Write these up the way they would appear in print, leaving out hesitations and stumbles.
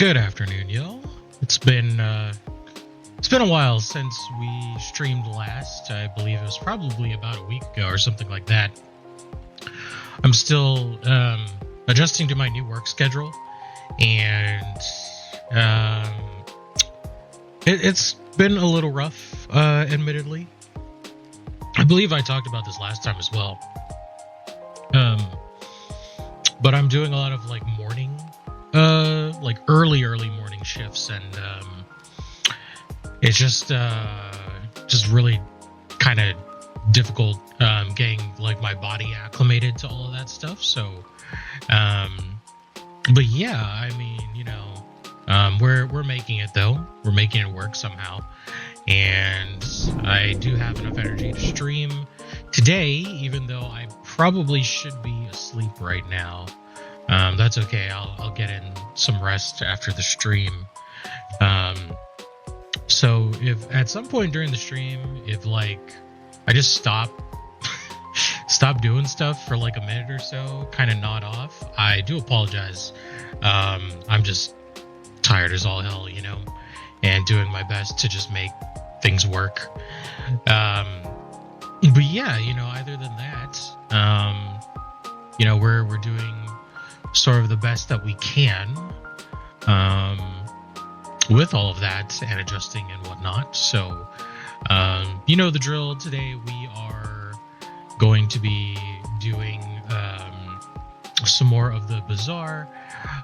Good afternoon, y'all. It's been a while since we streamed last. I believe it was probably about a week ago or something like that. I'm still adjusting to my new work schedule, and it's been a little rough, admittedly. I believe I talked about this last time as well. But I'm doing a lot of like morning, like early morning shifts, and it's just really kind of difficult getting like my body acclimated to all of that stuff. So, but yeah, I mean, we're making it though. We're making it work somehow, and I do have enough energy to stream today, even though I probably should be asleep right now. That's okay. I'll get in some rest after the stream. So if at some point during the stream, if like I just stop doing stuff for like a minute or so, kind of nod off, I do apologize. I'm just tired as all hell, and doing my best to just make things work. But yeah, other than that, we're doing sort of the best that we can with all of that and adjusting and whatnot. So, the drill. Today we are going to be doing some more of the Bazaar.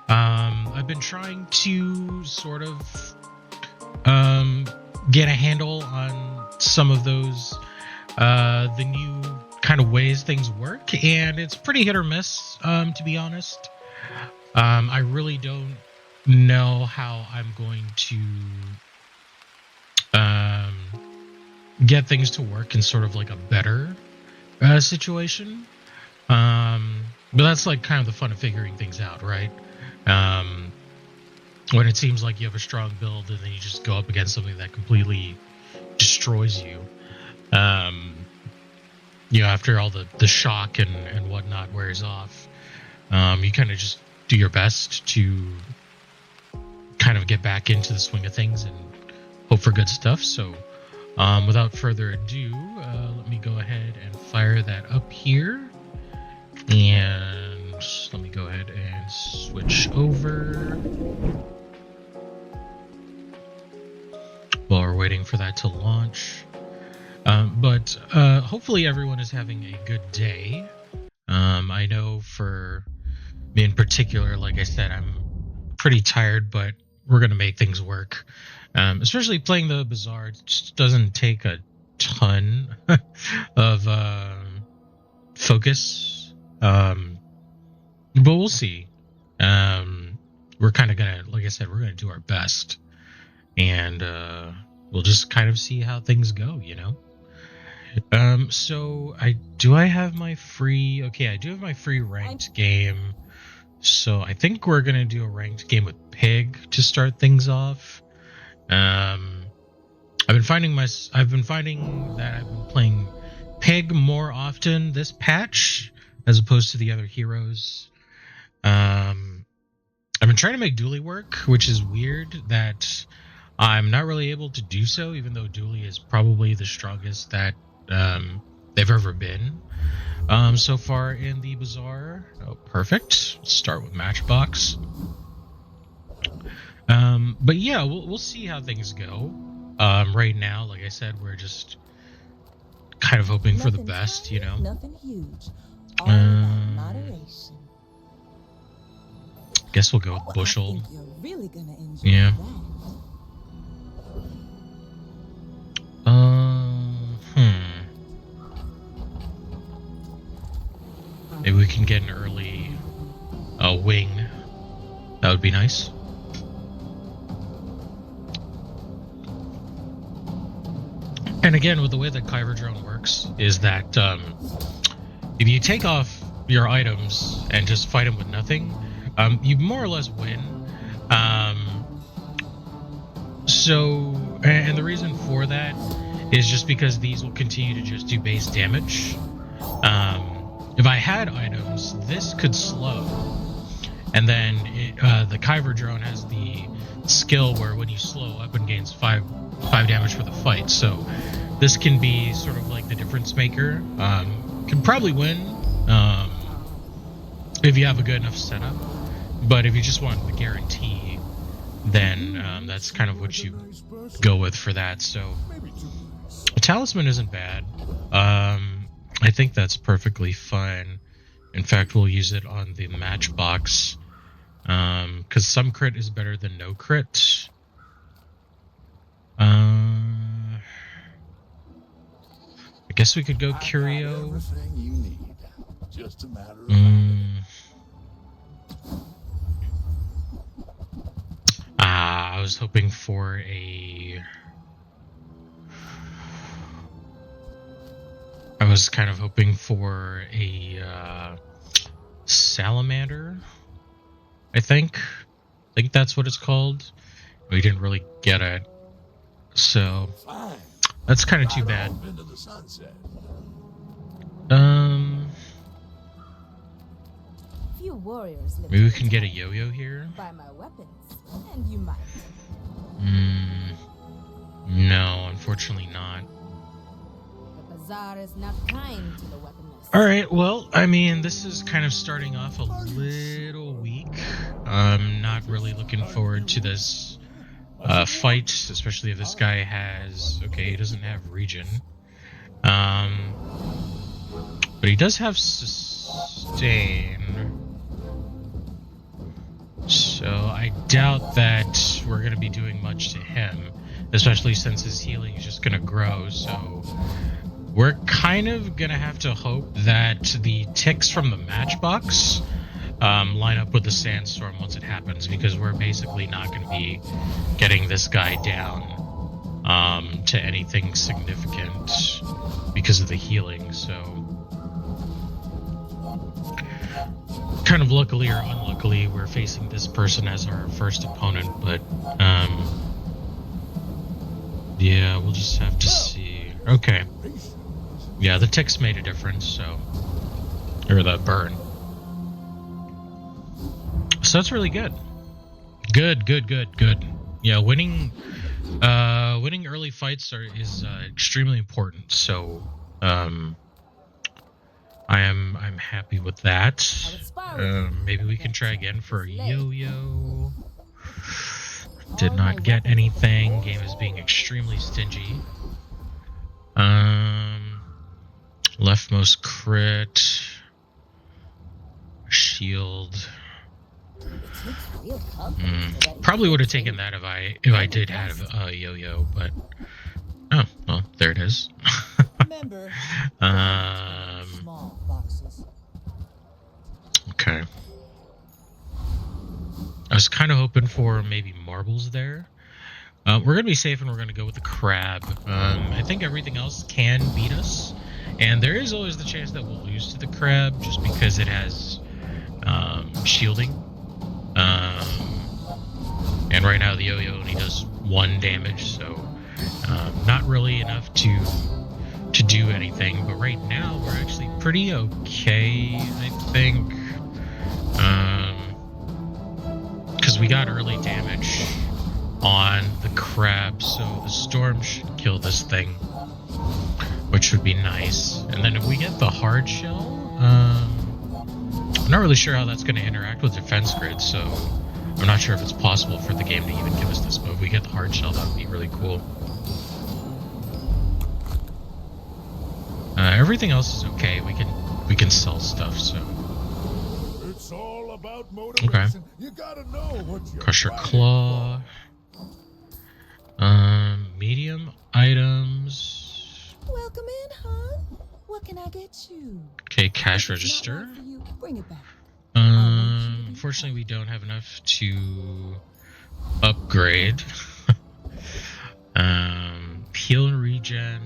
I've been trying to sort of get a handle on some of those the new kind of ways things work, and it's pretty hit or miss, to be honest. I really don't know how I'm going to get things to work in sort of like a better situation. But that's like kind of the fun of figuring things out, right? When it seems like you have a strong build and then you just go up against something that completely destroys you. After all the shock and whatnot wears off, you kind of just do your best to kind of get back into the swing of things and hope for good stuff. So without further ado, let me go ahead and fire that up here, and let me go ahead and switch over while we're waiting for that to launch. But hopefully everyone is having a good day. I know for me in particular, like I said, I'm pretty tired, but we're going to make things work. Especially playing the Bazaar, it just doesn't take a ton of focus. But we'll see. We're kind of going to, like I said, we're going to do our best. And we'll just kind of see how things go, So I do have my free ranked game. So I think we're gonna do a ranked game with Pig to start things off. I've been finding that I've been playing Pig more often this patch as opposed to the other heroes. I've been trying to make Dooley work, which is weird that I'm not really able to do so, even though Dooley is probably the strongest that they've ever been so far in the Bazaar. Oh, perfect. Let's start with Matchbox. But yeah, we'll see how things go. Right now, like I said, we're just kind of hoping for the best, Nothing huge. All about moderation. Guess we'll go with Bushel. I think you're really gonna enjoy Yeah. that. Maybe we can get an early wing. That would be nice. And again, with the way that Kyber Drone works, is that if you take off your items and just fight them with nothing, you more or less win. And the reason for that is just because these will continue to just do base damage. If I had items, this could slow, and then the Kyber drone has the skill where when you slow, weapon gains 5 damage for the fight. So this can be sort of like the difference maker. Can probably win if you have a good enough setup. But if you just want the guarantee, then that's kind of what you go with for that. So a talisman isn't bad. I think that's perfectly fine. In fact, we'll use it on the matchbox. Because some crit is better than no crit. I guess we could go Curio. Just a matter of I was hoping for a... I was kind of hoping for a salamander, I think that's what it's called. We didn't really get it, so that's kind of too bad. Few warriors live Maybe we can get a yo-yo here. by my weapons, and you might. No, unfortunately not. The Bazaar is not kind to the weaponless. All right, well, I mean, this is kind of starting off a little weak. I'm not really looking forward to this fight, especially if this guy has... Okay, he doesn't have regen. But he does have sustain. So I doubt that we're going to be doing much to him, especially since his healing is just going to grow, so... We're kind of going to have to hope that the ticks from the matchbox line up with the sandstorm once it happens, because we're basically not going to be getting this guy down to anything significant because of the healing, so... Kind of luckily or unluckily, we're facing this person as our first opponent, but yeah, we'll just have to see. Okay. Yeah, the ticks made a difference, so... Or the burn. So that's really good. Good. Yeah, winning early fights is extremely important, so I'm happy with that. Maybe we can try again for a yo-yo. Did not get anything. Game is being extremely stingy. Leftmost crit. Shield. Probably would have taken that if I did have a yo-yo, but oh well, there it is. Okay. I was kind of hoping for maybe marbles there. We're gonna be safe and we're gonna go with the crab. I think everything else can beat us, and there is always the chance that we'll lose to the crab just because it has shielding. And right now the yo-yo only does 1 damage, so not really enough to do anything. But right now we're actually pretty okay, I think, because we got early damage on the crab, so the storm should kill this thing, which would be nice. And then if we get the hard shell, I'm not really sure how that's going to interact with defense grid, so I'm not sure if it's possible for the game to even give us this, but if we get the hard shell, that would be really cool. Everything else is okay. We can sell stuff, so... It's all about motivation. Okay. You gotta know what you're Crusher Claw. Medium items. Welcome in, hon. What can I get you? Okay, cash register. Bring it back. Unfortunately, we don't have enough to upgrade. Heal and regen.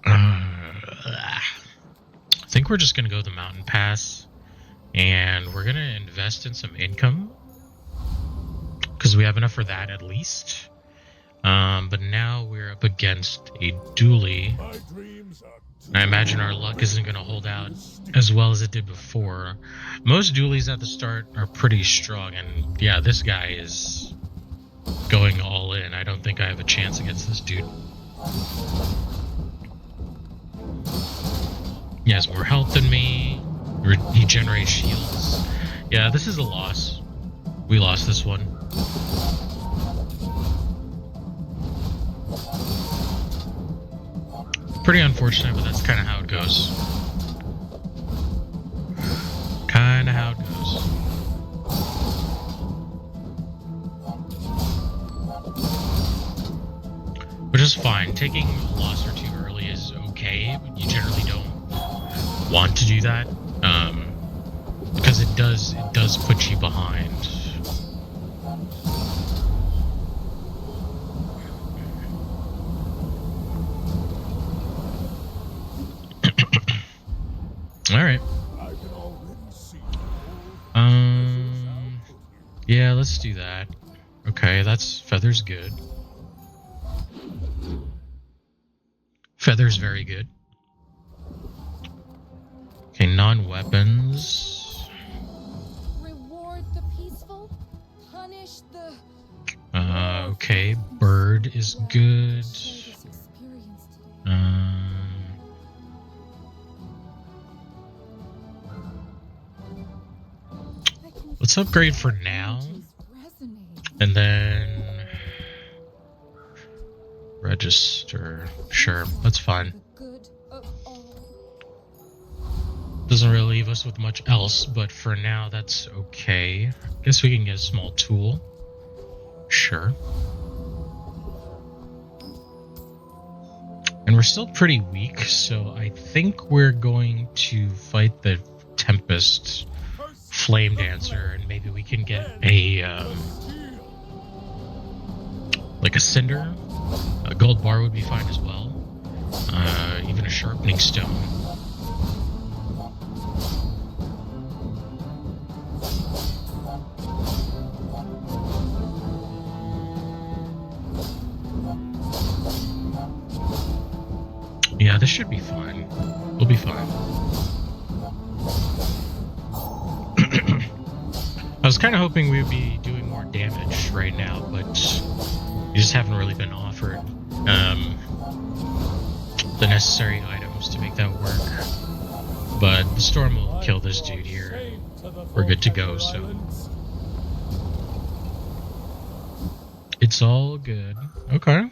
I think we're just gonna go the mountain pass, and we're gonna invest in some income because we have enough for that at least. But now we're we're up against a dually. My dreams are I imagine our luck isn't going to hold out as well as it did before. Most dualies at the start are pretty strong, and yeah, this guy is going all in. I don't think I have a chance against this dude. He has more health than me. He generates shields. Yeah, this is a loss. We lost this one. Pretty unfortunate, but that's kind of how it goes. Kind of how it goes. Which is fine. Taking a loss or two early is okay, but you generally don't want to do that, because it does put you behind. All right. Yeah, let's do that. Okay, that's feather's good. Feather's very good. Okay, non-weapons. Reward the peaceful, punish the. Okay, bird is good. Let's upgrade for now, and then register. Sure, that's fine. Doesn't really leave us with much else, but for now that's okay. Guess we can get a small tool. Sure. And we're still pretty weak, so I think we're going to fight the Tempest Flame Dancer, and maybe we can get a like a cinder. A gold bar would be fine as well. Even a sharpening stone. Yeah, this should be fine. We'll be fine. I was kind of hoping we would be doing more damage right now, but we just haven't really been offered the necessary items to make that work. But the storm will kill this dude here. We're good to go, so it's all good. Okay.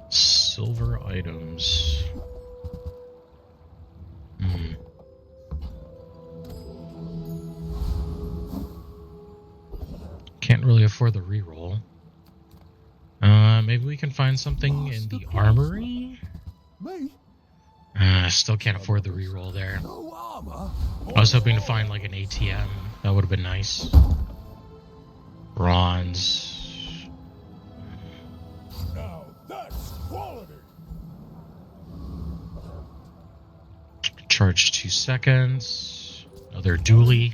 Silver items. Can't really afford the reroll. Maybe we can find something in the armory? Still can't afford the reroll there. I was hoping to find like an ATM. That would have been nice. Bronze. Now that's quality. Charge 2 seconds. Another dually.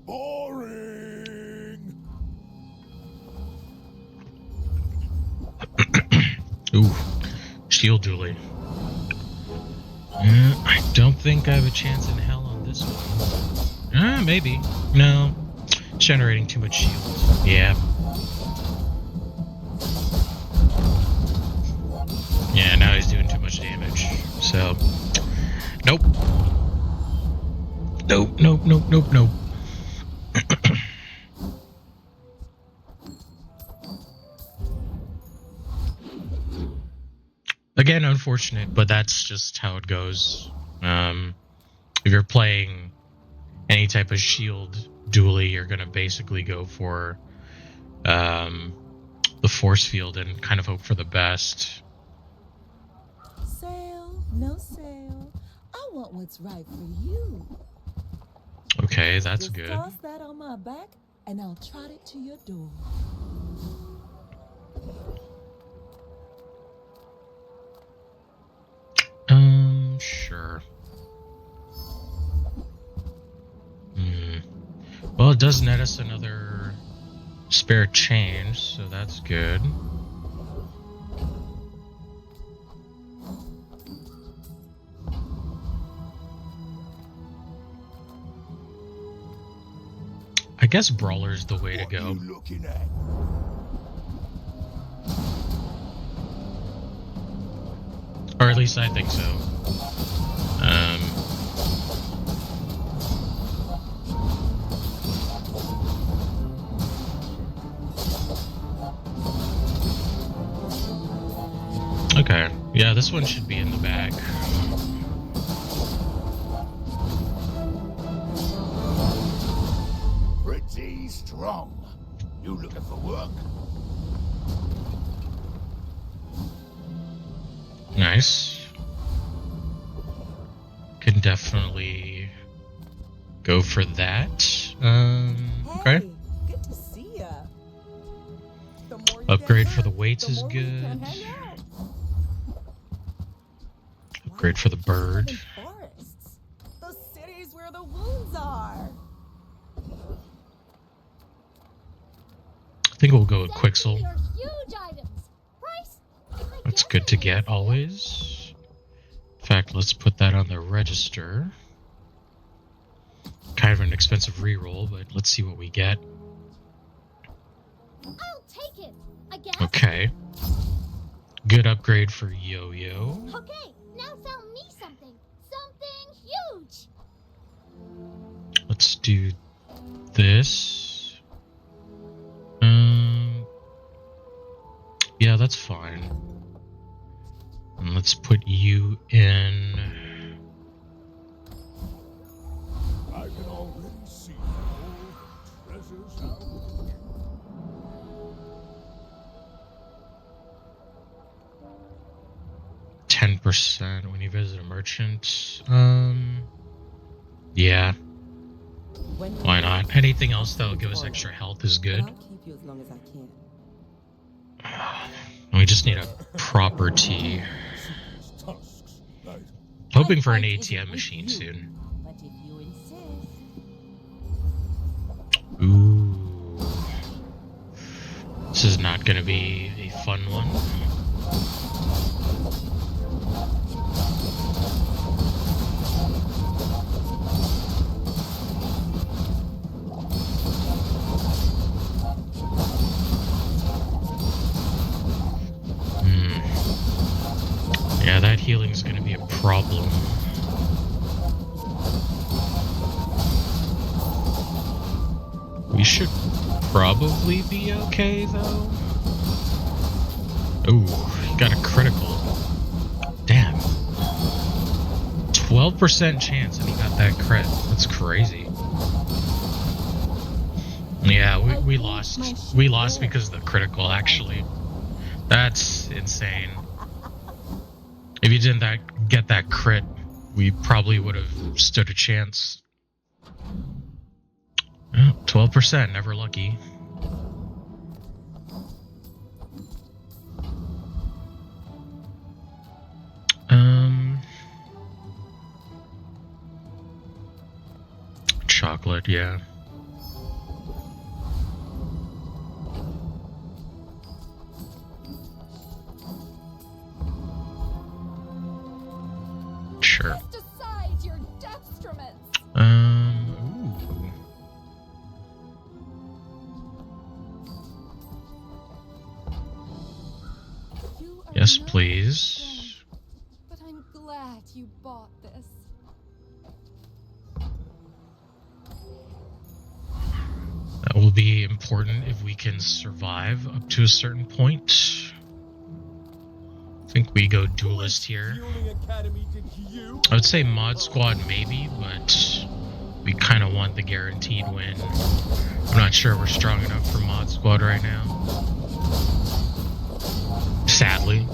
Boring. Ooh, shield dually. I don't think I have a chance in hell on this one. Maybe. No. It's generating too much shield. Yeah. Yeah, now he's doing too much damage. So, nope. Nope. Again, unfortunate, but that's just how it goes. If you're playing any type of shield dually, you're going to basically go for the force field and kind of hope for the best. Sale, no sale. I want what's right for you. Okay, that's Just good. toss that on my back, and I'll trot it to your door. Sure. Well, Well, it does net us another spare change, so that's good. I guess Brawler's the way to go. What you looking at? Or at least I think so. Okay. Yeah, this one should be in the bag. Pretty strong. You looking for work? Nice. Can definitely go for that. Okay. Hey, good to see ya. The more you Upgrade get for the hurt, weights the is more we can good. hang out. Upgrade for the bird. Live in forests. The cities where the wounds are. I think we'll go with Quixel. They're huge items. Price? That's good to get always. In fact, let's put that on the register. Kind of an expensive reroll, but let's see what we get. I'll take it, I guess. Okay. Good upgrade for Yo-Yo. Okay, now sell me something. Something huge. Let's do this. Yeah, that's fine. And let's put you in. I can already see all the treasures out there. 10% when you visit a merchant. Yeah, why not? Anything else that'll give us extra health is good. I'll keep you as long as I can. We just need a proper tea. Tusks. Nice. Hoping for an My fight isn't ATM with machine you, soon. But if you insist. Ooh. This is not gonna be a fun one. Yeah, that healing's gonna be a problem. We should probably be okay, though. Ooh, he got a critical. Damn. 12% chance and he got that crit. That's crazy. Yeah, we lost. We lost because of the critical, actually. That's insane. If you didn't get that crit, we probably would have stood a chance. 12%, never lucky. Chocolate, yeah. Sure. Just aside your destruments. Ooh. You are Yes, not please. welcome, but I'm glad you bought this. That will be important if we can survive up to a certain point. I think we go duelist here. I would say mod squad maybe, but we kind of want the guaranteed win. I'm not sure we're strong enough for mod squad right now. Sadly.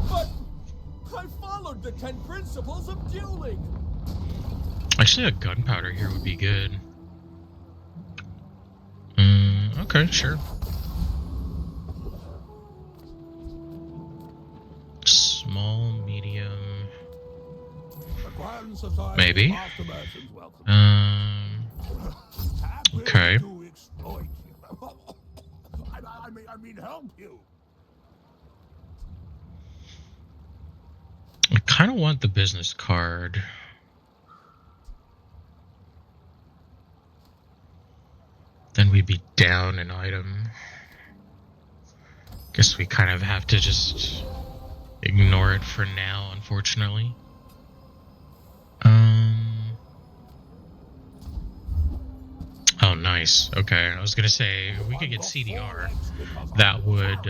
But I followed the 10 principles of dueling. Actually, a gunpowder here would be good. Okay, sure. One society Maybe. Mastermason's welcome. Happy Okay. to exploit you. I mean, help you. I kind of want the business card. Then we'd be down an item. Guess we kind of have to just ignore it for now, unfortunately. Oh, nice. Okay, I was gonna say if we could get CDR, that would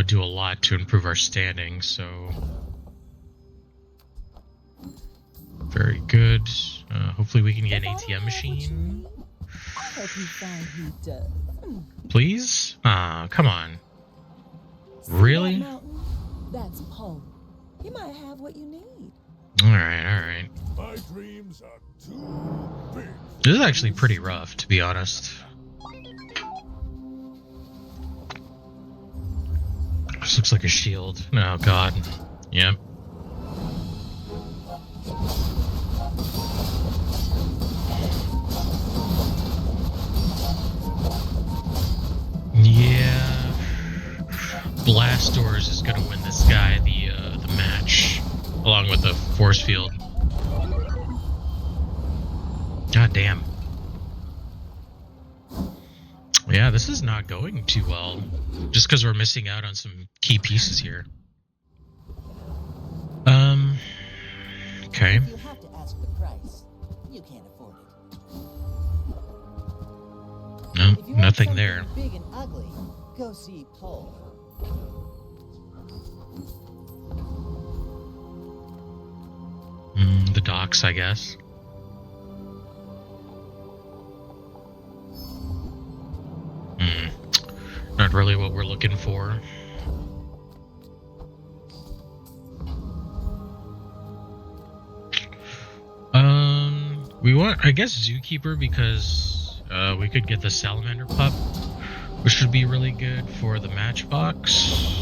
do a lot to improve our standing. So very good. Hopefully we can get an ATM machine. I hope you find he does. Please? Come on. See Really? that mountain? That's Pole. He might have what you need. Alright. My dreams are too big. This is actually pretty rough, to be honest. This looks like a shield. Oh, God. Yep. Yeah. Blast Doors is gonna win this guy the match, along with the force field. God damn. Yeah, this is not going too well. Just because we're missing out on some key pieces here. Okay. If you have to ask the price, you can't afford it. No, If you want nothing something there. big and ugly, go see Pole. The docks, I guess. Not really what we're looking for. We want, I guess, Zookeeper because we could get the Salamander Pup, which would be really good for the Matchbox.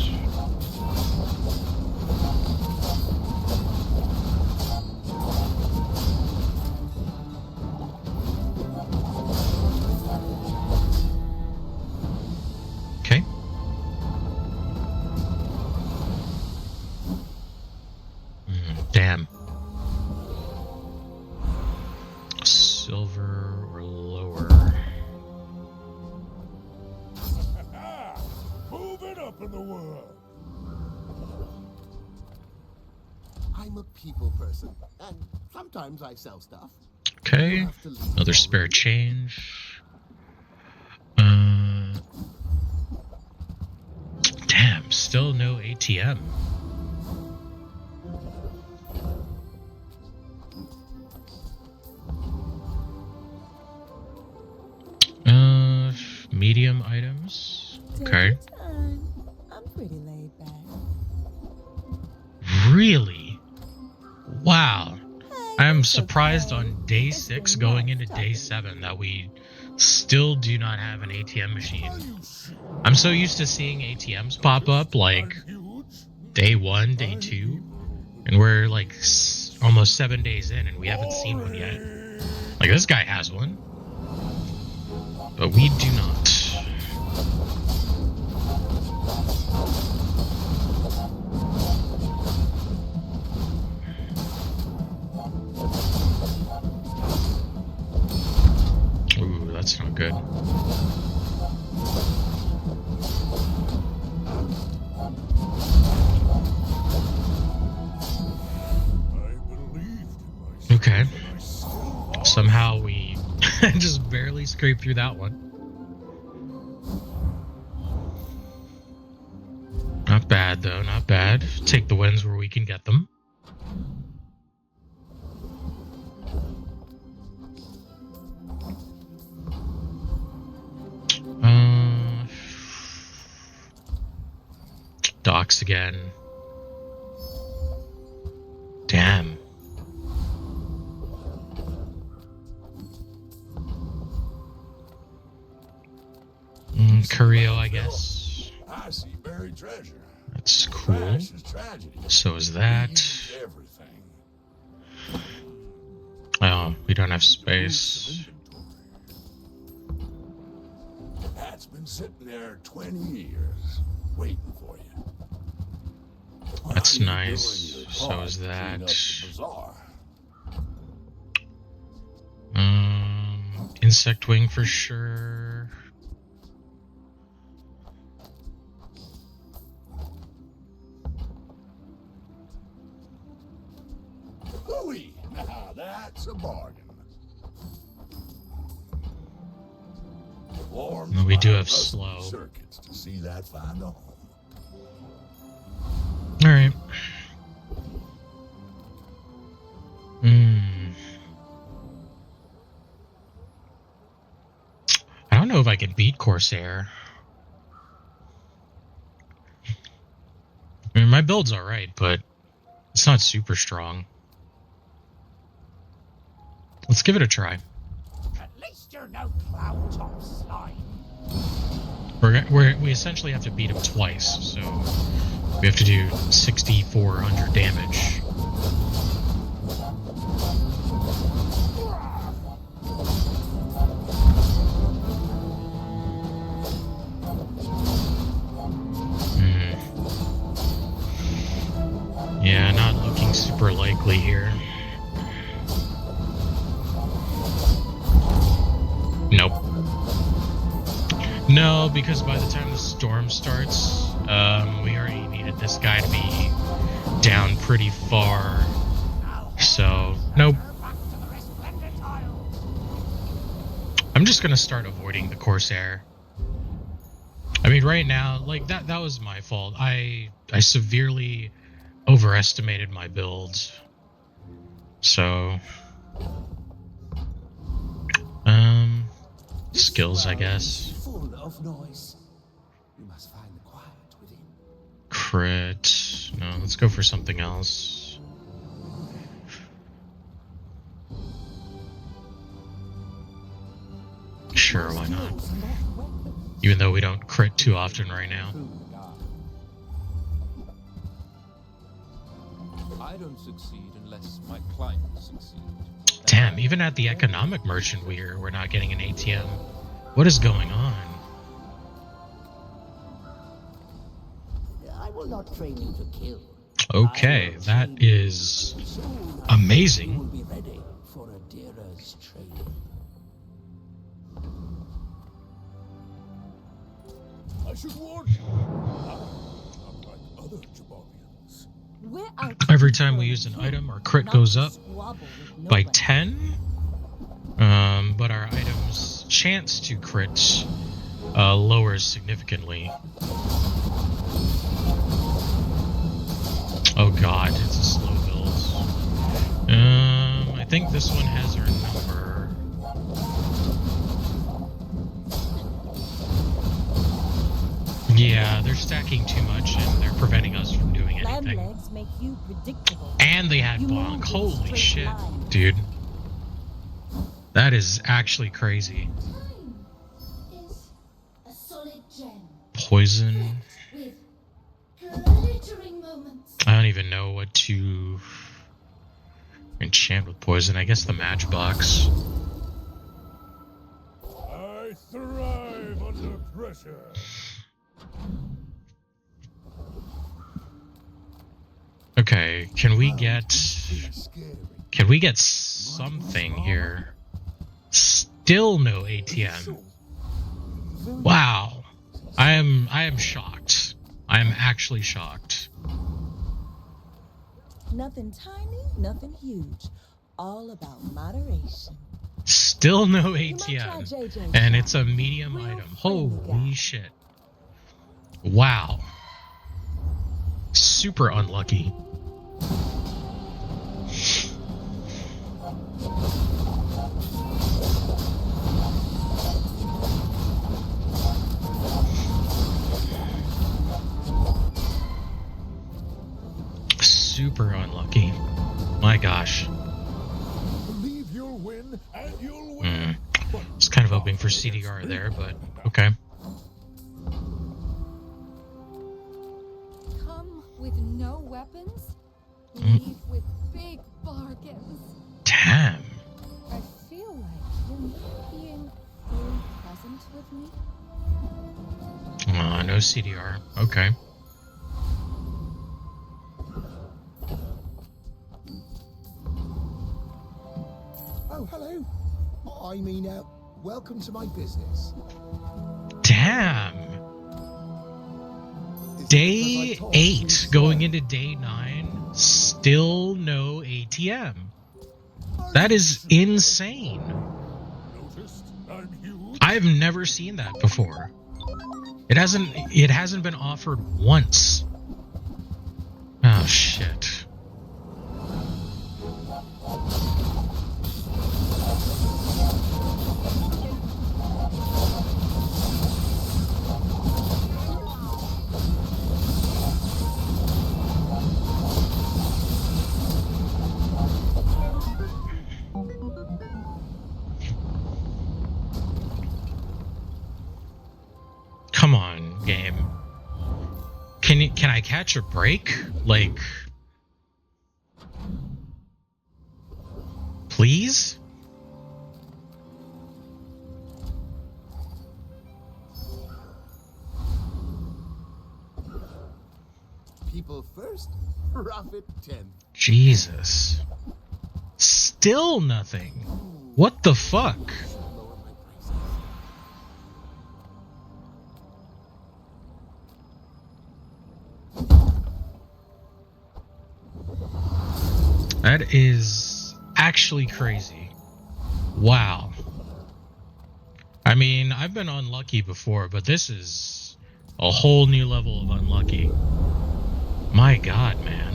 Okay. Damn. Silver or lower. Moving up in the world. I'm a people person, and sometimes I sell stuff. Okay. Another spare change. Damn, still no ATM. Medium items. Okay. Take your time. I'm pretty laid back. Really? Wow. Hey, I am it's surprised okay. on day It's 6 been going nice into talking day to 7 you. that we still do not have an ATM machine. Are you sure? I'm so used to seeing ATMs pop up like I'm huge. day 1, day 2, and we're like almost 7 days in and we haven't seen one yet. Like this guy has one, but we do not. Ooh, that's not good. I believed in myself. Okay. And I still are. Somehow we just barely scraped through that one. Not bad, though. Not bad. Take the wins where we can get them. Docks again. Damn. Curio, I guess. I see buried treasure. That's cool. Trash is tragedy. So is We that. use everything. Oh, we don't have space. That's been sitting there 20 years, waiting for you. That's How you nice. doing your So part is to clean that. up the bazaar? Insect wing for sure. Hooey! Now that's a bargain. Warms We do my have rusty slow. circuits to see that find a home. Alright. I don't know if I can beat Corsair. I mean, my build's alright, but it's not super strong. Let's give it a try. At least you're no cloud top slime. We essentially have to beat him twice, so we have to do 6,400 damage. Yeah, not looking super likely here. Nope. No, because by the time the storm starts, we already needed this guy to be down pretty far. So, nope. I'm just gonna start avoiding the Corsair. I mean, right now, like, that was my fault. I severely overestimated my build. So, skills, I guess. Full of noise. We must find the quiet within. Crit. No, let's go for something else. Sure, why not? Even though we don't crit too often right now. I don't succeed unless my clients succeed. Damn, even at the economic merchant we're not getting an ATM. What is going on? I will not train you to kill. Okay, that is amazing. You will be ready for a dearest training. I should warn you. I'm like other Jabarians. We're out Every time we use an item, our crit goes up by 10. But our item's chance to crit lowers significantly. Oh god, it's a slow build. I think this one has our number. Yeah, they're stacking too much and they're preventing us from doing anything. Legs make you predictable. And they had You bonk. move in Holy straight shit, line. dude. That is actually crazy. Time is a solid gem Poison. with glittering moments. I don't even know what to enchant with poison. I guess the matchbox. I thrive under pressure. Okay, can we get Scary. something here? Still no ATM. Wow. I am shocked. I am actually shocked. Nothing tiny, nothing huge. All about moderation. Still no might try ATM. JJ's And shop. it's a medium Real item. friendly Holy guy. shit. Wow. Super unlucky. Super unlucky. My gosh. Believe you'll win, and you'll win. But I was kind of hoping for CDR there, but okay. Come with no weapons? Leave with big bargains. Damn. I feel like you're not being fully present with me. No CDR. Okay. Oh, hello. I mean, welcome to my business. Damn. Is it because I Day talk too 8 going slow? into day 9, still no ATM. That is insane. Noticed I'm huge? I've never seen that before. It hasn't been offered once. Oh shit. Come on, game. Can I catch a break? Like, please? People first, profit 10. Jesus. Still nothing. What the fuck? Lower my prices. That is actually crazy. Wow. I mean, I've been unlucky before, but this is a whole new level of unlucky. My God, man.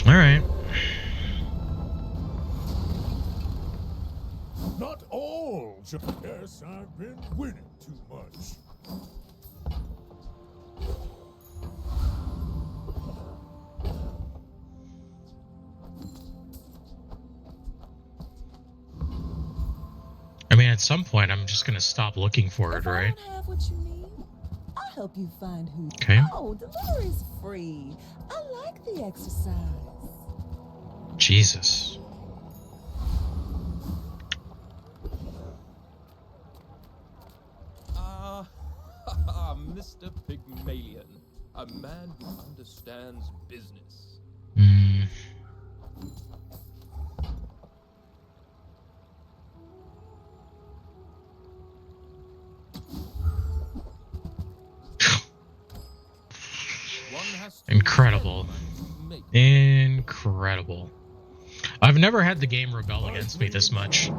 All right. Not all. Yes, I've been winning too much. I mean, at some point, I'm just gonna stop looking for it, If I right? don't have what you need, I'll help you find who. Okay. Oh, delivery's free. I like the exercise. Jesus. Mr. Pygmalion, a man who understands business. Hmm. One has to Incredible. make Incredible. I've never had the game rebel against me this much. Big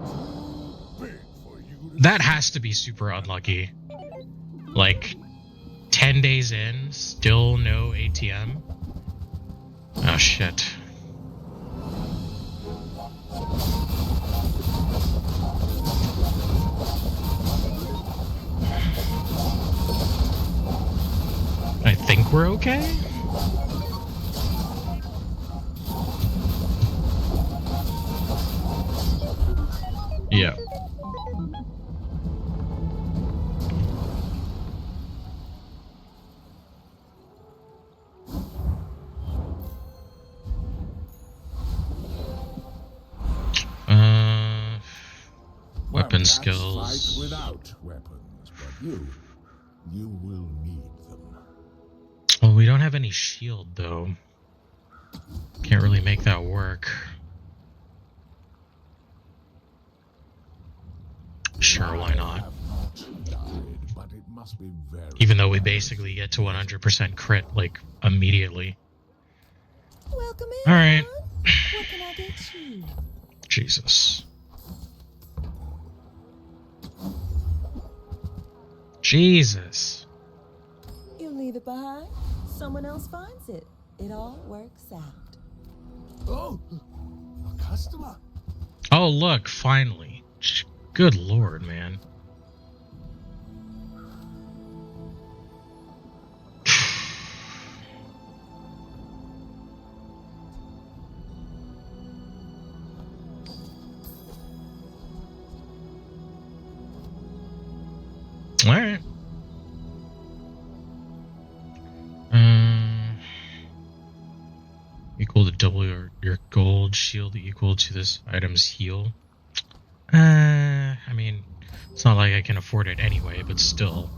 for you to That has to be super unlucky. Like, 10 days in, still no ATM? Oh, shit. I think we're okay? Yeah. Weapon Well, skills. fight without weapons, but you will need them. Well, we don't have any shield, though. Can't really make that work. Sure, why not? I have not died, but it must be very Even though we basically get to 100% crit, like, immediately. Welcome in. All right. hon. What can I get you? Jesus. Jesus. You leave it behind, someone else finds it. It all works out. Oh, a customer. Oh, look, finally. Good lord, man. Alright. Equal to double your gold, shield equal to this item's heal. I mean, it's not like I can afford it anyway, but still.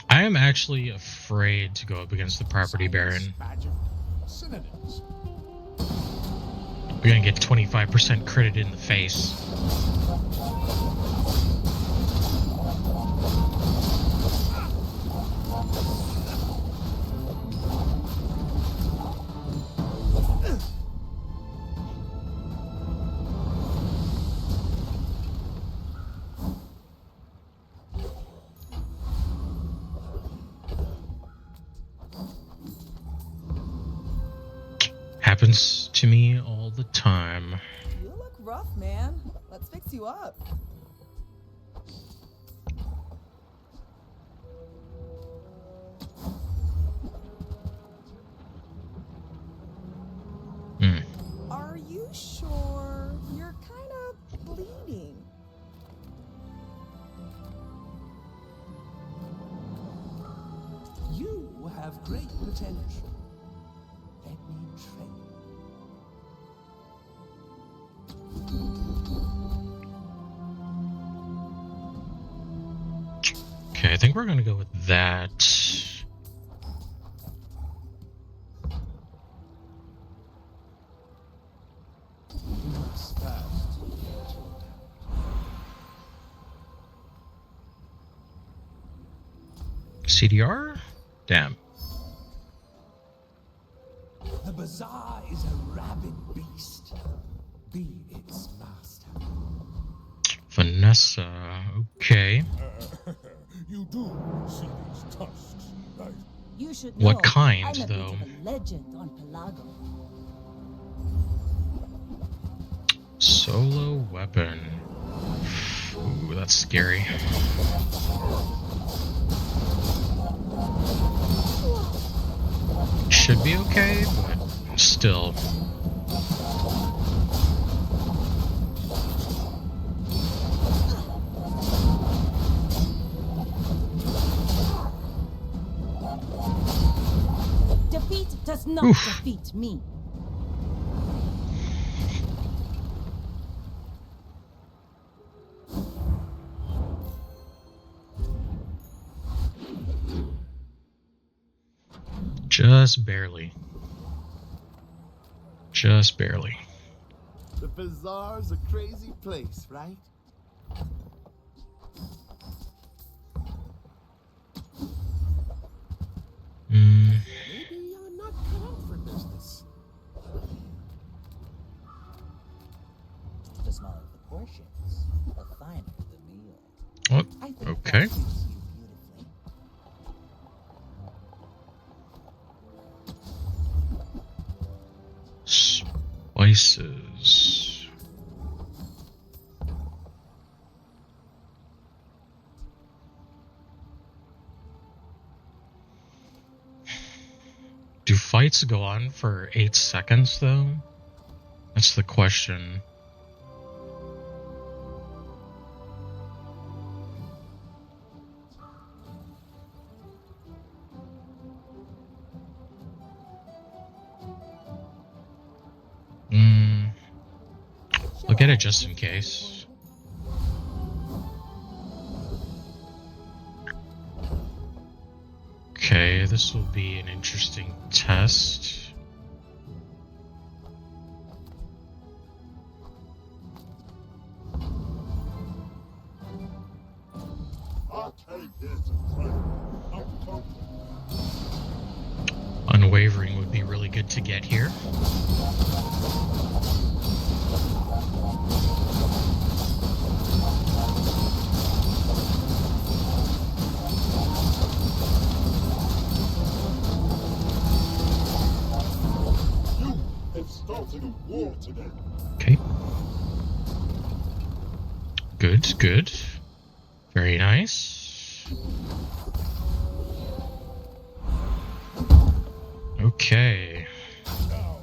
I am actually afraid to go up against the property baron. Magic. Synonyms. We're gonna get 25% credit in the face. Happens to me all the time. You look rough, man. Let's fix you up. Are you sure? You're kind of bleeding. You have great potential. Let me train you. Okay, I think we're gonna go with that. Who's first? CDR? Damn. The Bazaar is a rabid beast. Be its master. Vanessa. Okay. You do see these tusks, right? You should know. What kind, I'm a though? bit of a legend on Pelago. Solo weapon. Ooh, that's scary. Should be okay, but still. Defeat does not Oof. defeat me. Just barely. Just barely. The Bazaar's a crazy place, right? Maybe I'm not cut out for business. The smaller the portions, the finer the meal. Oh, I think okay. that suits you beautifully. Spices. Do fights go on for 8 seconds, though? That's the question. I'll get it just in case. Okay, this will be an interesting test. I'll take this and play. I'm token. Unwavering would be really good to get here. You have started a war today. Okay. Good, good. Very nice. Okay. Now,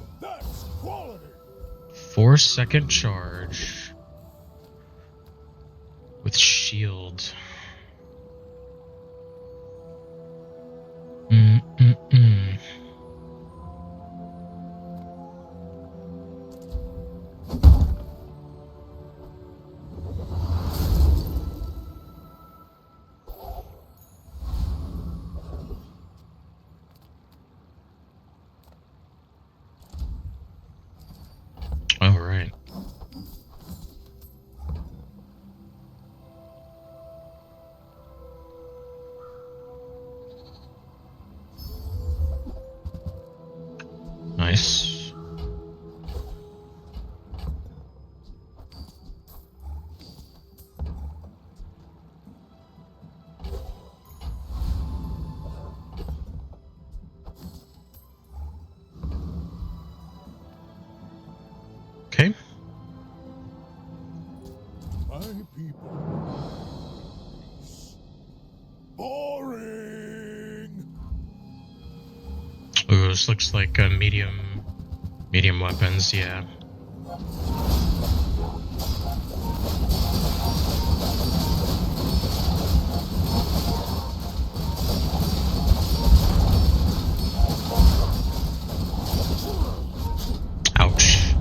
4-second charge with shield. All right. Nice. Okay. My people. Boring. Ooh, this looks like a medium weapons, yeah. Ouch.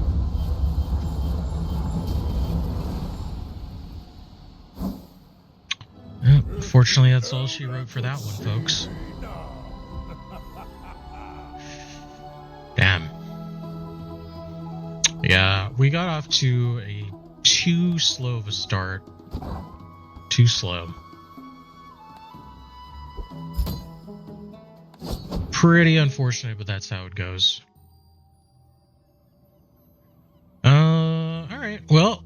Fortunately, that's all she wrote for that one, folks. Damn. Yeah, we got off to a too slow of a start. Too slow. Pretty unfortunate, but that's how it goes. Alright, well,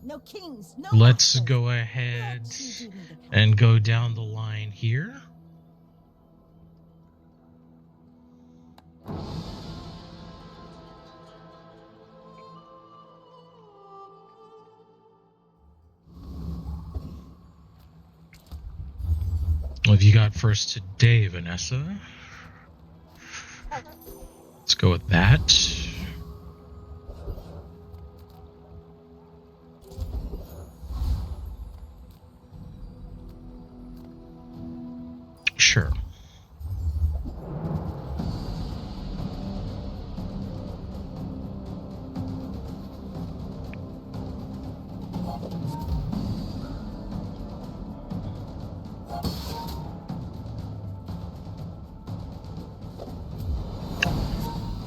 No kings, no let's masters. go ahead Let you do me the and go down the line here. What have you got for us today, Vanessa? Let's go with that. Sure.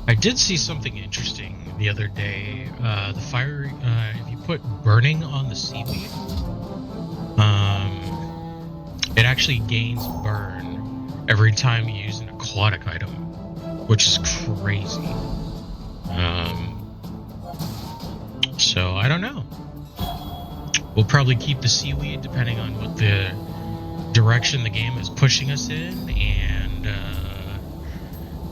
I did see something interesting the other day. The fire, if you put burning on the seaweed, it actually gains burn every time you use an aquatic item, which is crazy. So I don't know. We'll probably keep the seaweed depending on what the direction the game is pushing us in, and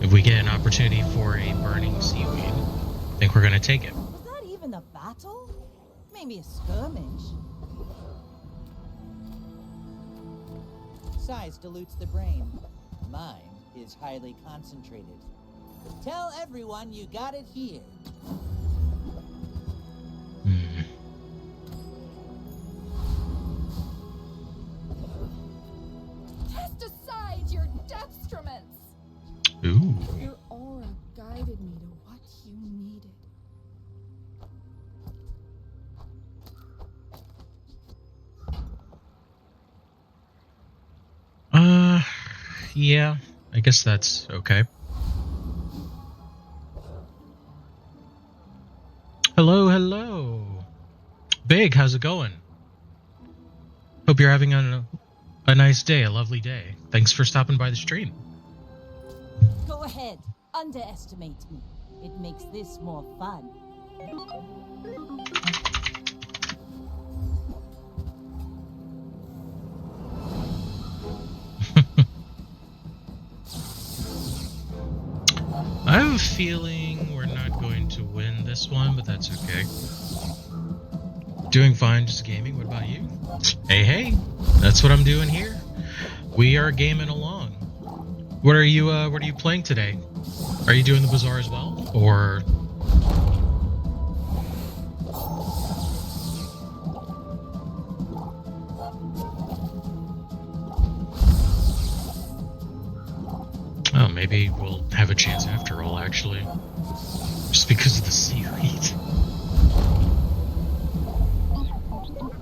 if we get an opportunity for a burning seaweed, I think we're going to take it. Was that even a battle? Maybe a skirmish. Size dilutes the brain. Mine is highly concentrated. Tell everyone you got it here. Cast aside your detriments. Ooh. Your aura guided me to what you needed. Yeah, I guess that's okay. Hello, hello. Big, how's it going? Hope you're having a nice day, a lovely day. Thanks for stopping by the stream. Go ahead, underestimate me. It makes this more fun. I have a feeling we're not going to win this one, but that's okay. Doing fine, just gaming. What about you? Hey, that's what I'm doing here. We are gaming along. What are you playing today? Are you doing the Bazaar as well, or? maybe we'll have a chance after all, actually. Just because of the seaweed.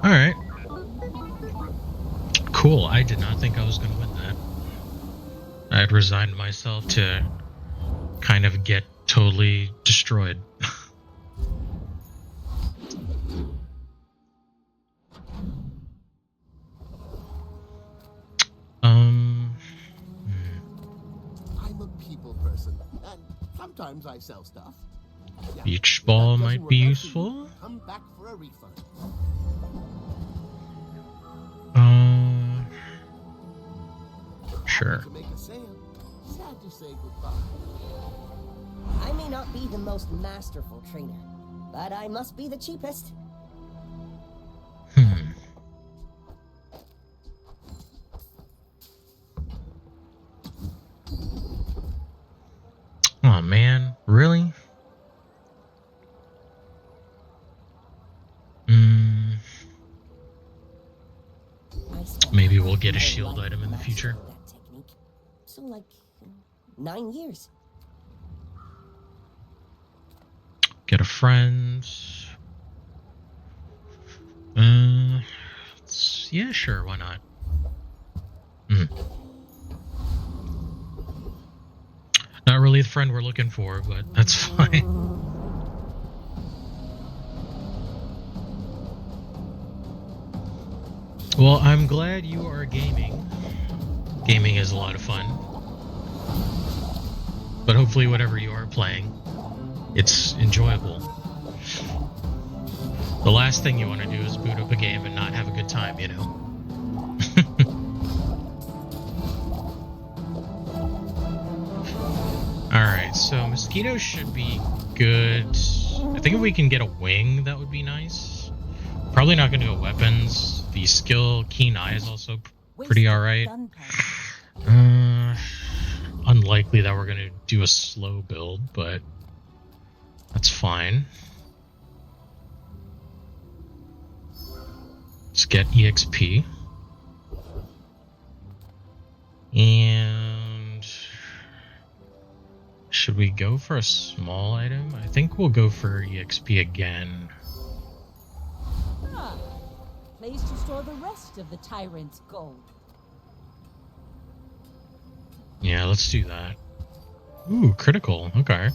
Alright. Cool, I did not think I was going to win that. I had resigned myself to kind of get totally destroyed. I'm a people person, and sometimes I sell stuff. Yeah, Beach if ball that doesn't might work be out for you, useful. come back for a refund. Sure. Happy to make a sale. Sad to say goodbye. I may not be the most masterful trainer, but I must be the cheapest. Oh man, really? Maybe we'll get a shield item in the future. That technique. So like 9 years. Get a friend. Yeah, sure, why not? Not really the friend we're looking for, but that's fine. Well, I'm glad you are gaming. Gaming is a lot of fun. But hopefully whatever you are playing, it's enjoyable. The last thing you want to do is boot up a game and not have a good time, you know? Alright, so mosquitoes should be good. I think if we can get a wing, that would be nice. Probably not going to go weapons. The skill Keen Eye is also pretty alright. Unlikely that we're going to do a slow build, but that's fine. Let's get EXP. And should we go for a small item? I think we'll go for EXP again. Ah, place to store the rest of the tyrant's gold. Yeah, let's do that. Ooh, critical. Okay.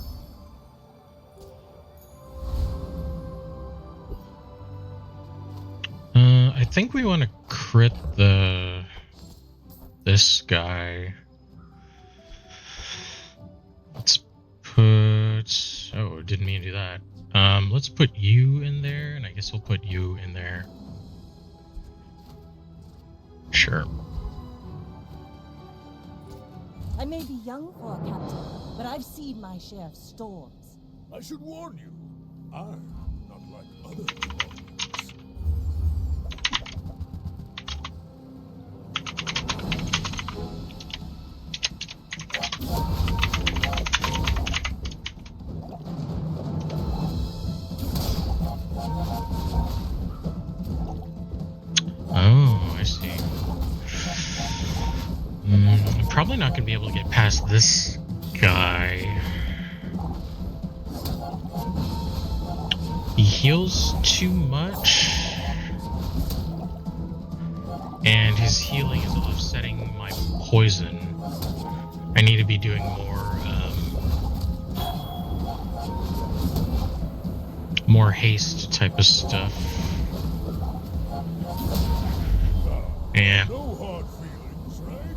I think we want to crit this guy. Let's put... Oh, didn't mean to do that. Let's put you in there, and I guess we'll put you in there. Sure. I may be young for a captain, but I've seen my share of storms. I should warn you, I'm not like other Romans. Oh, I see. I'm probably not going to be able to get past this guy. He heals too much. And his healing is offsetting my poison. I need to be doing more haste type of stuff. Yeah. No hard feelings, right?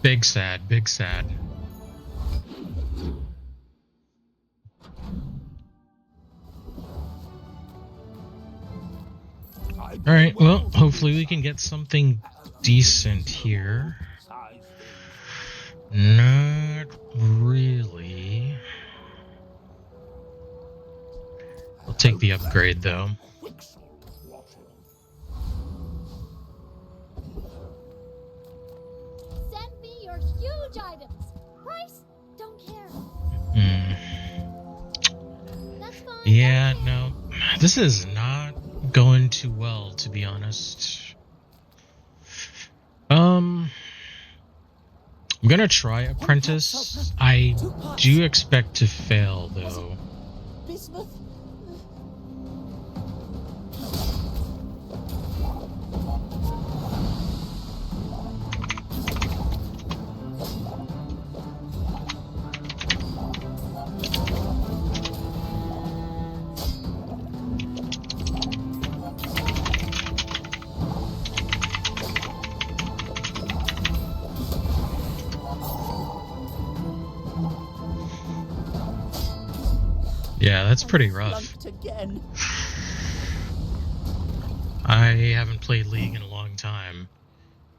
Big sad, big sad. Alright, well, hopefully we can get something decent here. Not really. I'll take the upgrade, though. Send me your huge items. Price? Don't care. That's fine. Yeah, no. This is not going too well, to be honest. I'm gonna try Apprentice. I do expect to fail, though. Bismuth? Yeah, that's pretty rough. Flunked again. I haven't played League in a long time,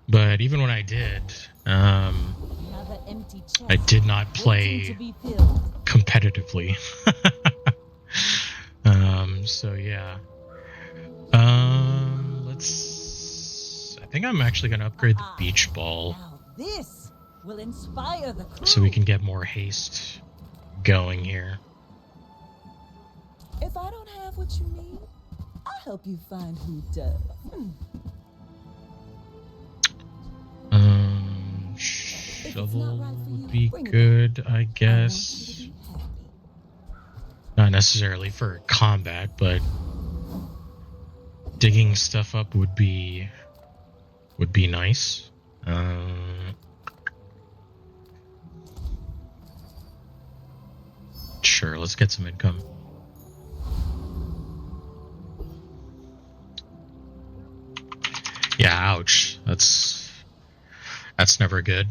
but even when I did, Another empty chest. I did not waiting play to be filled. competitively. So yeah. I think I'm actually gonna upgrade the beach ball Now this will inspire the crew. so we can get more haste going here. If I don't have what you need, I'll help you find who does. Shovel would be good, I guess. Not necessarily for combat, but digging stuff up would be nice. Sure, let's get some income. Yeah, ouch. That's never good.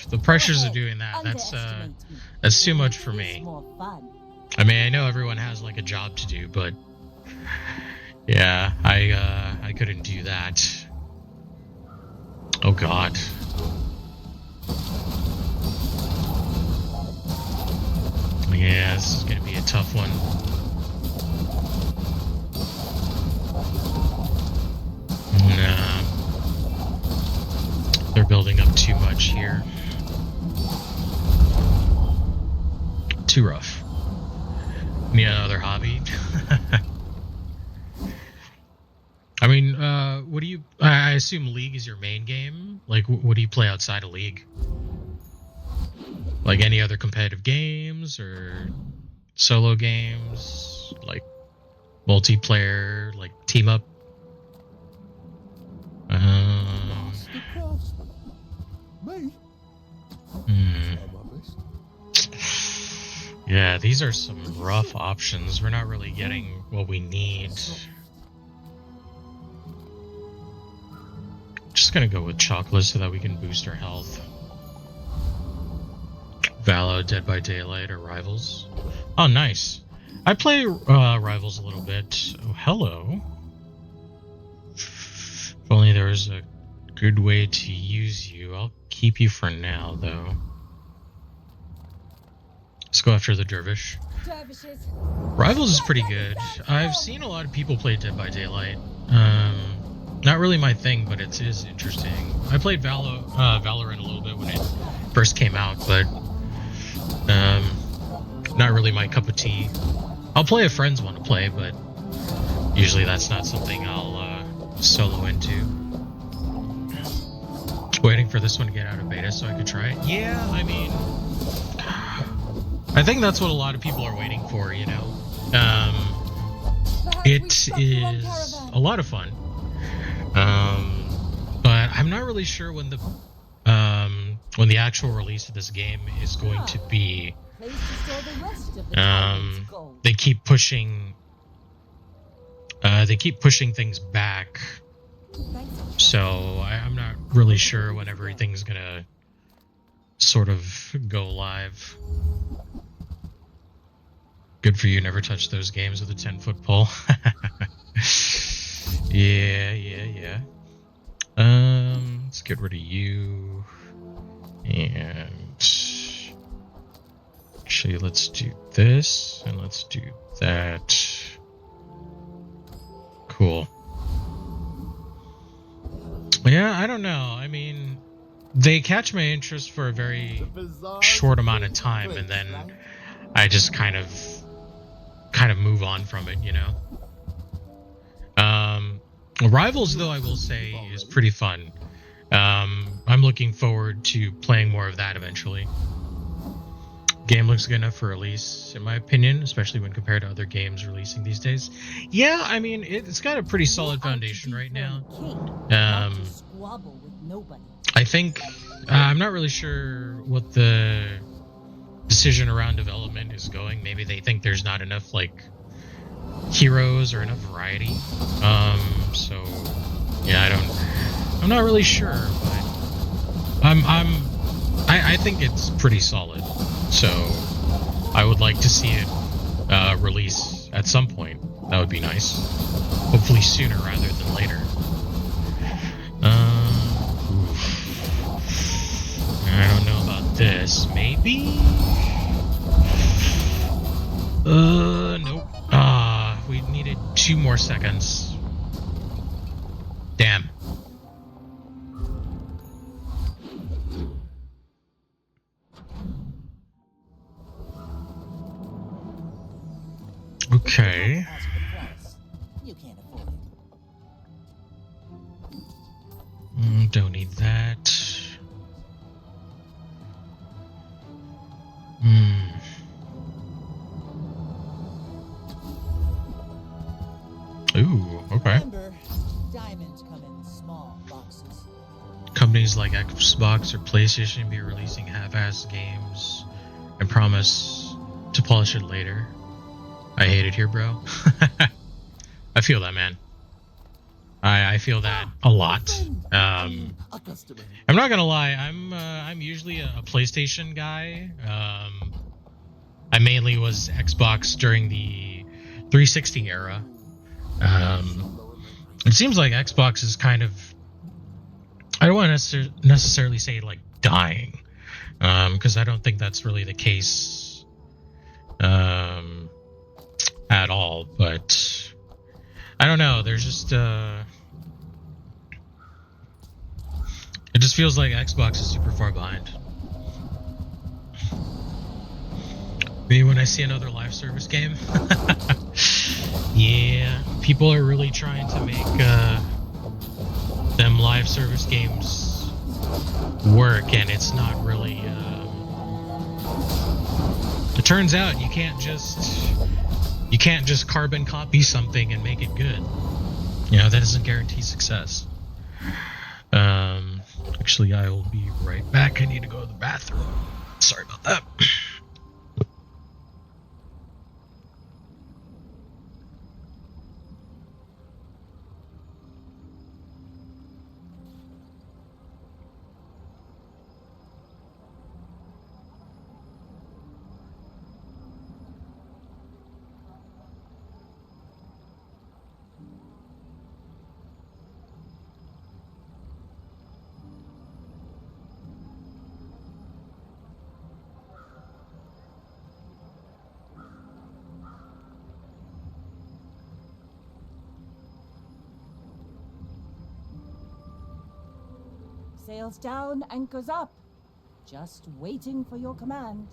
The pressures of doing that, that's too much for me. I mean, I know everyone has like a job to do, but yeah, I couldn't do that. Oh god. Yeah, this is gonna be a tough one. Nah. They're building up too much here. Too rough. Need another hobby. I mean, what do you... I assume League is your main game? Like, what do you play outside of League? Like any other competitive games or solo games? Like multiplayer, like team up? Me? Yeah, these are some rough options. We're not really getting what we need. Just gonna go with chocolate so that we can boost our health. Valo, Dead by Daylight, or Rivals. Oh, nice. I play Rivals a little bit. Oh, hello. If only there was a good way to use you. I'll keep you for now, though. Let's go after the Dervish. Dervishes. Rivals is pretty good. I've seen a lot of people play Dead by Daylight. Not really my thing, but it is interesting. I played Valorant a little bit when it first came out, but not really my cup of tea. I'll play if friends want to play, but usually that's not something I'll solo into. Waiting for this one to get out of beta so I could try it. Yeah, I mean, I think that's what a lot of people are waiting for, you know. It is a lot of fun. But I'm not really sure when the actual release of this game is going to be. They keep pushing things back, so I'm not really sure when everything's gonna sort of go live. Good for you, never touch those games with a 10-foot pole. Yeah. Let's get rid of you. And actually, let's do this, and let's do that. Cool. Yeah, I don't know. I mean, they catch my interest for a very short amount of time, and then I just kind of move on from it, you know. Rivals, though, I will say, is pretty fun. I'm looking forward to playing more of that eventually. Game looks good enough for release, in my opinion, especially when compared to other games releasing these days. Yeah, I mean, it's got a pretty solid foundation right now. Squabble with nobody. I think I'm not really sure what the decision around development is going. Maybe they think there's not enough like heroes or enough variety. So yeah, I'm not really sure, but I think it's pretty solid. So I would like to see it release at some point. That would be nice. Hopefully sooner rather than later. I don't know about this. Maybe? Nope. We needed 2 more seconds. Damn. Okay. You can't afford it. Don't need that. Ooh, okay. Remember, diamonds come in small boxes. Companies like Xbox or PlayStation be releasing half-assed games and promise to polish it later. I hate it here, bro. I feel that, man. I feel that a lot. I'm not gonna lie. I'm usually a PlayStation guy. I mainly was Xbox during the 360 era. It seems like Xbox is kind of, I don't want to necessarily say like dying, because I don't think that's really the case at all. But I don't know. There's just it just feels like Xbox is super far behind. Maybe when I see another live service game. Yeah, people are really trying to make them live service games work, and it's not really. It turns out you can't just carbon copy something and make it good. You know, that doesn't guarantee success. Actually, I will be right back. I need to go to the bathroom. Sorry about that. Sails down, anchors up. Just waiting for your command.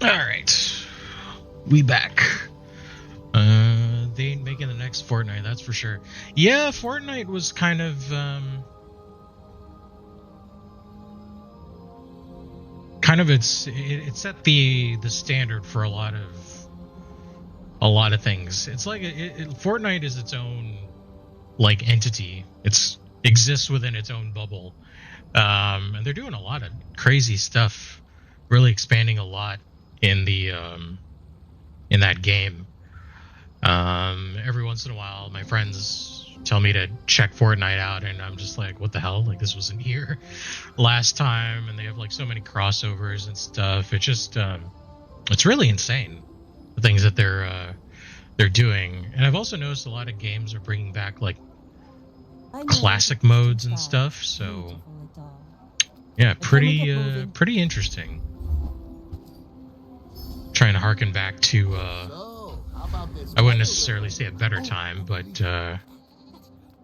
All right, we back. They ain't making the next Fortnite, that's for sure. Yeah, Fortnite was kind of it set the standard for a lot of things. It's like Fortnite is its own like entity. It exists within its own bubble, and they're doing a lot of crazy stuff, really expanding a lot in the in that game. Every once in a while, my friends tell me to check Fortnite out, and I'm just like, what the hell? Like, this wasn't here last time, and they have like so many crossovers and stuff. It just it's really insane, the things that they're doing. And I've also noticed a lot of games are bringing back like classic modes and stuff. So yeah, pretty interesting. trying to harken back to So, how about this? I wouldn't necessarily say a better time, but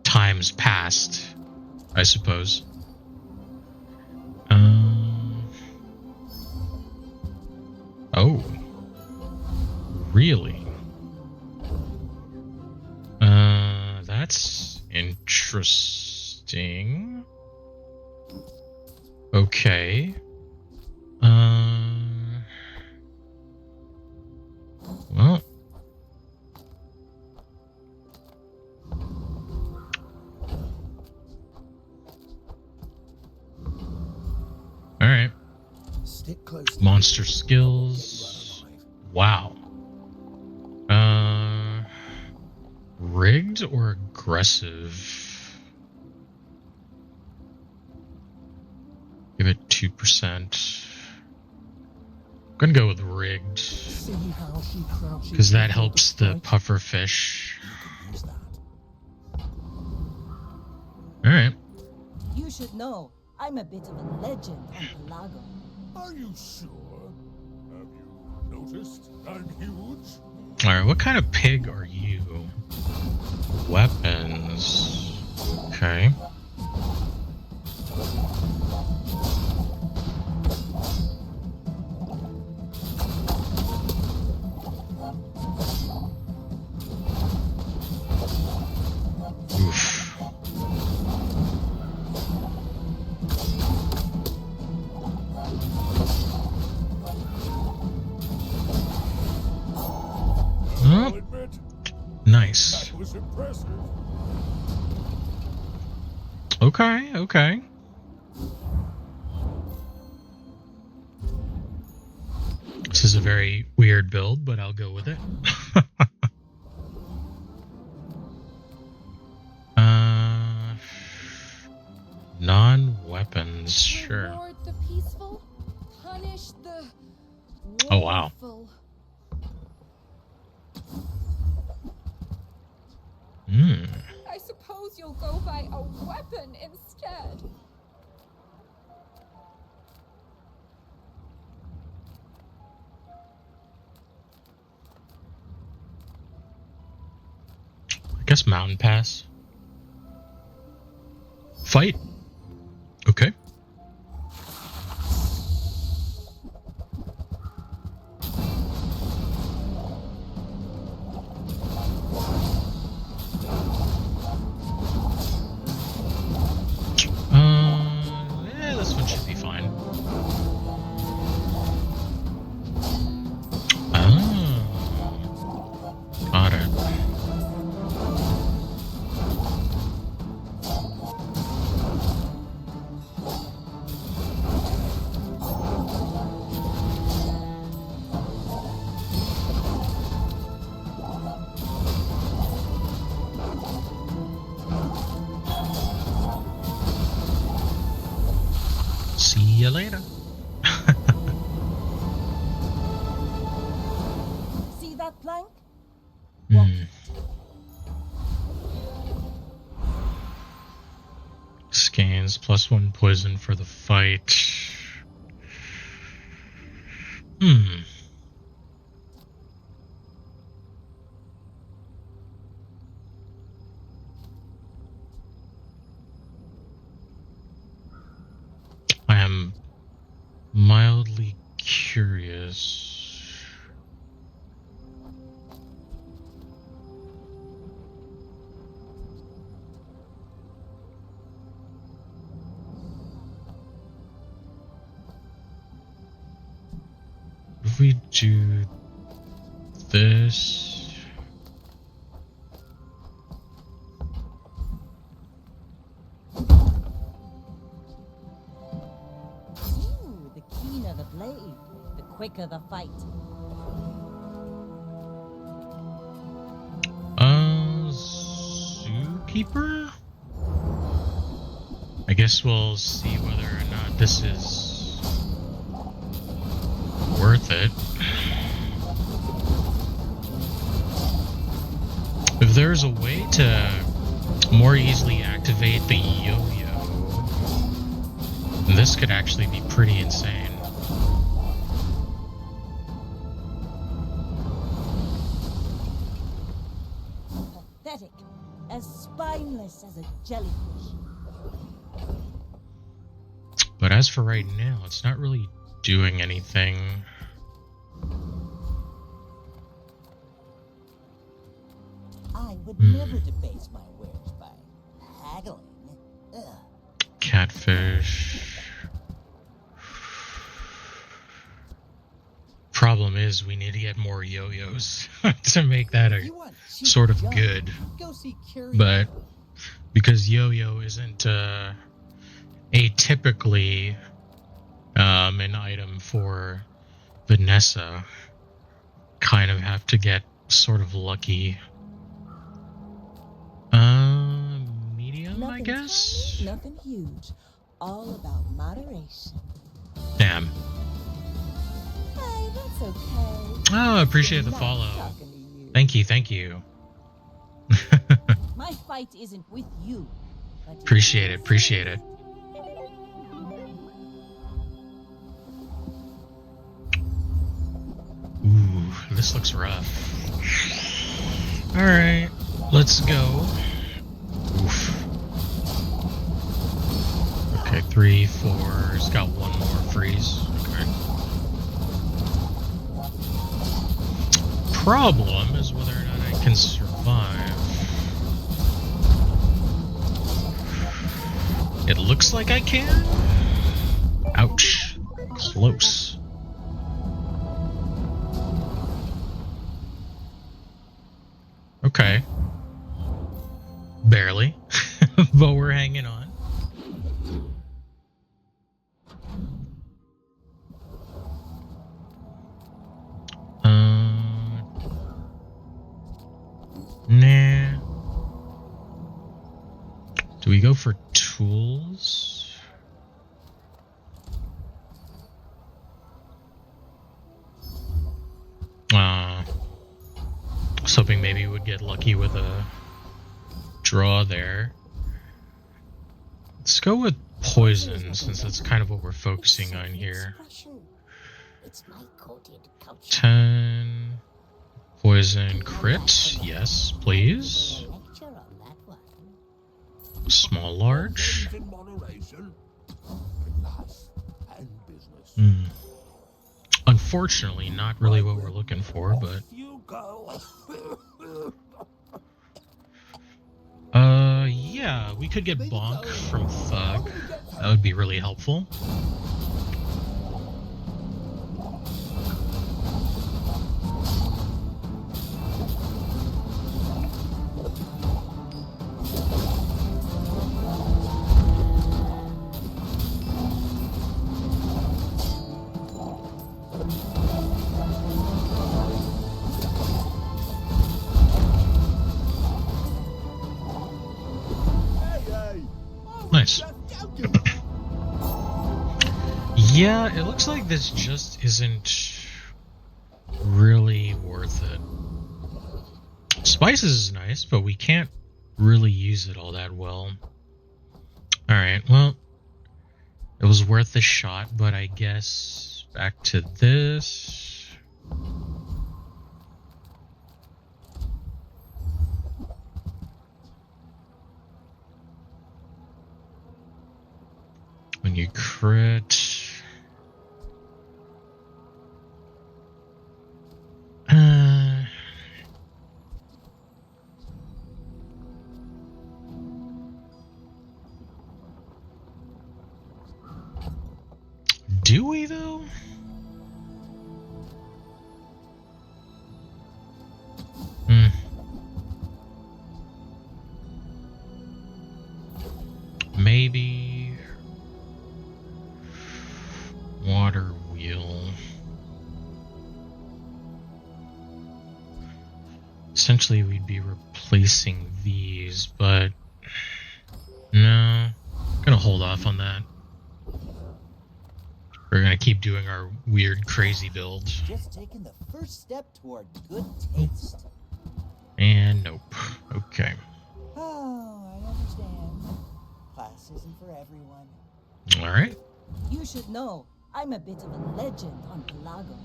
times past, I suppose. Oh, really? That's interesting. Okay. Well. All right. Stick close to Monster me. skills. Wow. Rigged or aggressive? Give it 2%. I'm gonna go with rigged. See how she crouches Because that before helps the strike? puffer fish. You can use that. Alright. You should know, I'm a bit of a legend on Pelago. Are you sure? Have you noticed I'm huge? Alright, what kind of pig are you? Weapons. Okay. Oof. I'll admit, Nice. that was impressive. Okay, okay. This is a very weird build, but I'll go with it. Non-weapons, sure. Reward the peaceful, punish the Oh, wow. woeful. I suppose you'll go by a weapon instead. I guess mountain pass. Fight. Okay. This one should be fine. Got it. See you later. See that plank? Scans +1 poison for the fight. I am mildly curious. If we do this, Ooh, the keener the blade, the quicker the fight. Zookeeper? I guess we'll see whether or not this is worth it. If there's a way to more easily activate the yo-yo, this could actually be pretty insane. pathetic, as spineless as a jellyfish. But as for right now, it's not really doing anything. I would never debase my wares by haggling. Ugh. Catfish. Problem is, we need to get more yo-yos to make that a sort of good. Go see But because yo-yo isn't atypically an item for Vanessa, kind of have to get sort of lucky. Medium, Nothing I guess? tiny, nothing huge. All about moderation. Damn. Hey, that's okay. Oh, I appreciate the Not follow. talking to you. Thank you, thank you. My fight isn't with you, but Appreciate it, appreciate it. Ooh, this looks rough. Alright, let's go. Oof. Okay, 3, 4. It's got one more freeze. Okay. Problem is whether or not I can survive. It looks like I can. Ouch. Close. Okay. Barely. But we're hanging on. Nah. Do we go for tools? I was hoping maybe we'd get lucky with a draw there. Let's go with poison, since that's kind of what we're focusing on here. It's my coded culture. 10. Poison crit. Yes, please. Lecture on that one. Small, large. In moderation. Class and business. Unfortunately, not really what we're looking for, but... You go. Yeah, we could get Bonk from Thug. That would be really helpful. Nice. Yeah, it looks like this just isn't really worth it. Spices is nice, but we can't really use it all that well. Alright, well, it was worth the shot, but I guess back to this. When you crit... Do we, though? Maybe... Water wheel. Essentially, we'd be replacing these, but... No. Gonna hold off on that. We're gonna keep doing our weird, crazy build. Just taking the first step toward good taste. And nope. Okay. Oh, I understand. Class isn't for everyone. Alright. you should know I'm a bit of a legend on Pelago.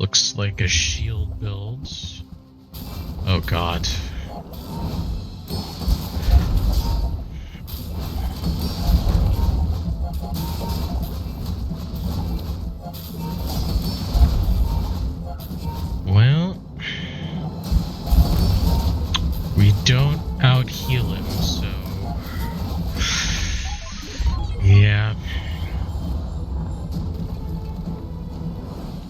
Looks like a shield build. Oh god. Well, we don't out-heal him, so... yeah.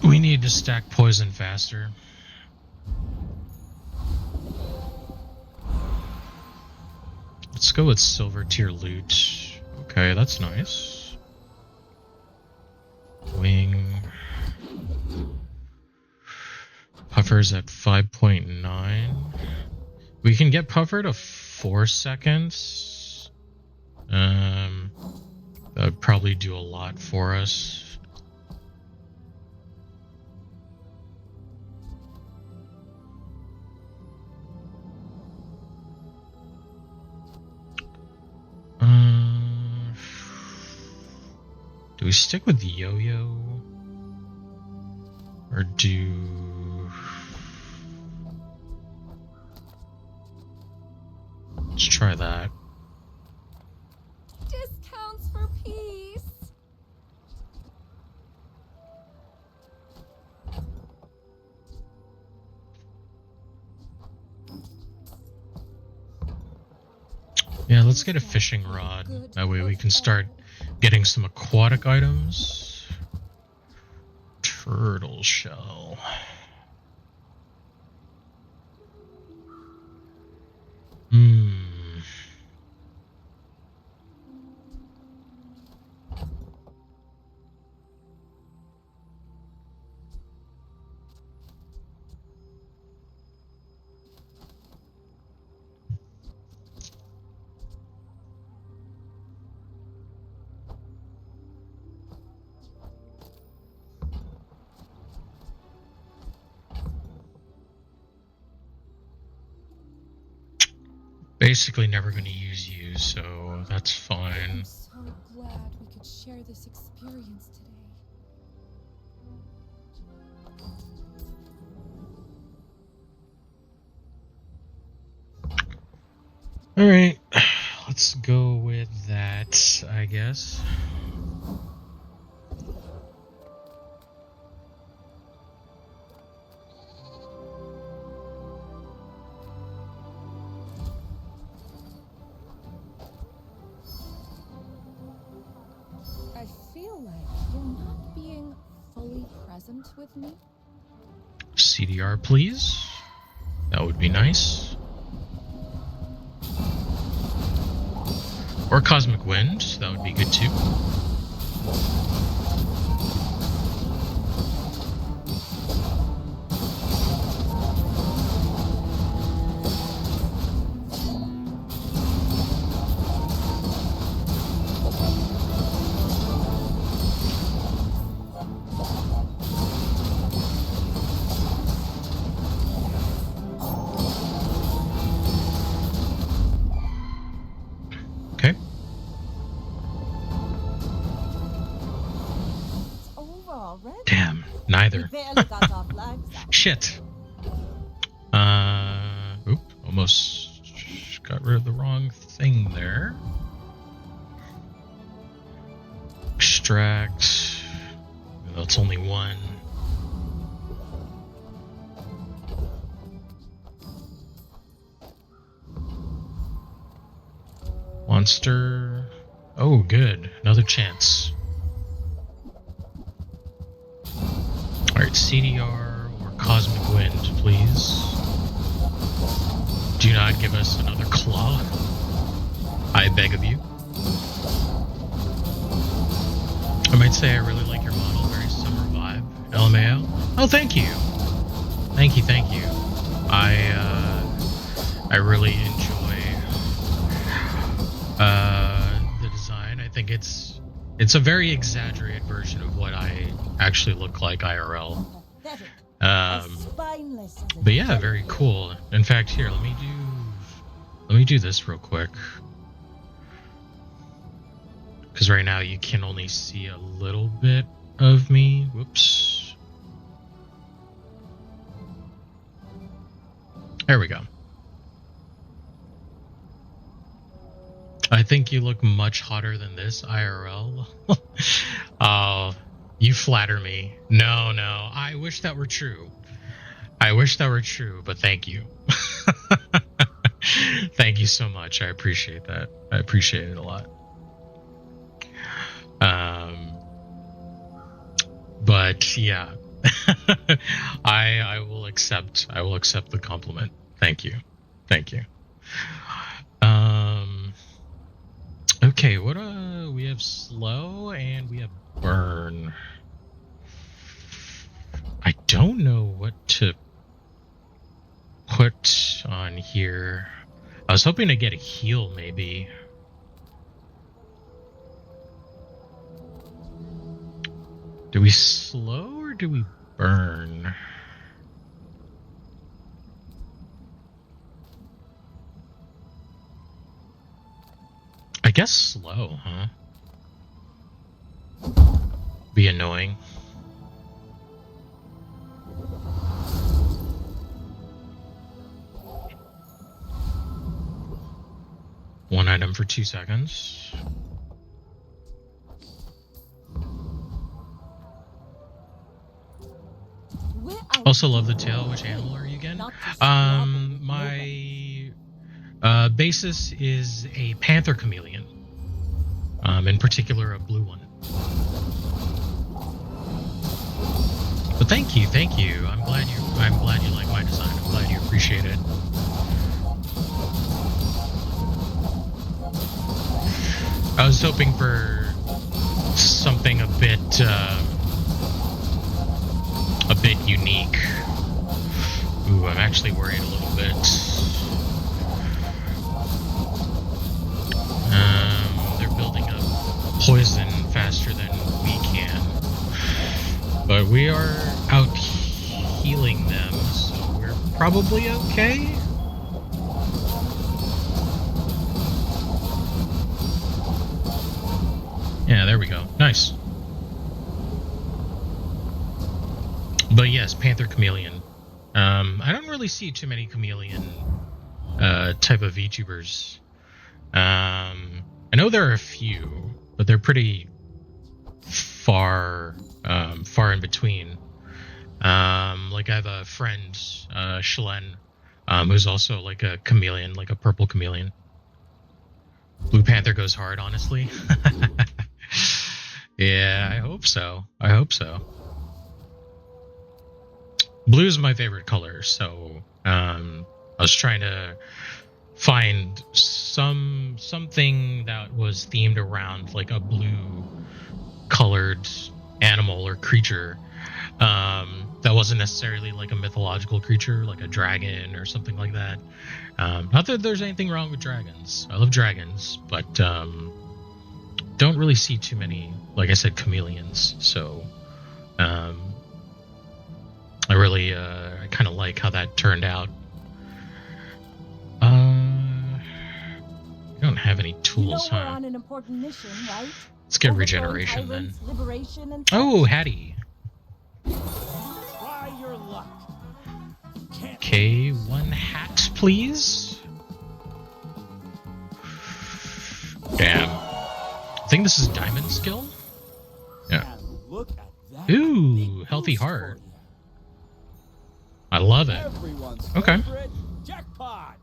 We need to stack poison faster. Let's go with silver tier loot. Okay, that's nice. Wing. Puffer's at 5.9. We can get Puffer to 4 seconds. That would probably do a lot for us. Do we stick with Yo-Yo? Or do... let's try that. Discounts for peace. Yeah, let's get a fishing rod. That way we can start getting some aquatic items. Turtle shell. Basically never going to use you, so that's fine. I'm so glad we could share this experience today. Alright, let's go with that, I guess. I feel like you're not being fully present with me. CDR, please. That would be nice. Or Cosmic Wind, that would be good too. Okay. It's over already. Damn, We neither. barely got off lives. Shit. Oop, almost got rid of the wrong thing there. Extract. That's only one. Monster. Oh, good. Another chance. Alright, CDR or Cosmic Wind, please. Do not give us another claw. I beg of you. I might say I really like your model, very summer vibe. LMAO. Oh, thank you. Thank you, thank you. I really enjoy the design. I think it's a very exaggerated version of what I actually look like IRL. Pathetic. As spineless as a But yeah, jelly. very cool. In fact, here, let me do this real quick. Because right now you can only see a little bit of me. Whoops. There we go. I think you look much hotter than this IRL. Oh, you flatter me. No, no. I wish that were true. I wish that were true, but thank you. Thank you so much. I appreciate that. I appreciate it a lot. But yeah. I will accept the compliment. Thank you. Thank you. Okay, what we have slow and we have burn. I don't know what to put on here. I was hoping to get a heal maybe. Do we slow or do we burn? I guess slow, huh? Be annoying. One item for 2 seconds. Also love the tail. Which animal are you again? My basis is a panther chameleon. In particular, a blue one. But thank you. I'm glad you like my design. I'm glad you appreciate it. I was hoping for something a bit unique. Ooh, I'm actually worried a little bit. They're building up poison faster than we can. But we are out healing them, so we're probably okay. Yeah, there we go. Nice. But yes, Panther Chameleon. I don't really see too many chameleon type of VTubers. I know there are a few, but they're pretty far in between. Like I have a friend, Shalen, who's also like a chameleon, like a purple chameleon. Blue Panther goes hard, honestly. Yeah, I hope so. Blue is my favorite color, so I was trying to find something that was themed around like a blue colored animal or creature that wasn't necessarily like a mythological creature like a dragon or something like that. Not that there's anything wrong with dragons. I love dragons, but don't really see too many, like I said, chameleons. So I really I kind of like how that turned out. We don't have any tools, We're huh? on an important mission, right? Let's get Overthrowing regeneration then. tyrants, liberation, and such. Oh, Hattie. Try your luck. Okay, 1 hat, please. Damn. I think this is diamond skill. Yeah. And look at that. Ooh, healthy heart. I love it. Everyone's Okay. favorite jackpot.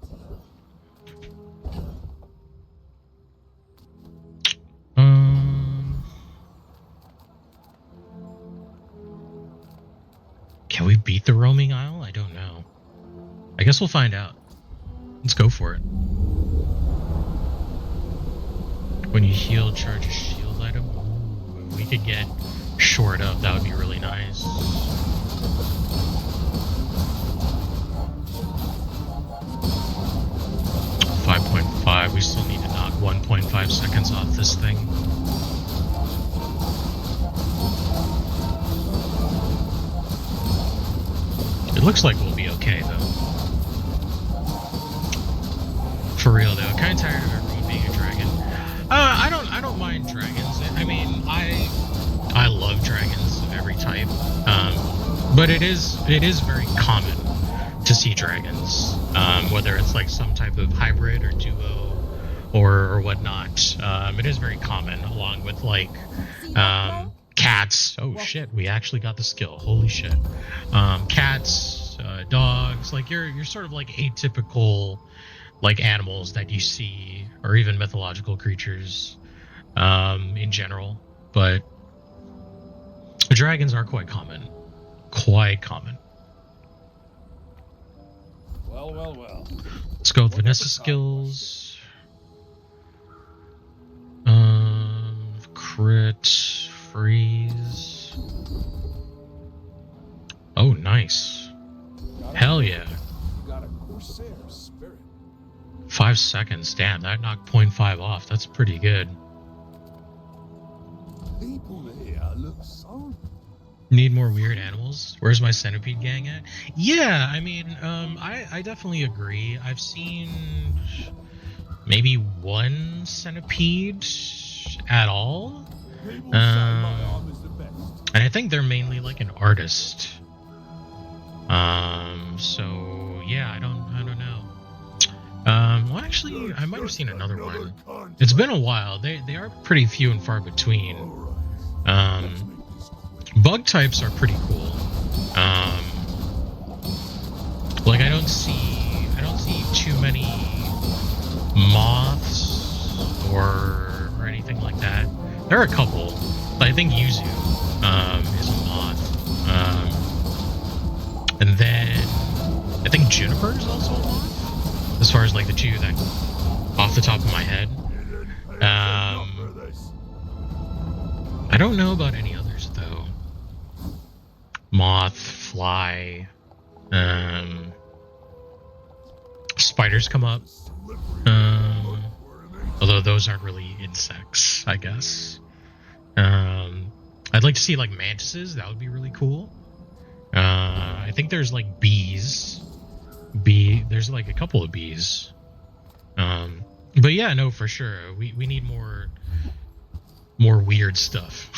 Can we beat the roaming isle? I don't know. I guess we'll find out. Let's go for it. When you heal, charge a shield item. Ooh, if we could get shored up, that would be really nice. .5. We still need to knock 1.5 seconds off this thing. It looks like we'll be okay though. For real though, kind of tired of everyone being a dragon. I don't mind dragons. I mean, I love dragons of every type. But it is very common to see dragons, whether it's like some type of hybrid or duo or whatnot. It is very common, along with like cats. Oh shit, we actually got the skill. Holy shit. Cats, dogs, like you're sort of like atypical like animals that you see, or even mythological creatures in general. But dragons are quite common. Quite common. Well, well, well. Let's go with Vanessa skills. Crit, freeze. Oh, nice. Hell yeah. You got a Corsair spirit. 5 seconds. Damn, that knocked 0.5 off. That's pretty good. People here look so. Need more weird animals? Where's my centipede gang at? Yeah, I mean, I definitely agree. I've seen maybe one centipede at all. People say my arm is the best. And I think they're mainly like an artist. So yeah, I don't know. Well, actually, I might have seen another one. It's been a while. They are pretty few and far between. Bug types are pretty cool. Like I don't see too many moths or anything like that. There are a couple, but I think Yuzu is a moth. And then I think Juniper is also a moth, as far as like the two that off the top of my head. I don't know about any others though. Moth, fly, spiders come up. Although those aren't really insects, I guess. I'd like to see like mantises. That would be really cool. I think there's like bees. There's like a couple of bees. But yeah, no, for sure. We need more weird stuff.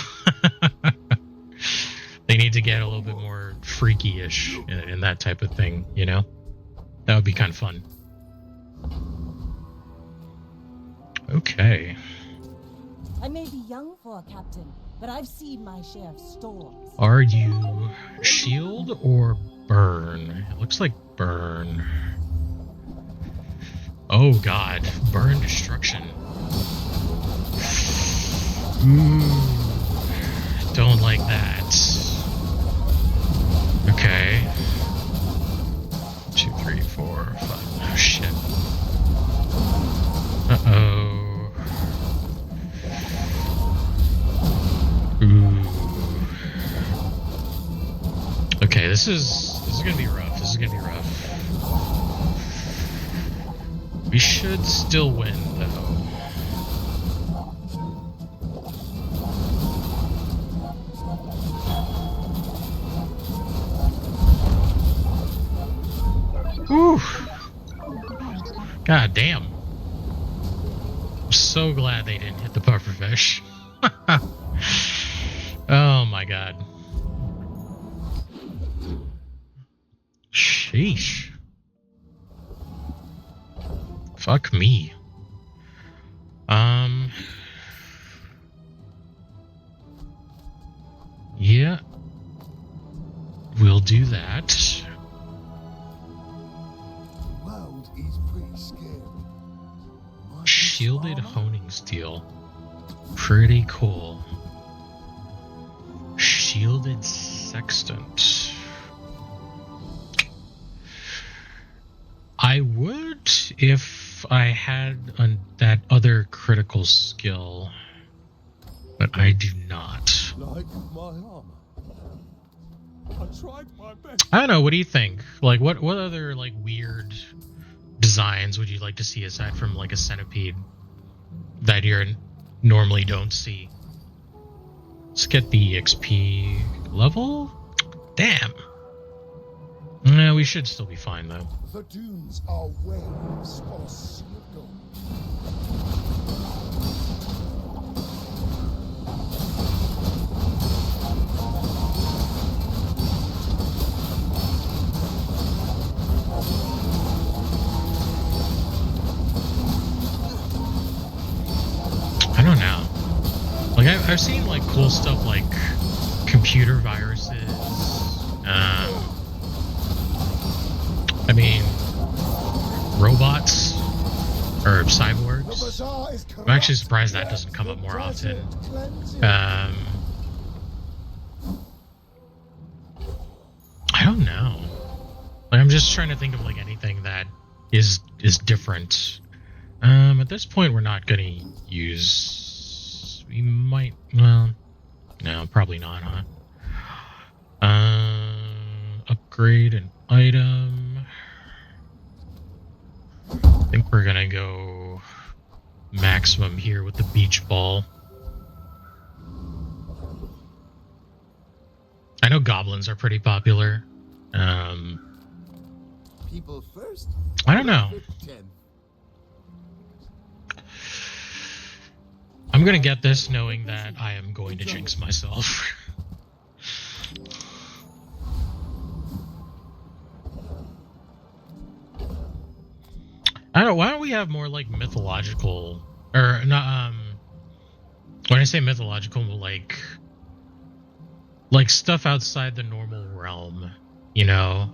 They need to get a little bit more freaky-ish in that type of thing, you know? That would be kind of fun. Okay. I may be young for a captain, but I've seen my share of storms. Are you shield or burn? It looks like burn. Oh god, burn destruction. Don't like that. Okay. 2, 3, 4, 5. Oh shit. Uh-oh. Ooh. Okay, this is gonna be rough. This is gonna be rough. We should still win, though. Whew. God damn. I'm so glad they didn't hit the pufferfish. Oh my god. Sheesh. Fuck me. Yeah. We'll do that. The world is pretty scary. Shielded honing steel. Pretty cool. Shielded sextant. I would if I had that other critical skill, but I do not. Like my armor. I tried my best. I don't know. What do you think? Like, what other like weird designs would you like to see aside from like a centipede that you normally don't see? Let's get the XP level. Damn. No, we should still be fine though. The dunes are waves for a sea of gold. I've seen like cool stuff like computer viruses. I mean, robots or The cyborgs. bazaar is I'm actually corrupt, surprised that let doesn't come the up more often. desert cleanse it. I don't know. Like, I'm just trying to think of like anything that is different. At this point, we're not gonna use. We might. Well, no, probably not, huh? Upgrade an item. I think we're gonna go maximum here with the beach ball. I know goblins are pretty popular. People first. I don't know. Profit 10. I'm gonna get this knowing that I am going to jinx myself. I don't know, why don't we have more like mythological or not when I say mythological, like stuff outside the normal realm, you know?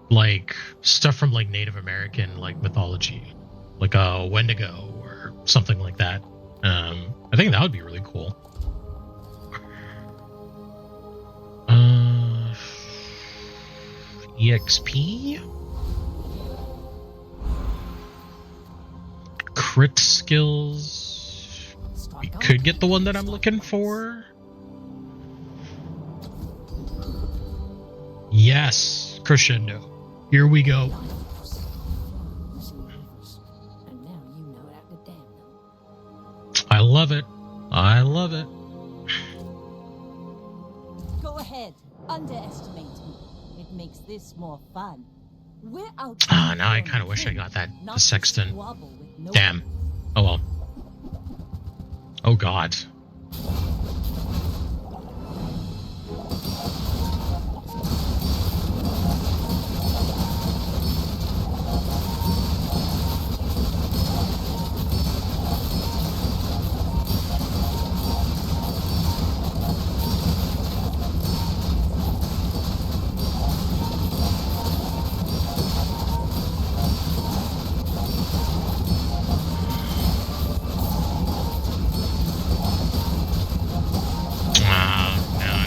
Like stuff from like Native American like mythology. Like a Wendigo or something like that. I think that would be really cool. EXP? Crit skills. We could get the one that I'm looking for. Yes, crescendo. Here we go. And now you know how to damn them. I love it. I love it. Go ahead, underestimate me. It makes this more fun. We're out. Now I kind of wish I got that the sexton. Damn. Oh well. Oh god.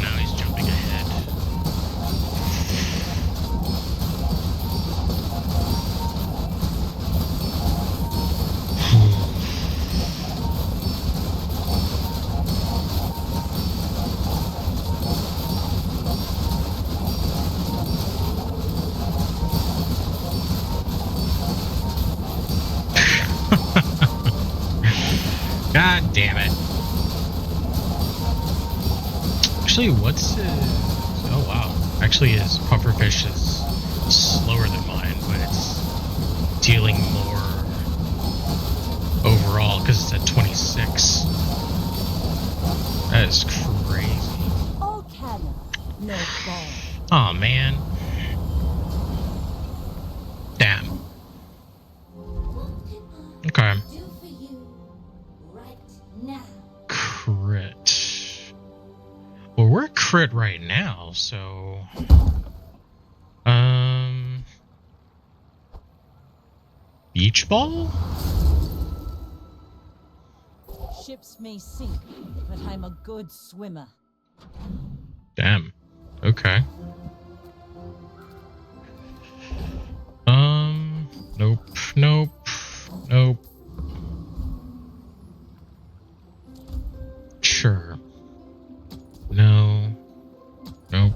No, he's jumping ahead. God damn it. Actually, what's his... Oh, wow. Actually, his pufferfish is slower than mine, but it's dealing more overall because it's at 26. That is crazy. All cannon, no ball. Oh man. Damn. Okay. Do for you right now. Crit. Well, we're crit right now, so... Beach ball? Ships may sink, but I'm a good swimmer. Damn. Okay. Nope. Sure. No. Nope.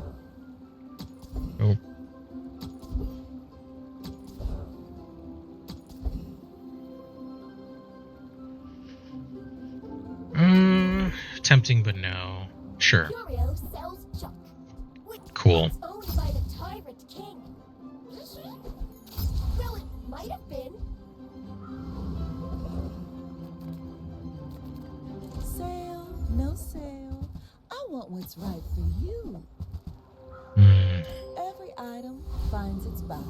Tempting, but no. Sure. Curio sells junk. Cool. It's owned by the tyrant king. Well, it might have been. Sale, no sale. I want what's right for you. Every item finds its buyer.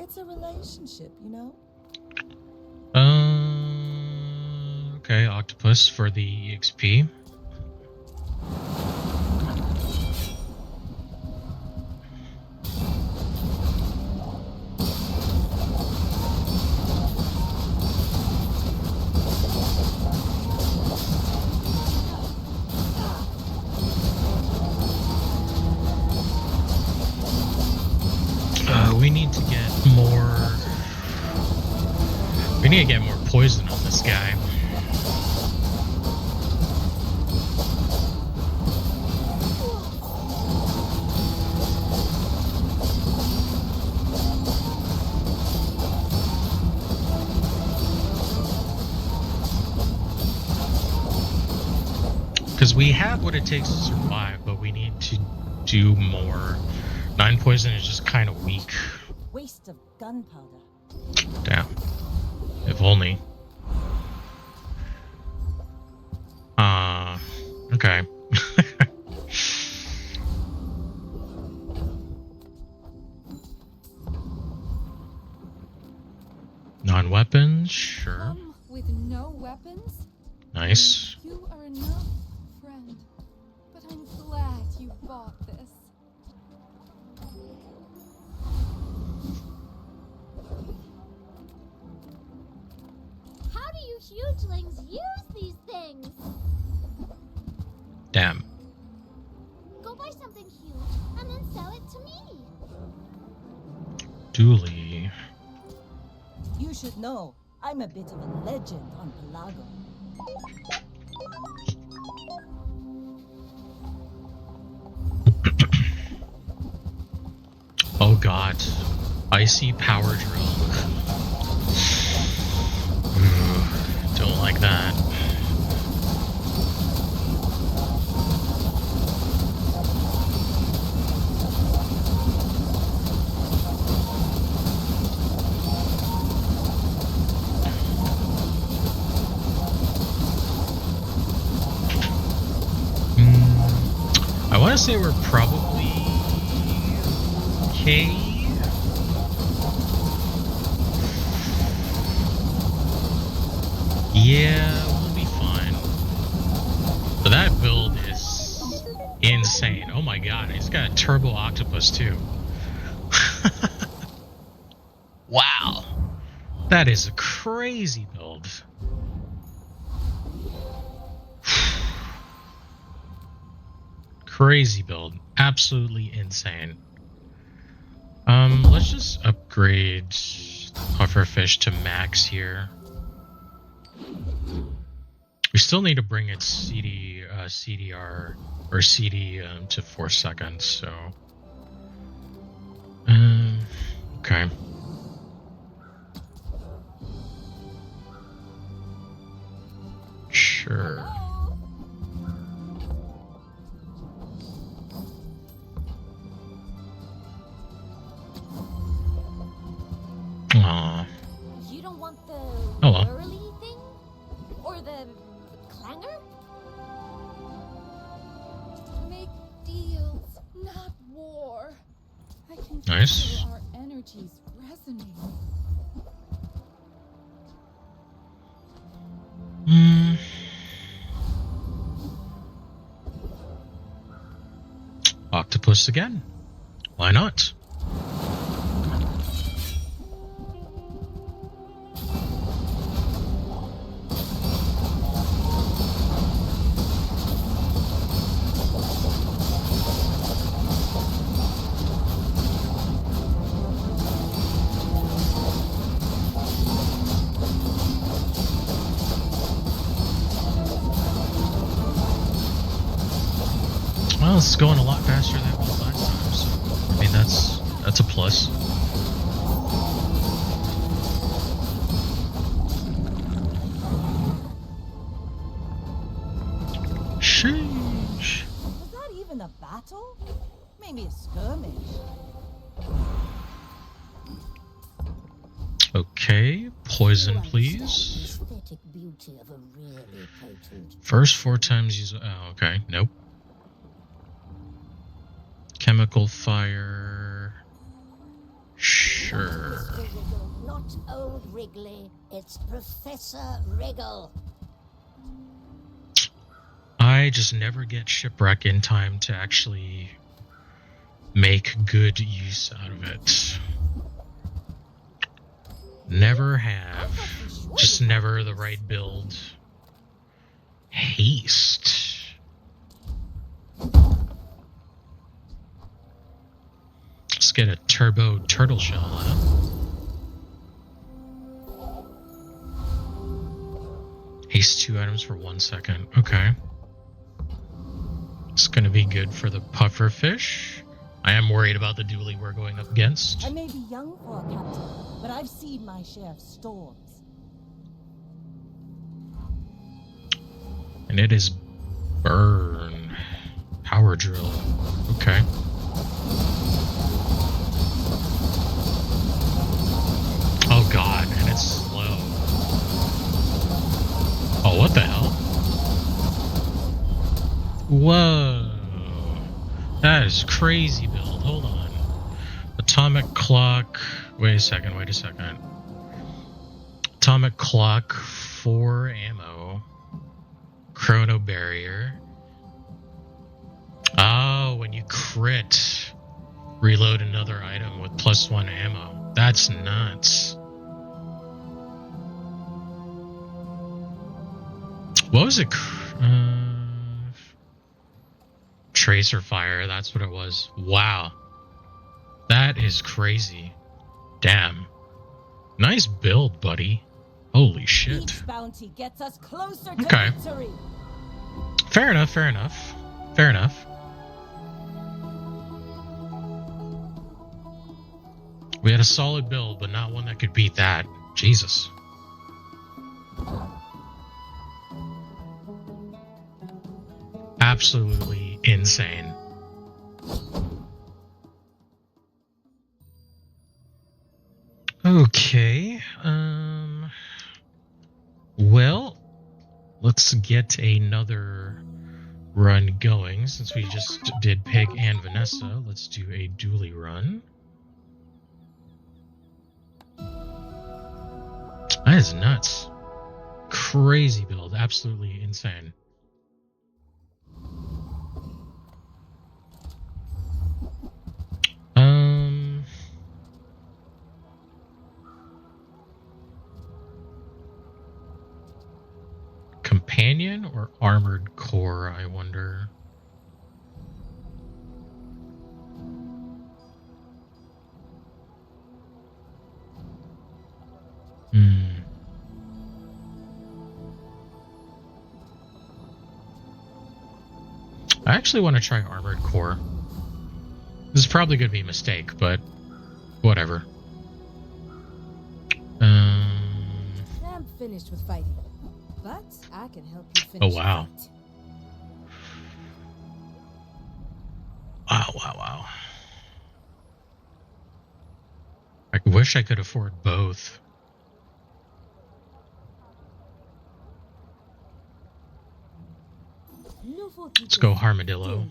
It's a relationship, you know? Okay, octopus for the EXP. We need to get more. We need to get more poison on this guy. Because we have what it takes to survive, but we need to do more. 9 poison is just kind of weak. Waste of gunpowder. Damn. If only. Okay. Non-weapons, sure. Come with no weapons? Nice. You are enough, friend. But I'm glad you bought this. How do you hugelings use these things? Damn. Go buy something huge and then sell it to me. Dooley. You should know, I'm a bit of a legend on Pelago. Oh god. Icy power drill. Ooh, don't like that. I want to say we're probably okay. Yeah, we'll be fine. But that build is insane. Oh my god, he's got a turbo octopus too. Wow. That is a crazy build. Crazy build. Absolutely insane. Let's just upgrade pufferfish to max here. We still need to bring its CDR or CD to 4 seconds, so okay. Sure. Aww. You don't want the Oh well. whirly thing? Or the clanger? Make deals, not war. I can Nice. feel our energies resonating. Octopus again. Why not? Well, it's going a lot faster than it was last time, so I mean that's a plus. Sheesh. Was that even a battle? Maybe a skirmish. Okay, poison please. Aesthetic beauty of a really potent. First 4 times use. Oh, okay. Nope. Chemical fire. Sure. Mr. Wriggle, not old Wrigley. It's Professor Wriggle. I just never get shipwreck in time to actually make good use out of it. Never have. Just never the right build. Haste. Let's get a turbo turtle shell, huh? Haste 2 items for 1 second. Okay. It's gonna be good for the puffer fish. I am worried about the dually we're going up against. I may be young for a captain, but I've seen my share of storms. And it is burn. Power drill. Okay. Oh god, and it's slow. Oh, what the hell? Whoa. That is crazy build. Hold on. Atomic clock. Wait a second. Atomic clock, 4 ammo. Chrono barrier. Oh, when you crit, reload another item with +1 ammo. That's nuts. What was it? Tracer fire, that's what it was. Wow. That is crazy. Damn. Nice build, buddy. Holy shit. Each bounty gets us closer to Okay. victory. Fair enough. We had a solid build, but not one that could beat that. Jesus. Absolutely insane. Okay. Well, let's get another run going. Since we just did Pig and Vanessa, let's do a dually run. That is nuts. Crazy build. Absolutely insane. Companion or armored core, I wonder. I actually want to try armored core. This is probably going to be a mistake, but whatever. I'm finished with fighting, but I can help you finish. Oh wow! Wow! I wish I could afford both. Let's go Armadillo.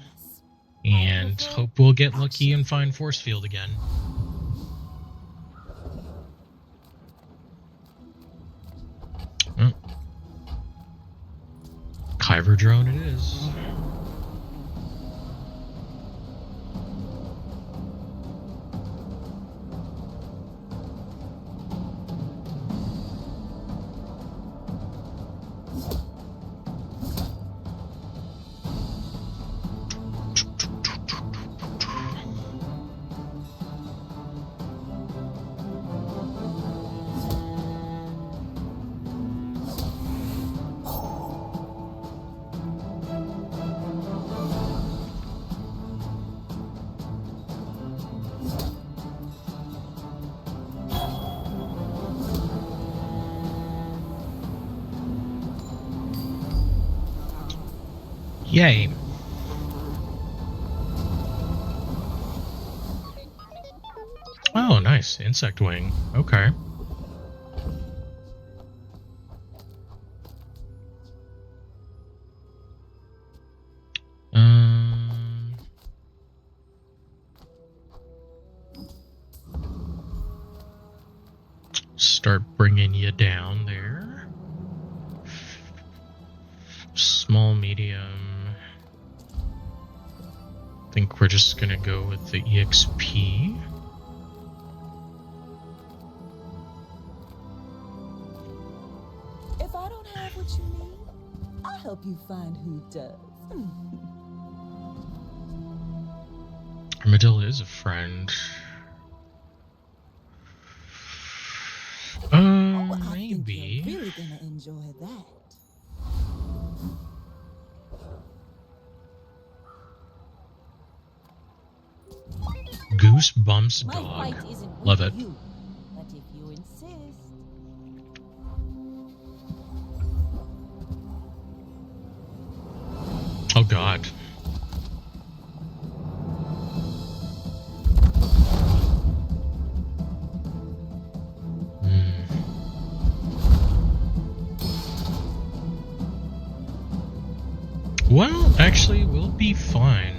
And hope we'll get lucky and find Force Field again. Oh. Kyber drone it is. Yay. Oh, nice. Insect wing. Okay. Start bringing you down there. Small, medium. think we're just gonna go with the EXP. If I don't have what you need, I'll help you find who does. Armadillo is a friend. I think Maybe. you're really gonna enjoy that. Goosebumps My dog. fight isn't with Love it. you, but if you insist. Oh god. Well, actually, we'll be fine.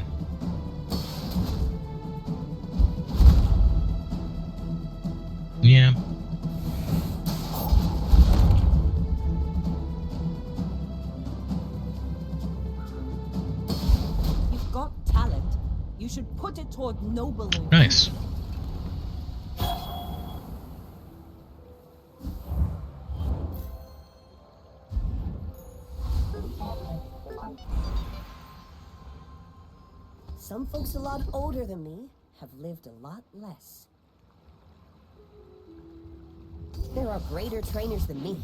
Yeah. You've got talent. You should put it toward nobler. Nice. Some folks a lot older than me have lived a lot less. There are greater trainers than me.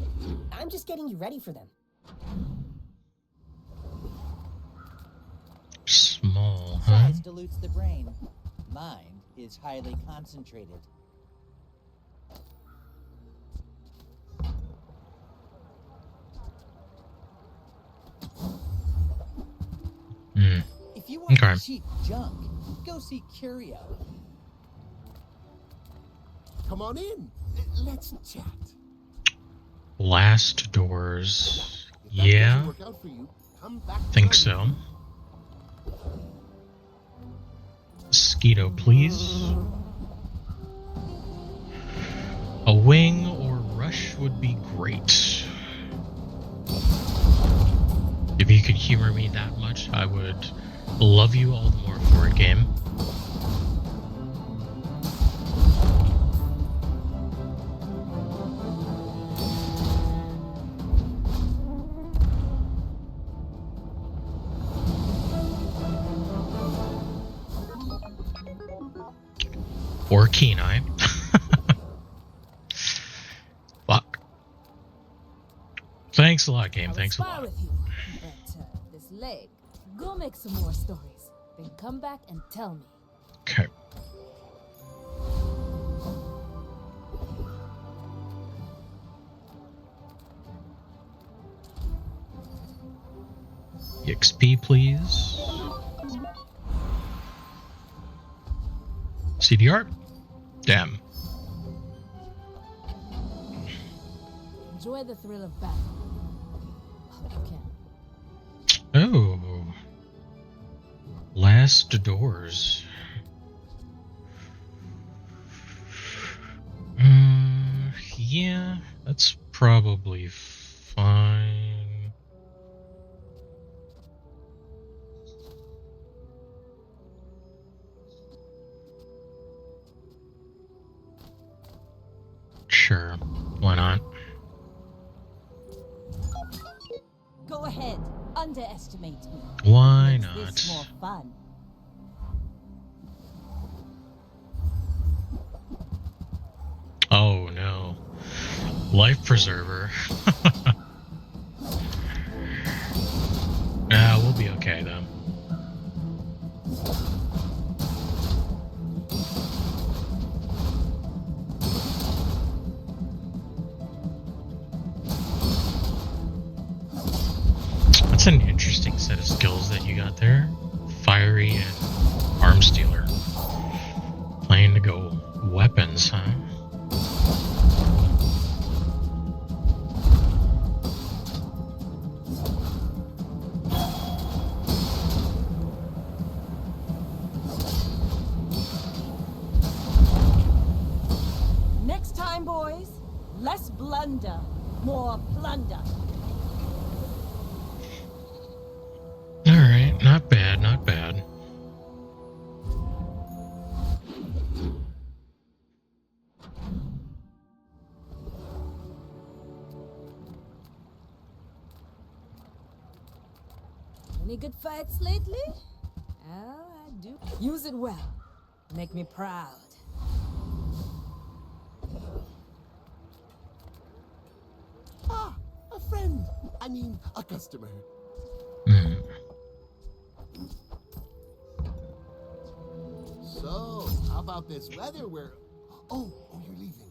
I'm just getting you ready for them. Small, huh? Size dilutes the brain. Mind is highly concentrated. If you want Okay. cheap junk, go see Curio. Come on in. Let's chat. Last doors. If that Yeah, doesn't work out for you, come back. think so. Mosquito, please. A wing or rush would be great. If you could humor me that much, I would love you all the more for a game. Or Kenai. Fuck. Thanks a lot, game. I'll Thanks a spar lot. with you, but this leg, go make some more stories. Then come back and tell me. Okay. EXP, please. CDR? Damn. Enjoy the thrill of battle. While you can. Oh. Last doors. Yeah, that's probably fine. Sure, why not? Go ahead, underestimate me. Why Makes not? this more fun. Oh no. Life preserver. We'll be okay though. That's an interesting set of skills that you got there. Fiery and arm stealer. Playing to go weapons, huh? Next time, boys, less blunder, more plunder. Alright, not bad, not bad. Any good fights lately? Oh, I do. Use it well. Make me proud. Ah, a friend. I mean, a customer. So, how about this weather where... Oh, you're leaving.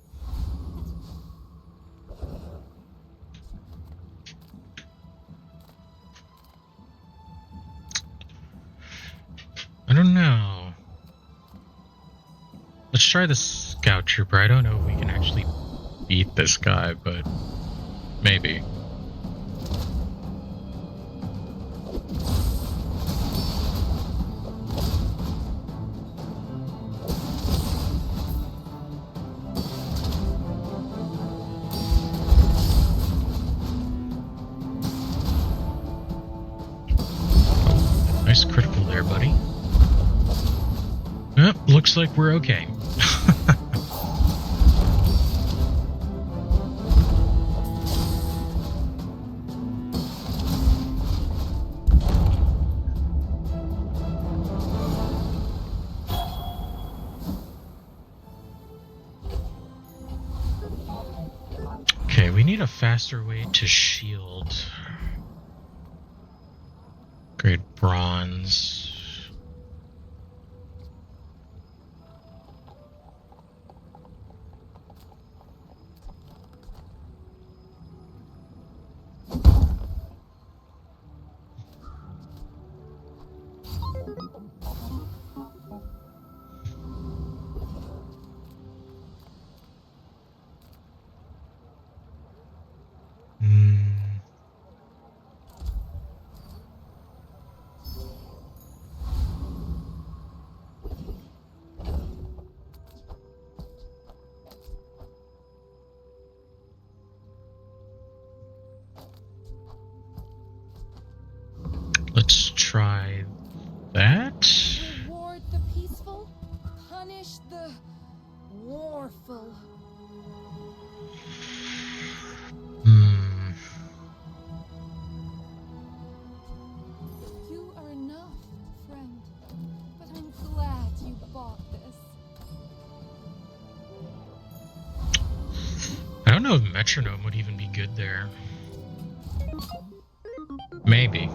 I don't know. Let's try the scout trooper. I don't know if we can actually beat this guy, but maybe. Nice critical there, buddy. Yep, looks like we're okay. Okay, we need a faster way to shield. Grade bronze. Let's try that. Reward the peaceful, punish the warful. You are enough, friend. But I'm glad you bought this. I don't know if metronome would even be good there. Maybe.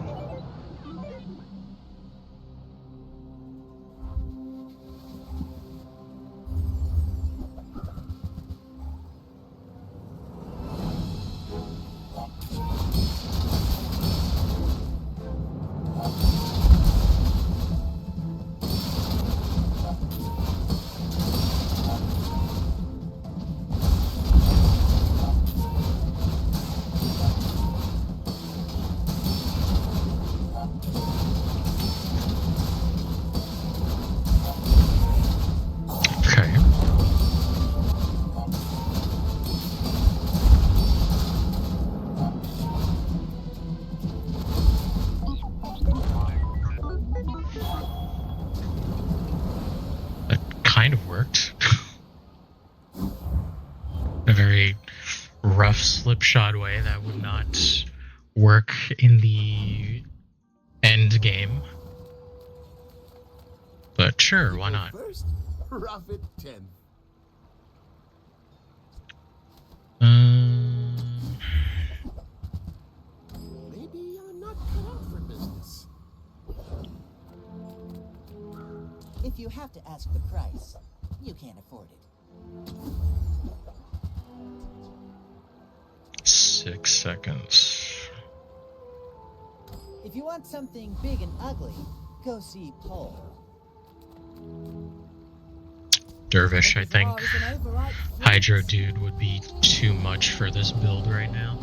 Kind of worked. A very rough slipshod way that would not work in the end game. But sure, why not? First, rough it 10. Maybe I'm not cut out for business. If you have to ask the price, you can't afford it. 6 seconds. If you want something big and ugly, go see Pole. Dervish, I think. Hydro Dude would be too much for this build right now.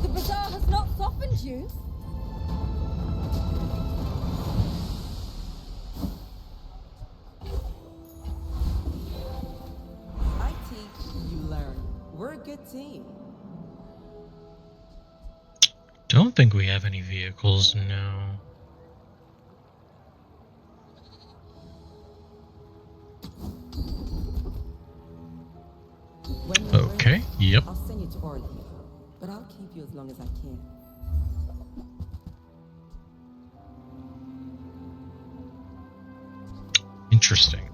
The Bazaar has not softened you. I teach, you learn. We're a good team. Don't think we have any vehicles, no. When you're Okay, ready, yep. I'll send you to Orly. But I'll keep you as long as I can. Interesting.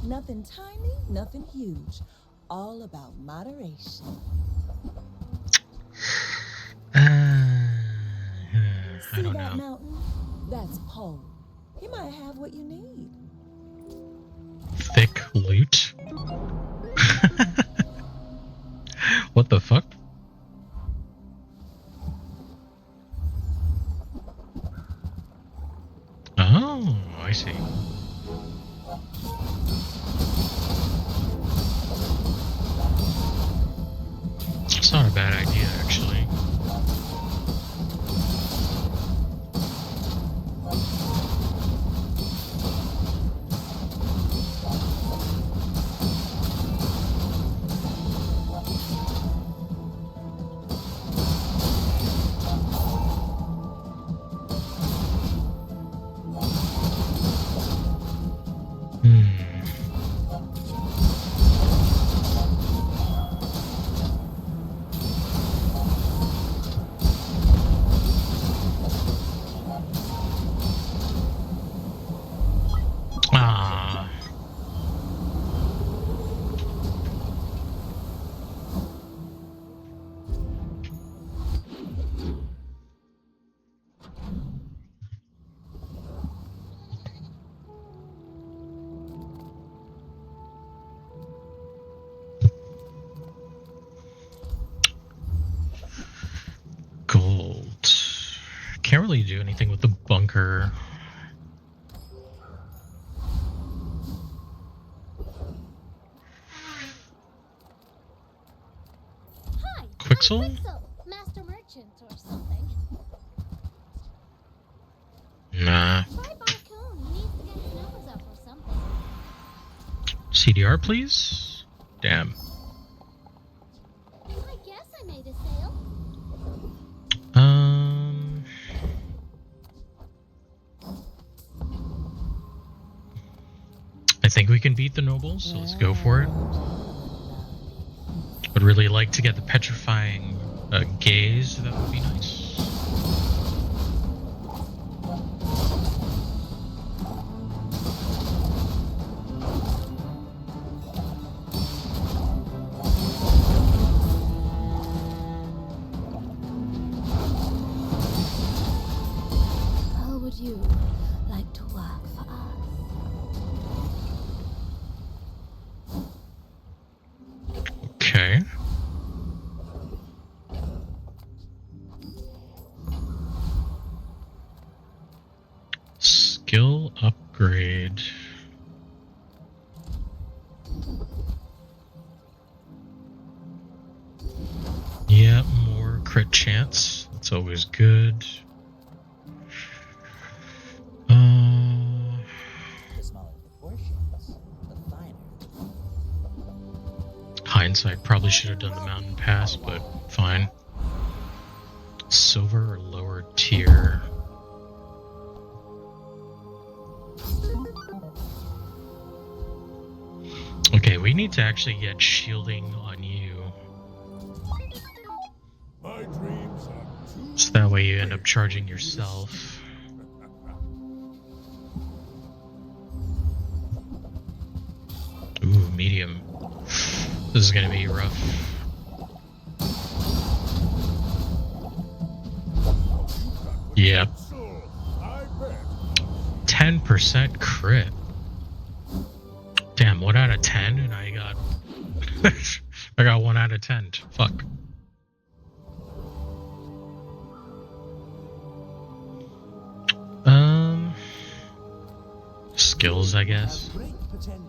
Nothing tiny, nothing huge. All about moderation. I See don't that know. mountain? That's Pole. He might have what you need. Thick loot? What the fuck? Oh, I see. It's not a bad idea, actually. Ah. Gold. Can't really do anything with the bunker. Hi, Quixel? I'm Quixel, master merchant or something. Nah. Try Barcoon. He needs to get his numbers up or something. CDR, please? Damn. I guess I made a sale. I think we can beat the nobles, so let's go for it. Would really like to get the petrifying gaze. That would be nice. How would you like to work for us? Okay. Skill upgrade. Yeah, more crit chance. That's always good. The smaller the portions, the finer. Hindsight, probably should have done the mountain pass, but fine. Silver or lower tier. Okay, we need to actually get shielding on you. My dreams are too So that way you end up charging yourself. Ooh, medium. This is gonna be rough. Yeah. 10% crit. Damn, 1 out of 10, and I got I got 1 out of 10. Fuck. skills, I guess. Great potential.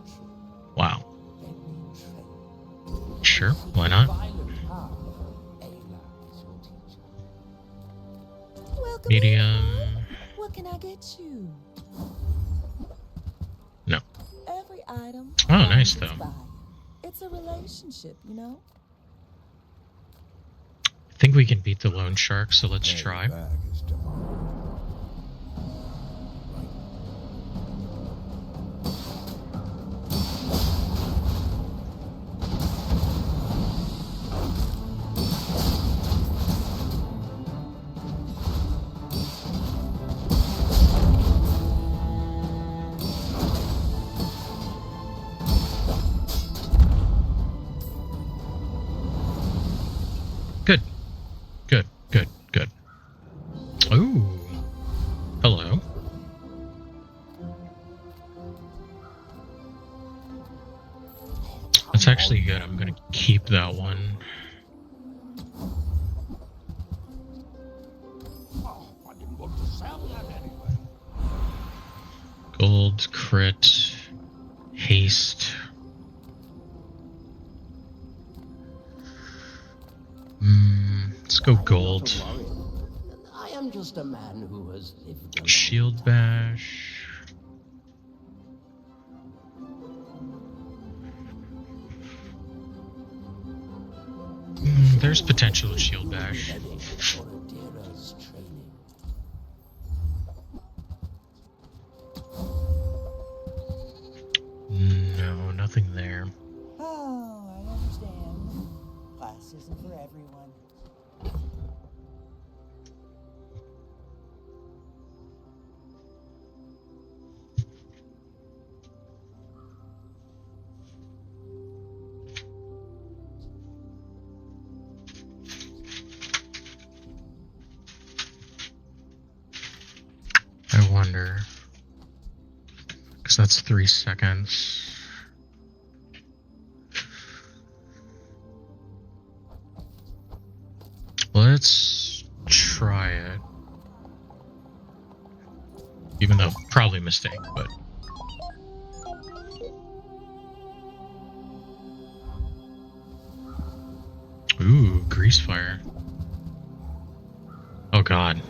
Wow. Let me train. Sure, why not? Violent path. Ayla is your teacher. Welcome Medium. in. What can I get you? No. Every item. Oh, nice, finds its though. buyer. It's a relationship, you know? I think we can beat the loan shark, so let's try. Back is tomorrow. Good. Good, good, good. Ooh. Hello. That's actually good. I'm gonna keep that one. Oh, I didn't want to sell that anyway. Gold, crit, haste. Let's go gold. I am just a man who has lived a Shield bash. There's potential with shield bash. for Adira's training. No, nothing there. Oh, I understand. Class isn't for everyone. I wonder. Because that's 3 seconds. Let's try it. Even though probably a mistake, but. Ooh, grease fire. Oh god.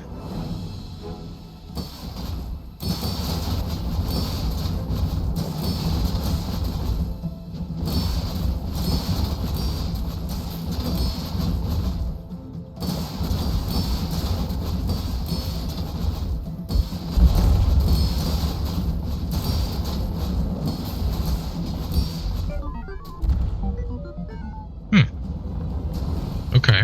Okay.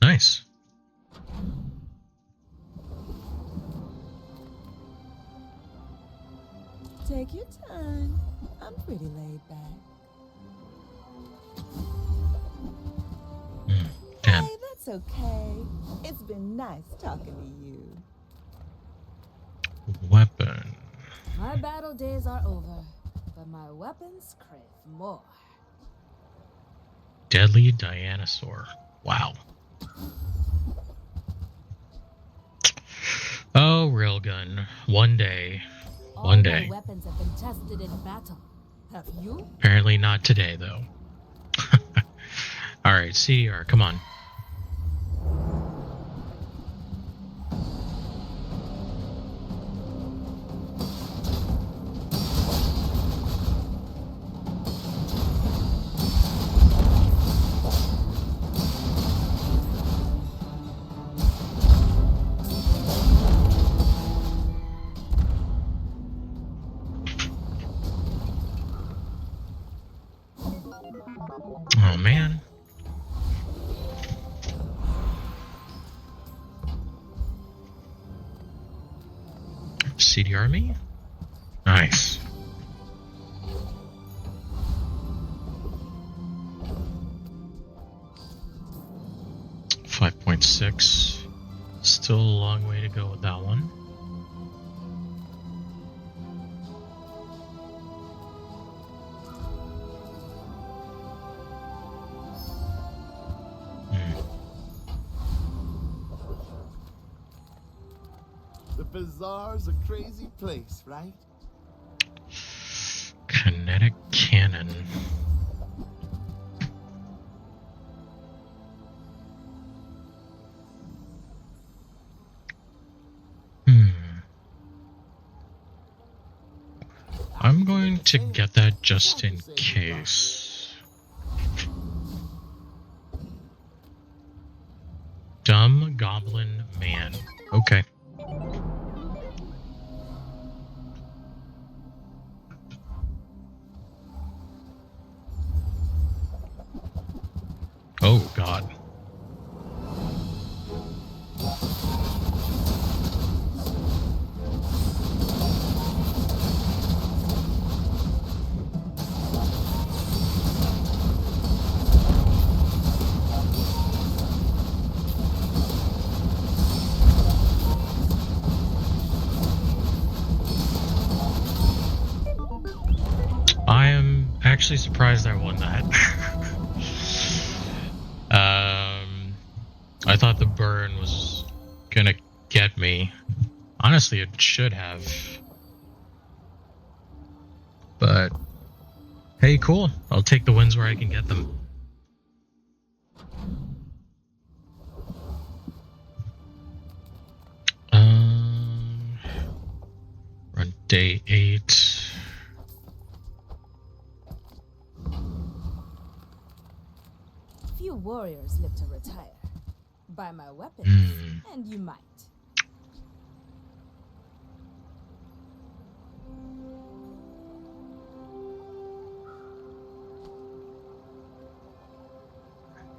Nice. Take your time. I'm pretty laid back. Damn. Hey, that's okay. It's been nice talking to you. Weapon. My battle days are over, but my weapons crave more. Deadly Dinosaur. Wow. Oh, railgun. One day. All my weapons have been tested in battle. Have you? Apparently not today, though. Alright, CDR, come on. Oh, man. CDR me? Nice. .6. Still a long way to go with that one. Bazaar's a crazy place, right? Kinetic cannon. I'm going to get that just in case. Dumb Goblin Man. Okay. Oh, God. I am actually surprised I won that. I thought the burn was gonna get me. Honestly, it should have. But, hey, cool. I'll take the wins where I can get them. Run day 8. Few warriors live to retire. Buy my weapons, and you might.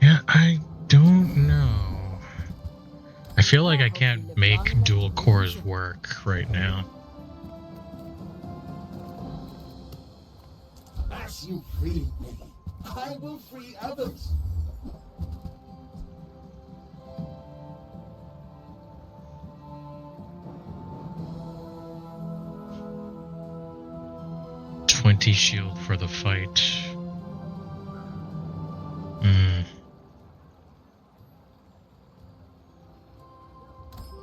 Yeah, I don't know. I feel like I can't make dual cores work right now. As you freed me, I will free others. $20 shield for the fight.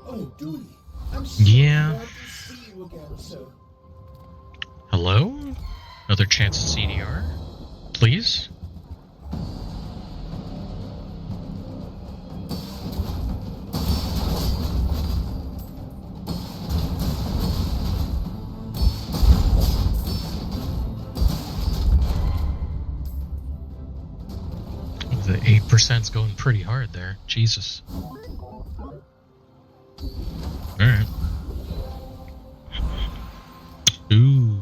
Oh, Dooley, I'm so glad to see you again, sir. Hello? Another chance at CDR? Please? The 8%'s going pretty hard there. Jesus. Alright. Ooh.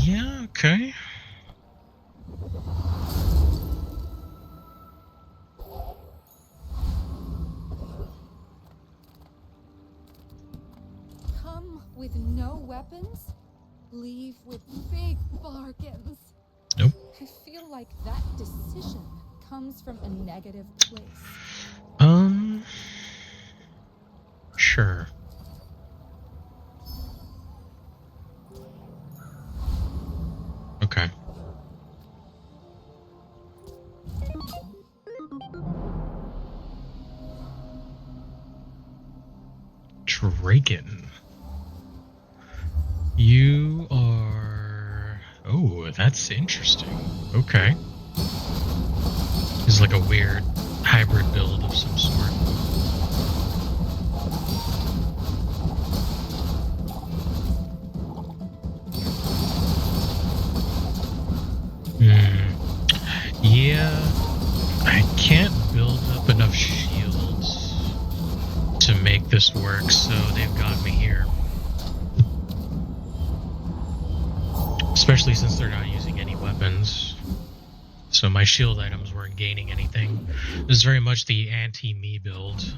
Yeah, okay. Come with no weapons, leave with big bargains. Nope. I feel like that decision comes from a negative place. Sure. Okay. Draken. You are... Oh, that's interesting. Okay. He's like a weird hybrid build of some sort. Yeah, I can't build up enough shields to make this work, so they've got me here. Especially since they're not using any weapons. So my shield items weren't gaining anything. This is very much the anti-me build.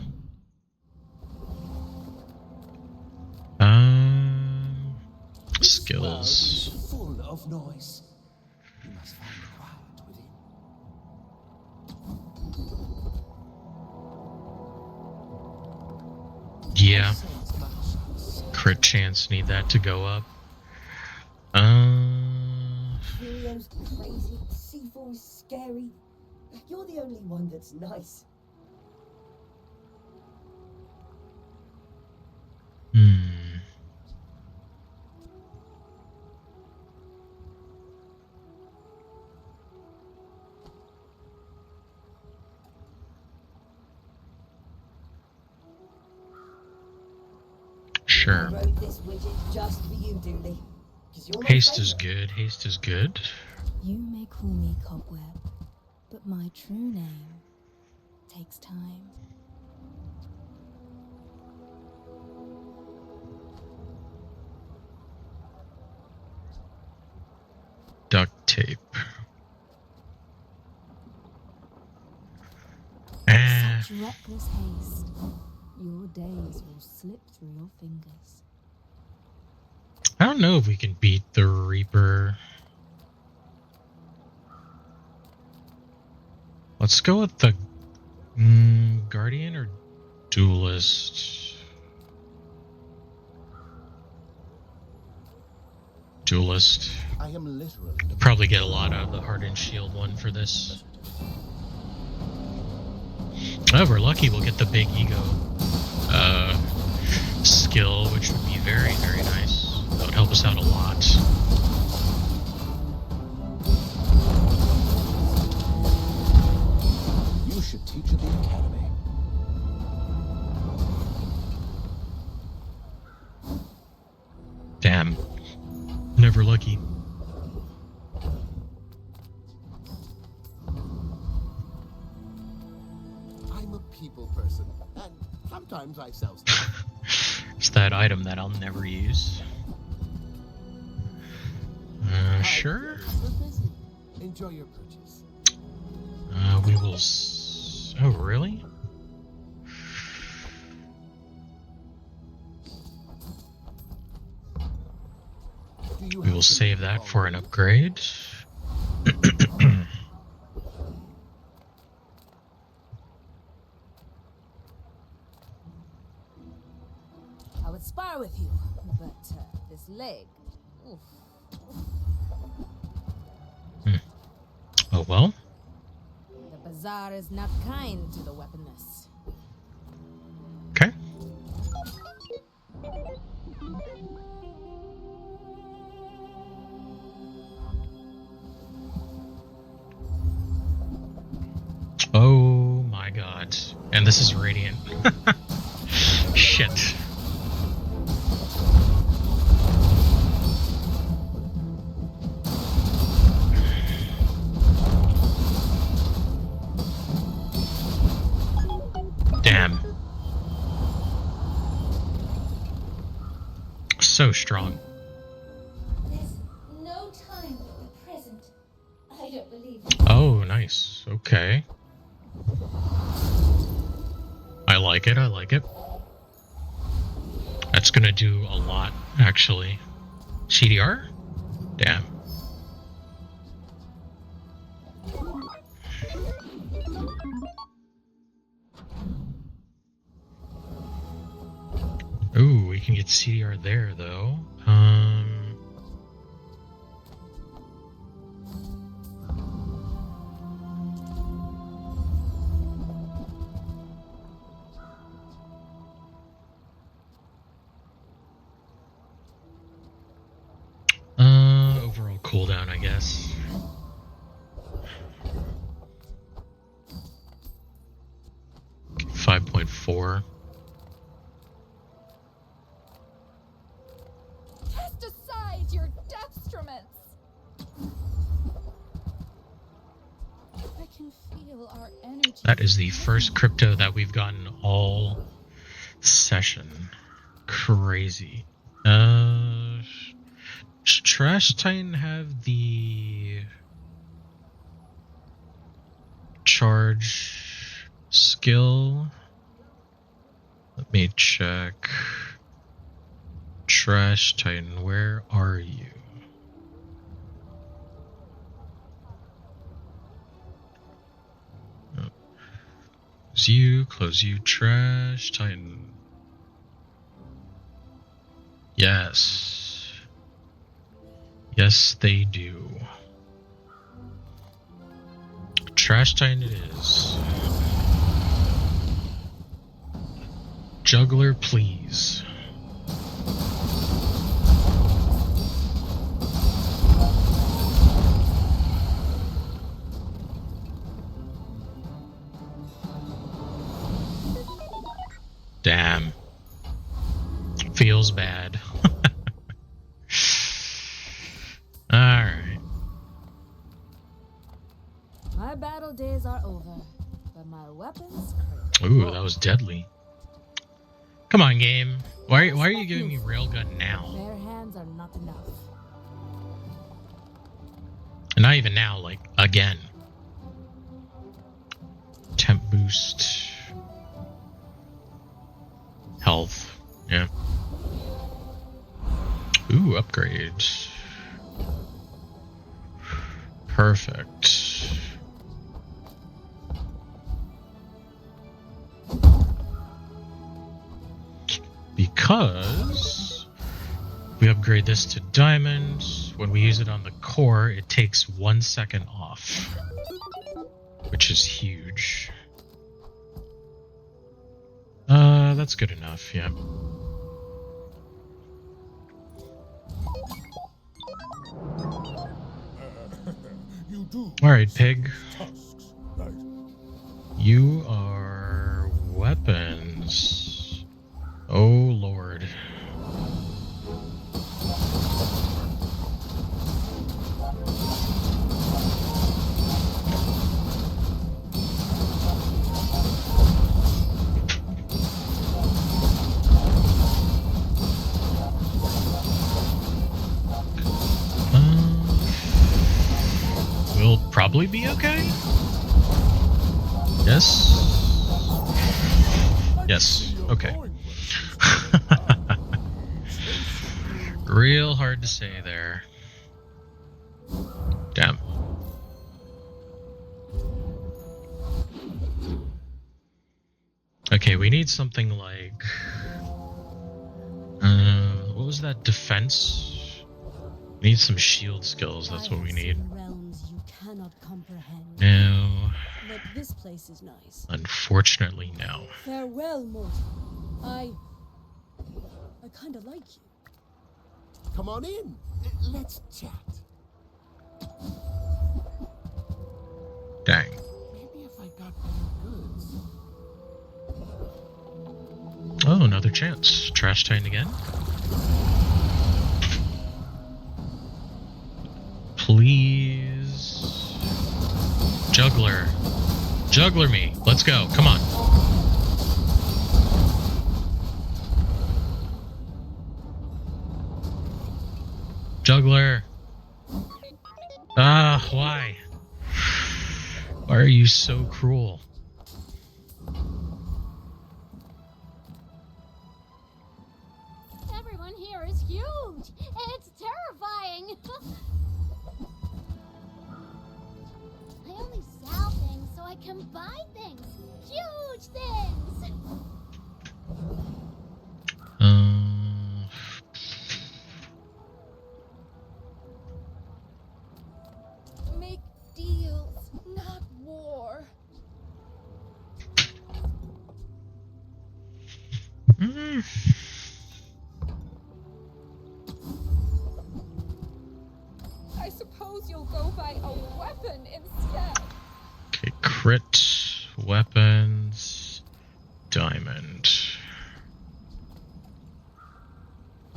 Skills. Full of noise. You must find quiet within. Yeah. Crit chance, need that to go up. Curio's crazy, C4's scary. You're the only one that's nice. Sure. I wrote this widget just for you, Dooley. 'Cause you're my Haste is favorite. good. Haste is good. You may call me Cobweb, but my true name takes time. Duct tape. Eh. Such reckless haste. Your days will slip through your fingers. I don't know if we can beat the Reaper. Let's go with the Guardian or Duelist. Duelist. I am literally Probably get a lot out of the Hardened Shield one for this. Oh, if we're lucky, we'll get the big ego skill, which would be very, very nice. That would help us out a lot. You should teach at the academy. Damn. Never lucky. I'm a people person, and sometimes I sell stuff. It's that item that I'll never use. Sure. Enjoy your purchase. We will. Oh, really? We will save that for an upgrade. I would spar with you, but this leg. Oof. Oh well. The Bazaar is not kind to the weaponless. Okay. Oh my god. And this is Radiant. Shit. Damn. So strong. There's no time for the present. I don't believe. Oh, nice. Okay. I like it, I like it. That's gonna do a lot, actually. CDR? Damn. Ooh, we can get CDR there, though. Overall cooldown, I guess. Okay, 5.4. Cast aside your destruments. I can feel our energy. That is the first crypto that we've gotten all session. Crazy. Trash Titan have the charge skill? Let me check. Trash Titan, where are you? Close you, Trash Titan. Yes. Yes, they do. Trash Titan it is. Juggler, please. Damn. Feels feels bad. Alright. My battle days are over, but my weapons Ooh, that was deadly. Come on, game. Why are you giving me railgun now? bare hands are not enough. And not even now, like, again. Temp boost. Health. Yeah. Ooh, upgrades. Perfect. Because we upgrade this to diamond, when we use it on the core, it takes 1 second off, which is huge. That's good enough, yeah. You do. Alright, pig. Tusks, right? You are weapons. Oh, Lord. We'll probably be okay? Yes? Yes. Okay. Real hard to say there. Damn. Okay, we need something like... what was that? Defense? We need some shield skills, that's what we need. Realms you cannot comprehend. No. But this place is nice. Unfortunately, no. Farewell, mortal. I kinda like you. Come on in. Let's chat. Dang. Maybe if I got better goods. Oh, another chance. Trash Titan again? Please. Juggler. Juggler me. Let's go. Come on. Juggler. Ah, why? Why are you so cruel? Everyone here is huge. It's terrifying. I only sell things so I can buy things. Huge things. Make deals, not war. I suppose you'll go buy a weapon instead. Okay, crit, weapons, diamond.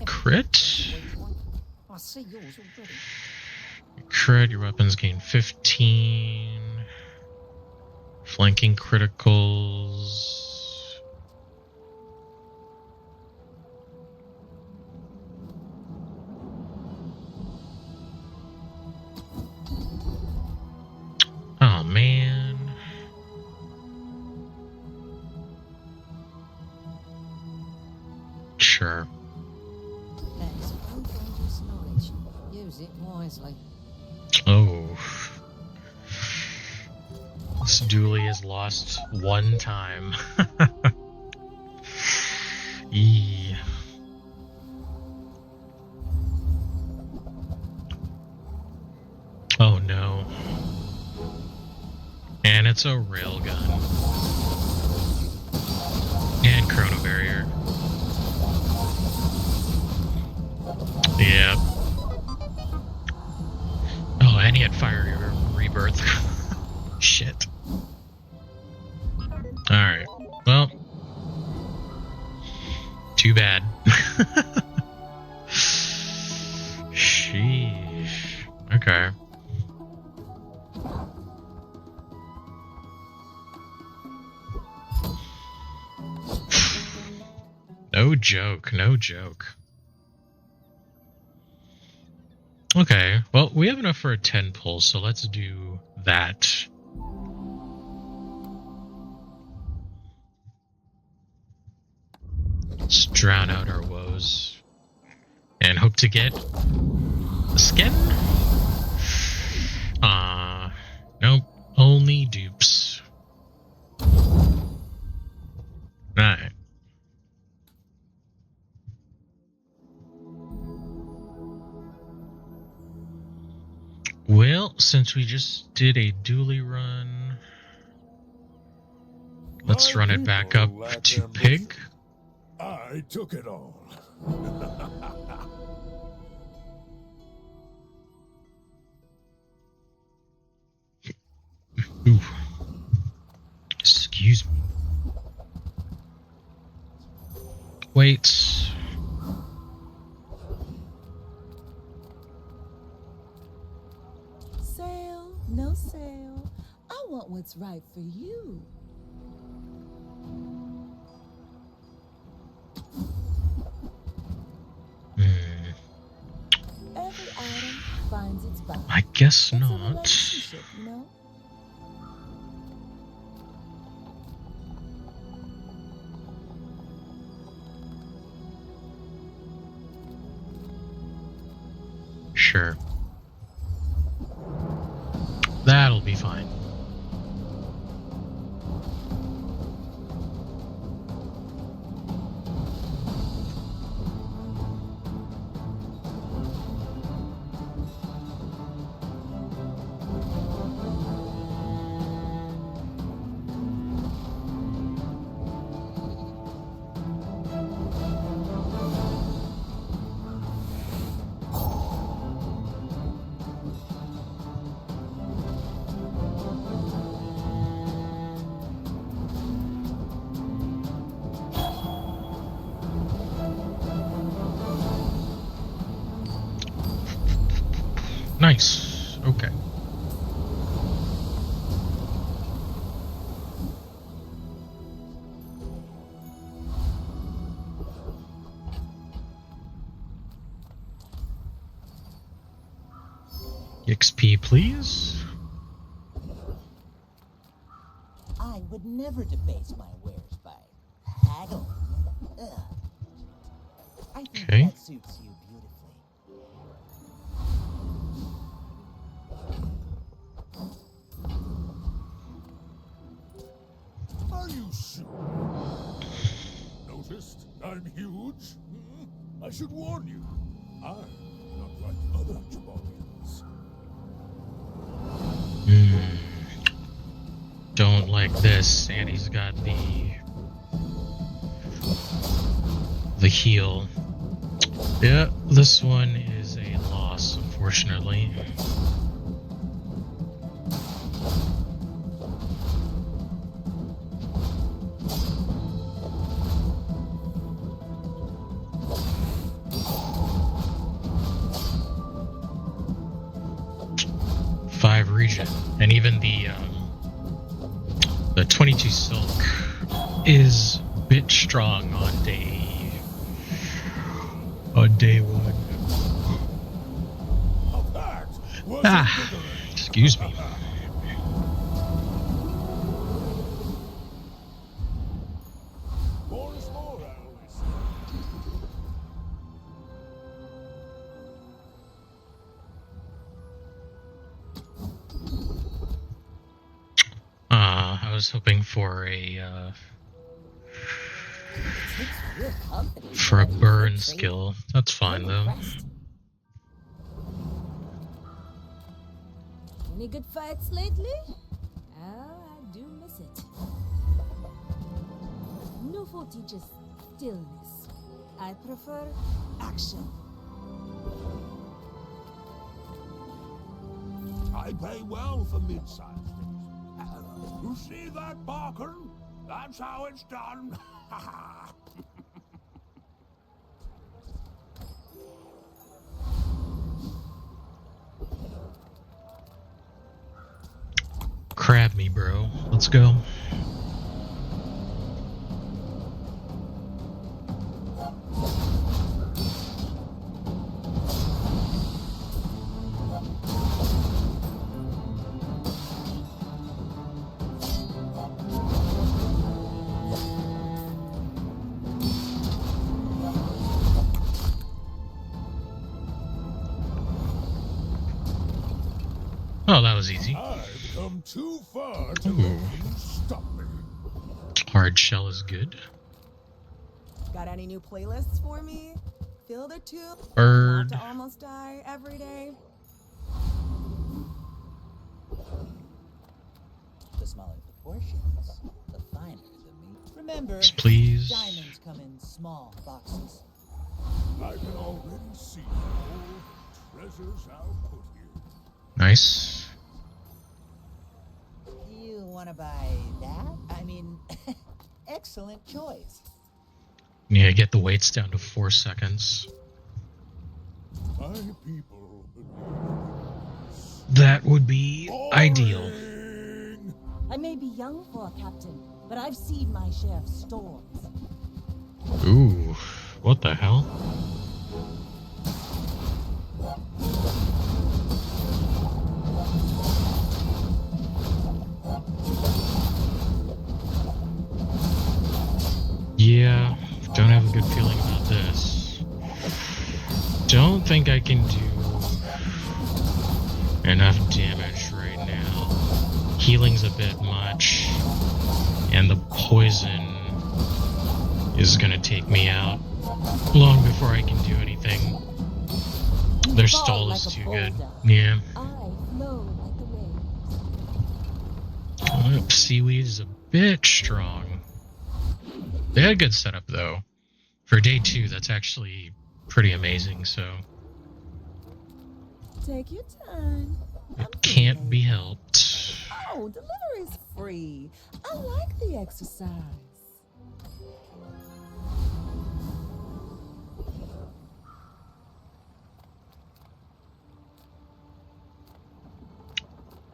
Crit? I see yours already. Crit, your weapons gain 15. Flanking criticals. Oh, man. Sure. That is dangerous knowledge. Use it wisely. Oh. This dually has lost one time. Eee. Oh no. And it's a railgun. And chrono barrier. Yeah. Oh, and he had fire rebirth. Shit. Alright. Well. Too bad. Okay. No joke, no joke. Okay, well, we have enough for a 10 pull, so let's do that. Let's drown out our woes. And hope to get a skin? Nope, only dupes. Alright. Well, since we just did a dually run, let's run it back up to Pig. I took it all. Ooh. Excuse me. Wait. Sale, no sale. I want what's right for you. Every item finds its buyer. I guess It's not. a relationship, you know? Sure. That'll be fine. Nice. Okay. XP, please. I would never debase my wares by haggling. Ugh. I think that suits you beautifully. Are you sure? Noticed I'm huge? I should warn you. I'm not like other Jabalians. Don't like this. And he's got the heal. Yeah, this one is a loss, unfortunately. Region, and even the 22 silk is a bit strong on day one. Excuse me. More is more, I always say. I was hoping for a burn skill. That's fine though. Any good fights lately? Oh, I do miss it. Nufo teaches stillness. I prefer action. I pay well for mid-sized things. You see that, Barker? That's how it's done. grab me, bro. Let's go. Oh, that was easy. I've come too far to let you stop me. Hard shell is good. Got any new playlists for me? Fill the tube. Bird. Not to almost die every day. The smaller the portions, the finer the meat. Remember, Please. diamonds come in small boxes. I can already see all the treasures I'll put here. Nice. You want to buy that? I mean, excellent choice. Yeah, get the weights down to 4 seconds. My people believe That would be ideal. I may be young for a captain, but I've seen my share of storms. Ooh, what the hell? Yeah, don't have a good feeling about this. Don't think I can do enough damage right now. Healing's a bit much, and the poison is gonna take me out long before I can do anything. Their stall is too good. Yeah. Seaweed is a bit strong. They had a good setup though. For day 2, that's actually pretty amazing, so Take your time. it can't be helped. Oh, delivery's free. I like the exercise.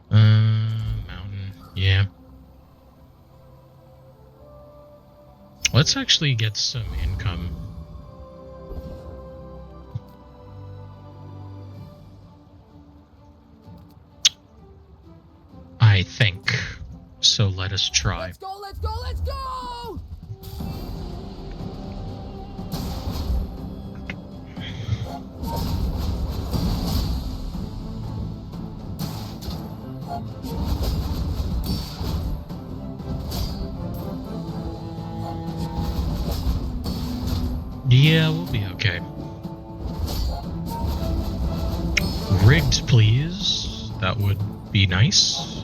Mountain. Yeah. Let's actually get some income. I think. So let us try. Let's go, let's go, let's go! Yeah, we'll be okay. Rigged, please. That would be nice.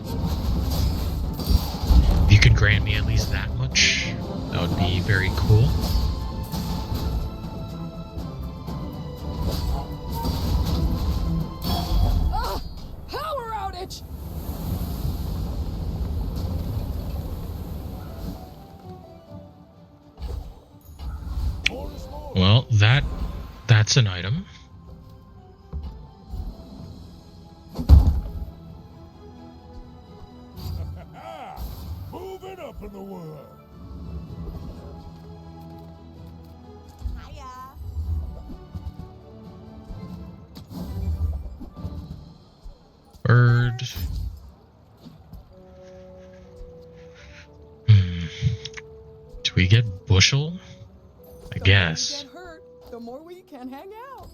If you could grant me at least that much, that would be very cool. Power outage! Well, that's an item. Moving up in the world. Hiya. Bird. Do we get bushel? I guess. Get hurt, the more we can hang out.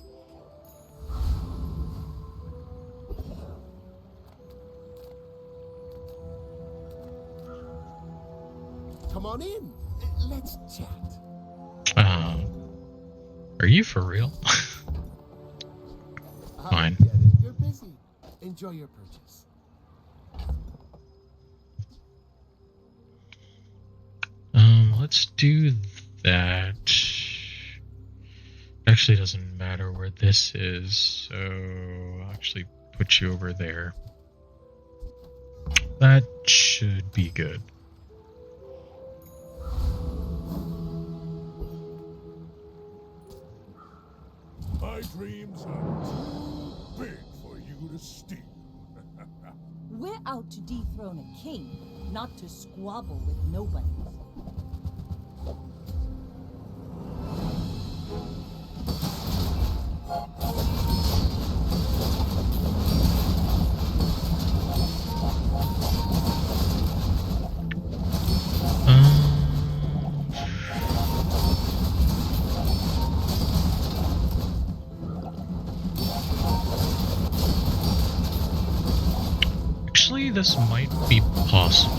Come on in. Let's chat. Are you for real? Fine. I get it. You're busy. Enjoy your purchase. Let's do that. Actually, doesn't matter where this is, so I'll actually put you over there. That should be good. My dreams are too big for you to steal. Where out to dethrone a king, not to squabble with nobodies. Actually, this might be possible.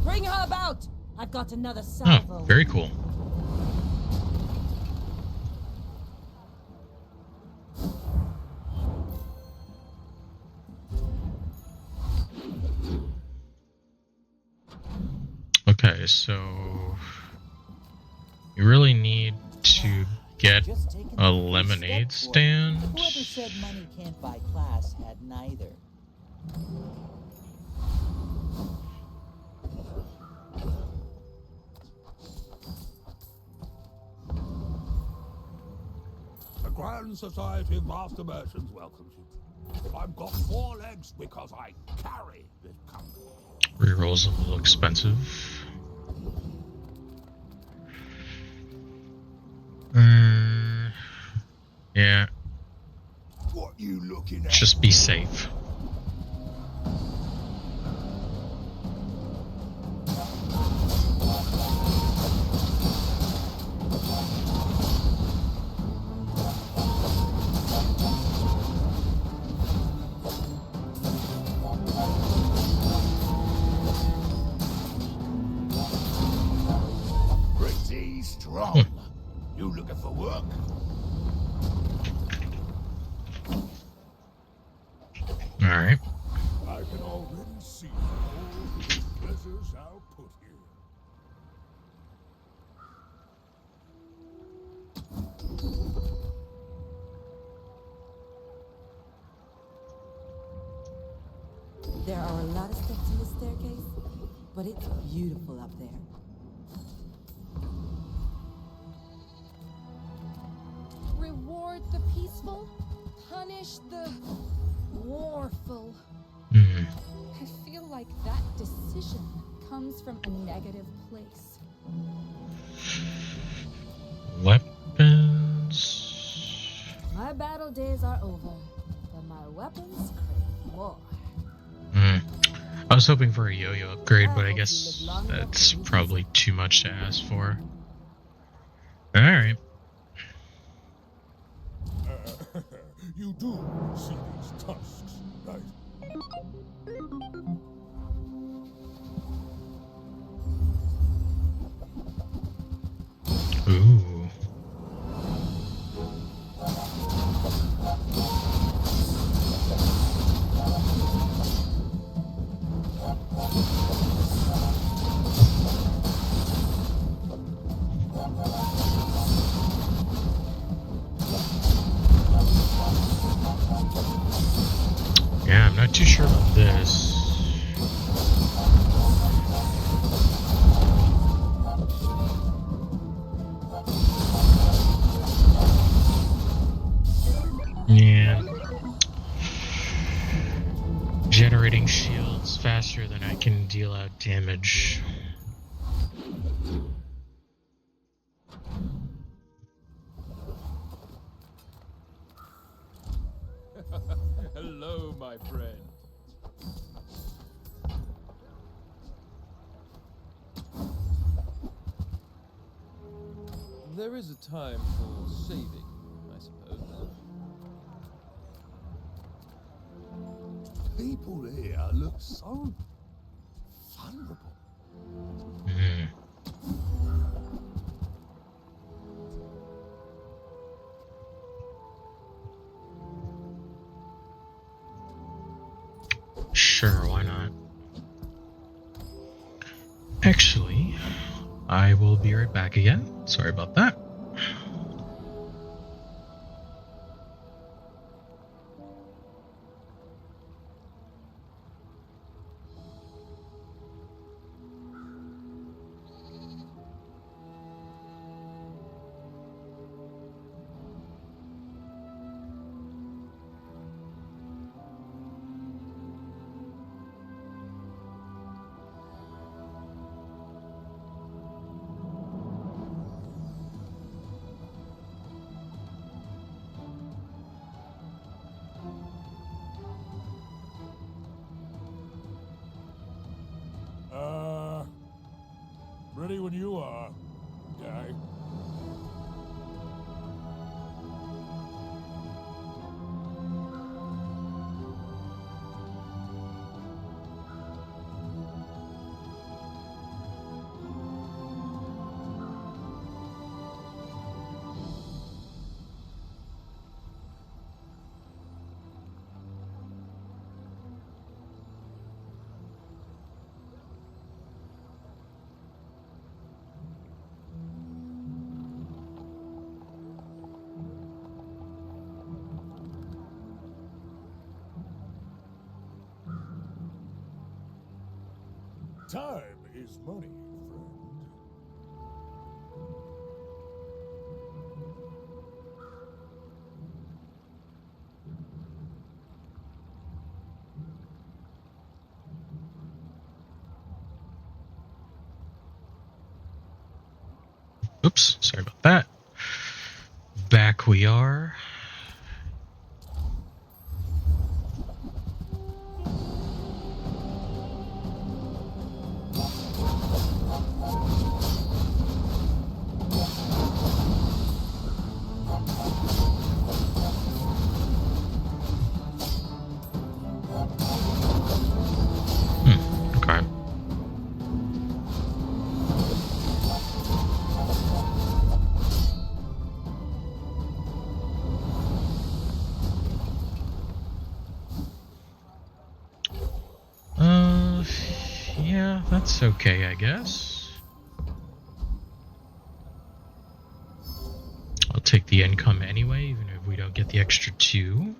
Bring her about! I've got another salvo. Oh, very cool. Okay, so you really need to get a lemonade stand. Whoever said money can't buy class had neither. The Grand Society of Master Merchants welcomes you. I've got 4 legs because I carry this company. Reroll's a little expensive. Yeah. What you looking at? Just be safe. Pretty strong. You looking for work? All right. I can already see all the pleasures I'll put here. There are a lot of steps in this staircase, but it's beautiful up there. Reward the peaceful, punish the warful. I feel like that decision comes from a negative place. Weapons. My battle days are over, but my weapons crave more. I was hoping for a yo-yo upgrade, but I guess that's probably too much to ask for. All right. You do see these tusks, right? Ooh. Yeah, I'm not too sure about this. Yeah. Generating shields faster than I can deal out damage. Hello, my friend. There is a time for saving, I suppose. People here look so vulnerable. Sure, why not? Actually, I will be right back again. Sorry about that. Ready when you are, guy. Time is money, friend. Oops, sorry about that. Back we are. Okay. Yeah, that's okay, I guess. I'll take the income anyway, even if we don't get the extra 2.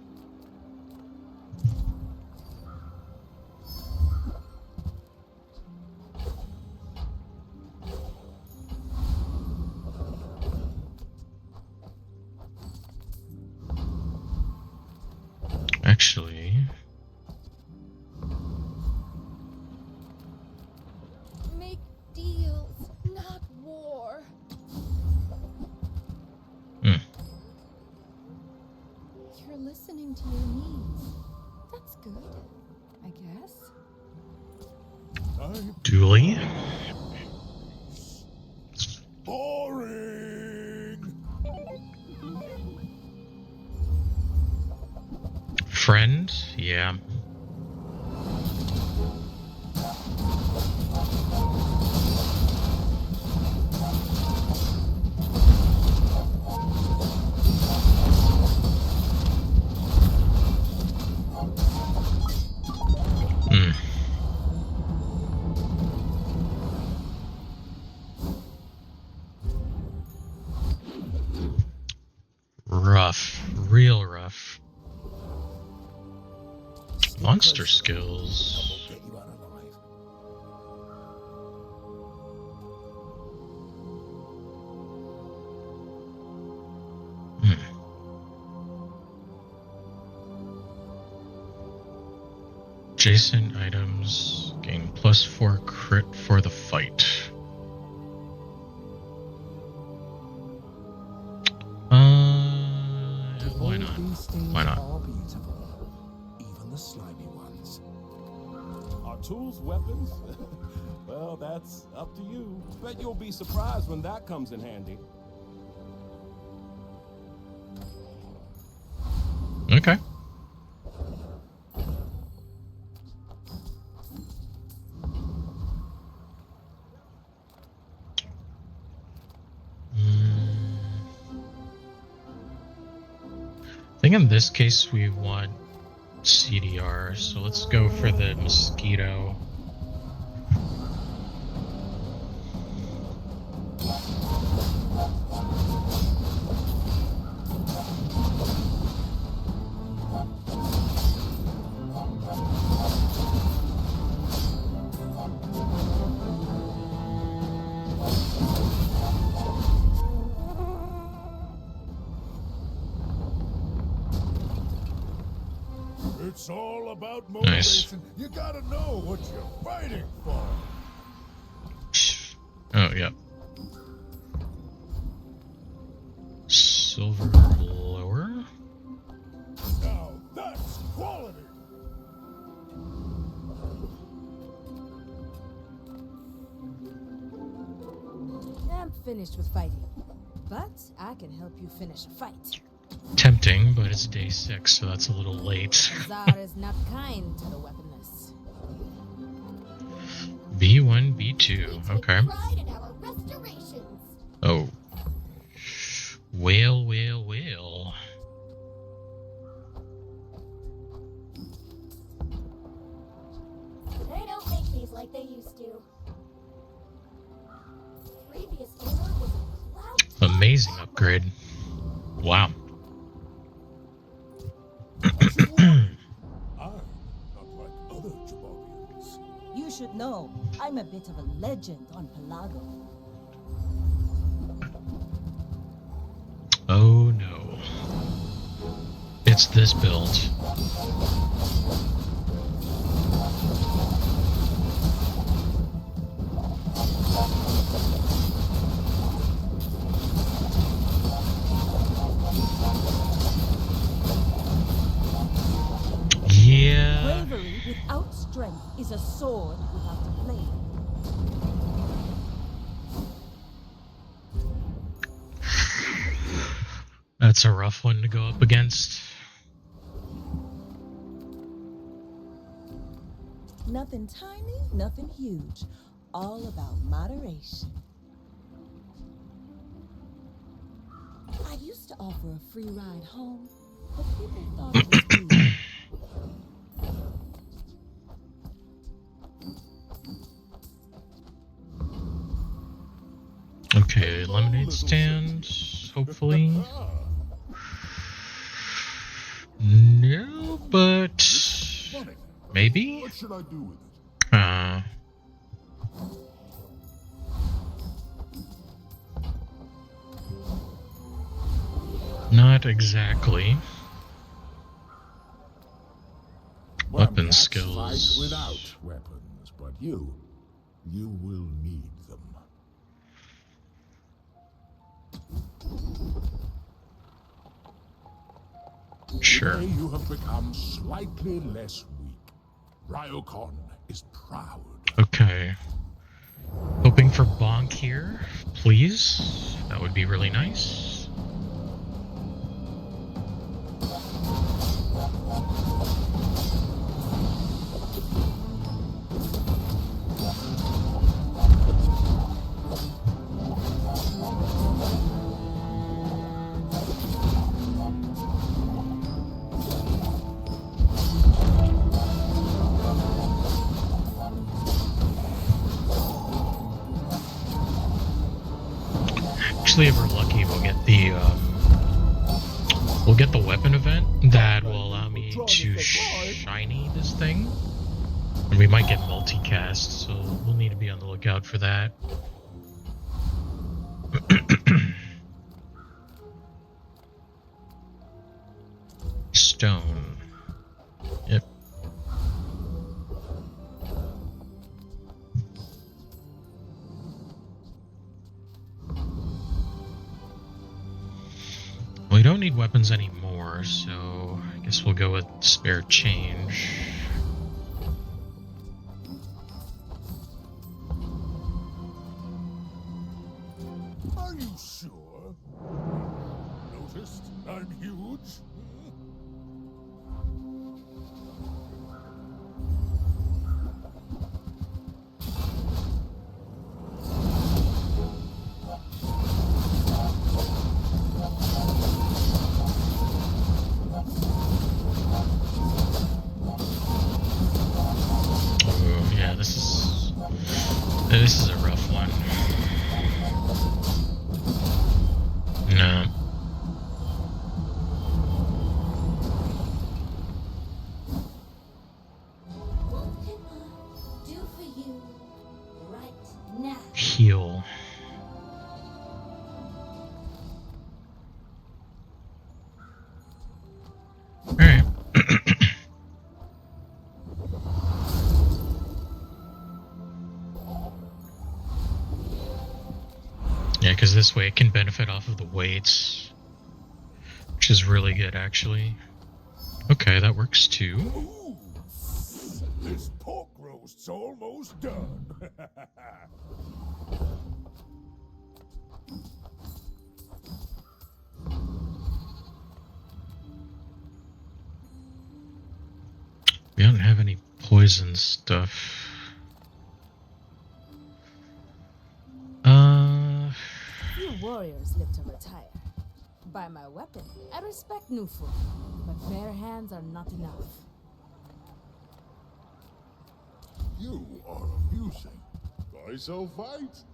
Actually, Make deals, not war. You're listening to your needs. That's good, I guess. Dooley. Boring. Friend? Yeah. Rough. Real rough. Monster skills. Get you out alive. Adjacent items gain +4 crit for the fight. Why not? Why not? Are beautiful, even the slimy ones. Are tools weapons? Well, that's up to you. Bet you'll be surprised when that comes in handy. Okay. I think in this case we want CDR, so let's go for the mosquito. It's all about motivation. Nice. You gotta know what you're fighting for. Oh, yeah. Silver blower? Now that's quality. finished with fighting, but I can help you finish a fight. Tempting, but it's day 6, so that's a little late. Bazaar is not kind to the weaponless. B1, B2. Okay. Pride in our restorations. Oh. Whale, whale, whale. They don't make these like they used to. Previous owner was a cloud. Amazing upgrade. Wow. I'm not like other Jababians. You should know, I'm a bit of a legend on Pelago. Oh no. It's this build. Yeah. Bravery without strength is a sword without a blade. That's a rough one to go up against. Nothing tiny, nothing huge. All about moderation. I used to offer a free ride home, but people thought it was weird. Okay, lemonade stand, hopefully. No, but maybe? What should I do with it? Not exactly. Weapon Cats skills. fight without weapons, but you will need them. Sure. Today you have become slightly less weak. Ryokon is proud. Okay. Hoping for bonk here, please. That would be really nice. Actually, if we're lucky, we'll get the weapon event that will allow me to shiny this thing, and we might get multicast, so we'll need to be on the lookout for that. Stone. Yep. We don't need weapons anymore, so I guess we'll go with spare change. Are you sure? Noticed I'm huge? Oh, yeah, this is a rough one. No. What can I do for you right now? Heal. Alright. Yeah, because this way it can benefit off of the weights, which is really good, actually. Okay, that works too. Ooh, this pork roast's almost done. We don't have any poison stuff. Few warriors live to retire. By my weapon, I respect new food, but bare hands are not enough. You are amusing. I shall fight.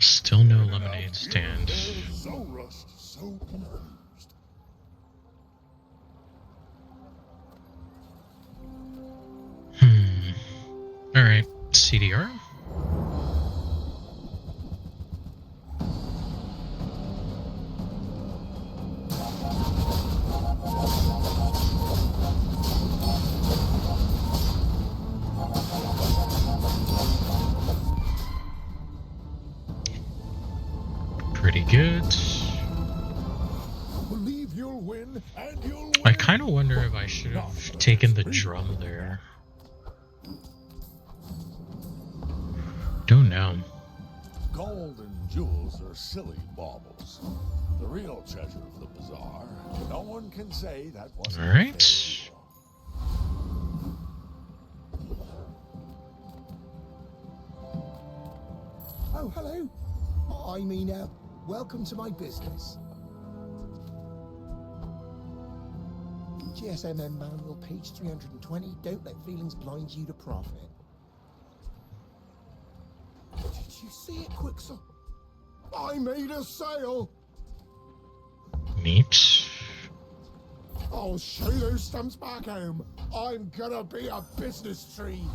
Still no lemonade stand. So rushed, so confused. Alright, CDR? Pretty good. Believe you'll win, and you'll win. I kind of wonder if I should have taken the drum there. Don't know. Gold and jewels are silly baubles. The real treasure of the bazaar. No one can say that wasn't. All right. Oh, hello. I mean, welcome to my business. GSMM manual, page 320. Don't let feelings blind you to profit. Did you see it, Quixel? I made a sale. Neat. I'll show those stumps back home. I'm gonna be a business tree.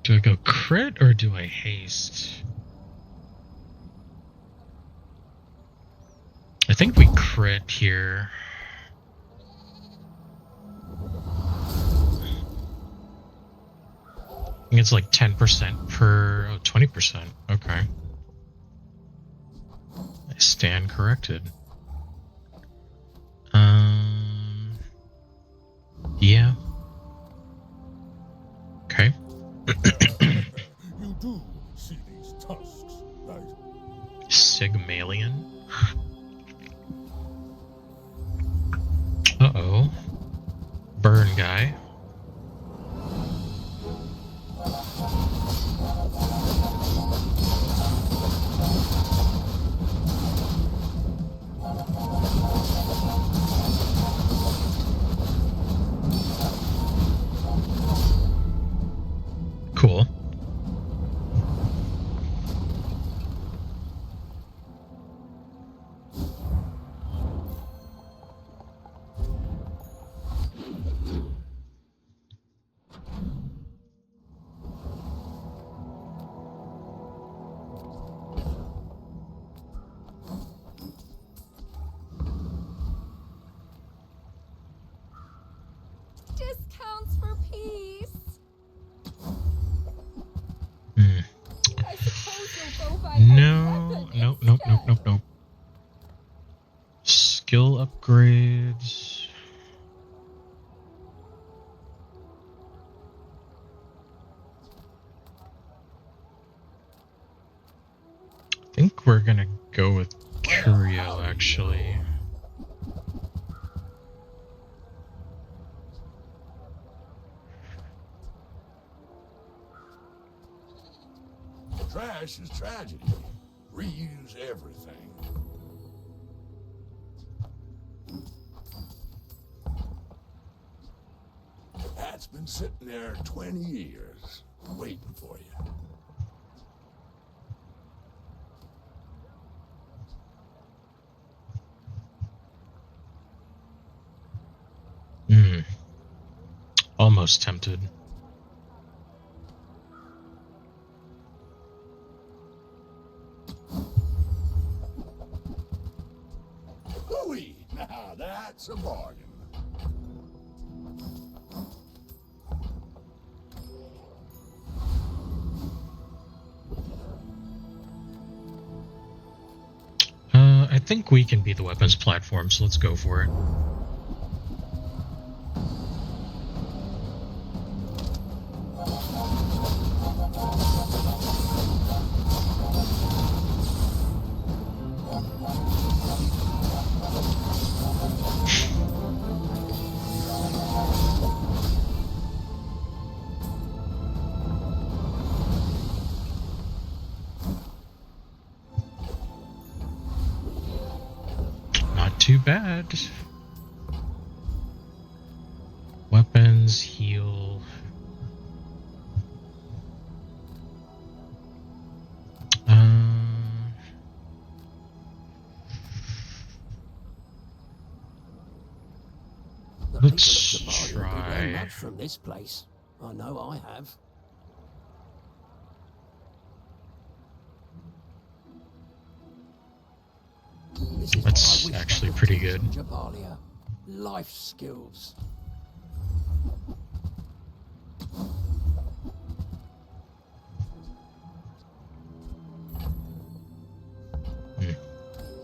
Do I go crit or do I haste? I think we crit here. I think it's like 10% per... Oh, 20%. Okay. I stand corrected. Yeah. Okay. You do see these tusks, right? Sigmalian? Uh-oh. Burn guy. Cool. Discounts for peace. I suppose you'll go buy No, nope. Skill upgrades. I think we're gonna go with Curio, actually. Trash is tragedy. Reuse everything. That's been sitting there 20 years, waiting for you. Almost tempted. Hooey! Now that's a bargain. I think we can be the weapons platform, so let's go for it. Not too bad. Weapons, heal. Let's try. Much from this place. I know I have. That's actually pretty good. Jabalia. Life skills.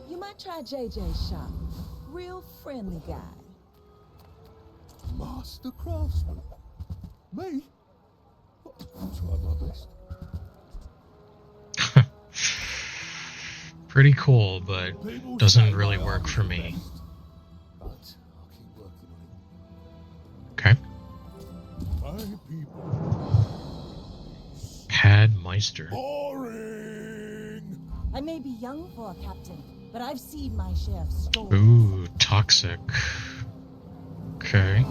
You might try JJ's shop. Real friendly guy. Master craftsman. Me? I'll try my best. Pretty cool, but doesn't really work for me. But I'll keep working on it. Okay. My people. Pad Meister. Boring. I may be young for a captain, but I've seen my share of storms. Ooh, toxic. Okay.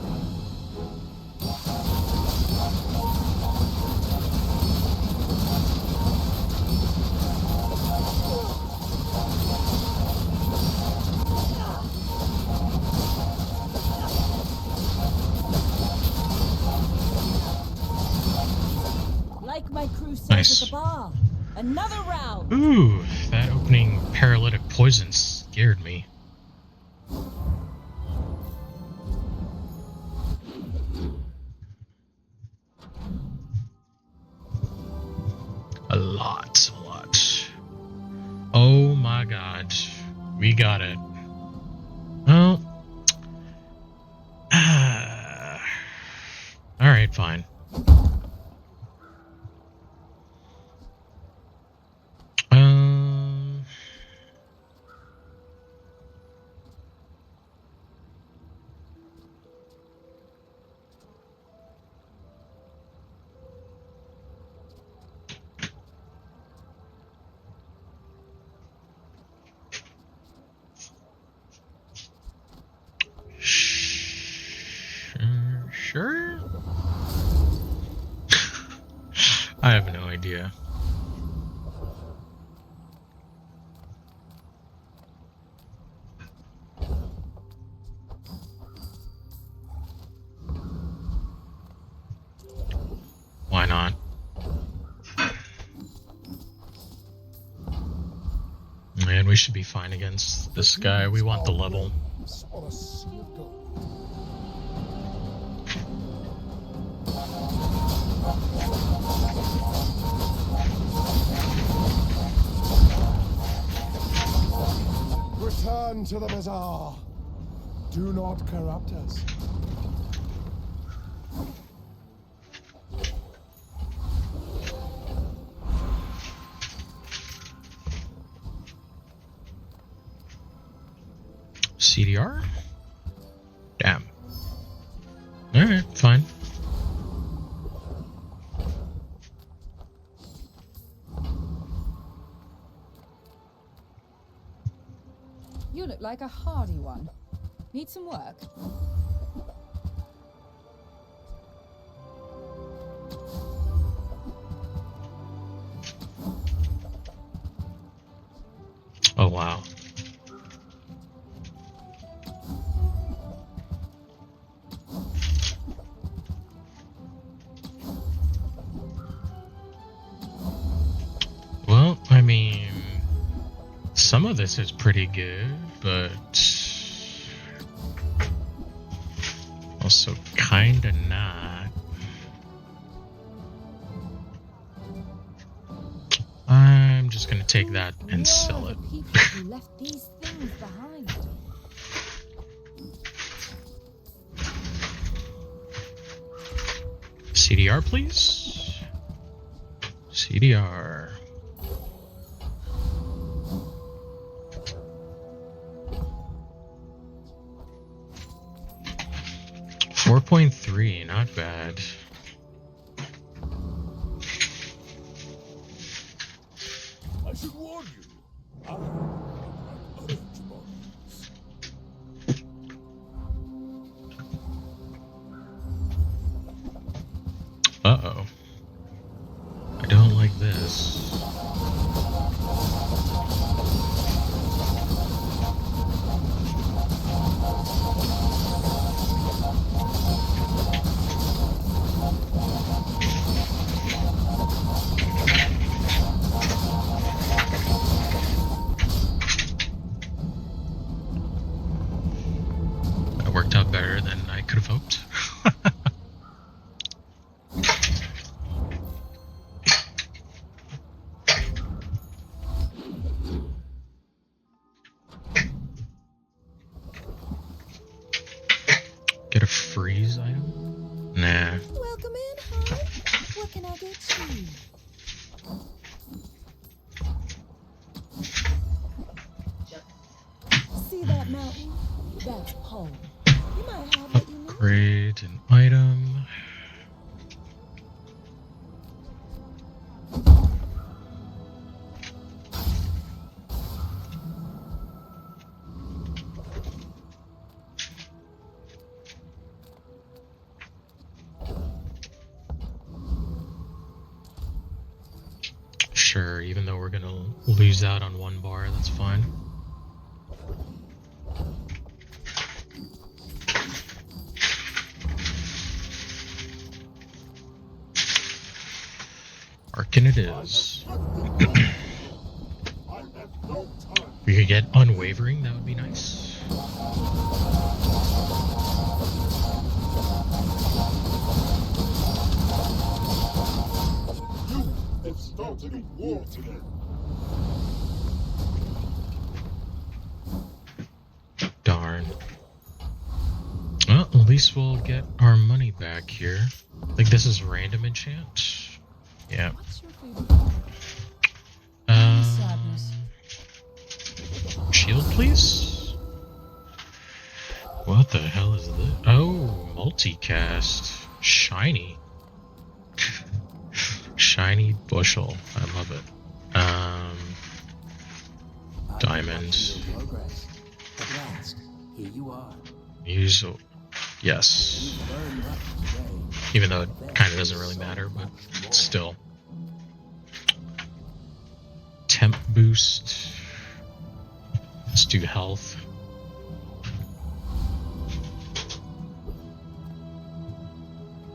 Like my crew says Nice. at the bar. Another round. Ooh, that opening paralytic poison scared me. A lot. Oh my god. We got it. Well. Alright, fine. Sure? I have no idea. Why not? And we should be fine against this guy. We want the level. On a sea of gold. Return to the Bazaar. Do not corrupt us. CDR? Damn. Alright, fine. You look like a hardy one. Need some work? Oh wow. Well, I mean, some of this is pretty good, but also kinda not. I'm just gonna take that and sell it. People who left these things behind. CDR, please. CDR. 4.3, not bad. I should warn you. I am not like other Jabarians. Uh-oh. I don't like this. That worked out better than I could have hoped. Get a freeze item? Nah. Welcome in, hon. What can I get you? See that mountain? That's home. You might have what you need. Upgrade an item. Sure, even though we're gonna lose out on one bar, that's fine. Arkin it is. We could get unwavering, that would be nice. They've started a war today. Darn. Well, at least we'll get our money back here. I think this is random enchant. Yeah. Shield, please? What the hell is this? Oh, multicast. Shiny. Shiny bushel. I love it. Diamond. Here you are. Use. Yes. Even though it kind of doesn't really matter, but still. Temp boost. Let's do health.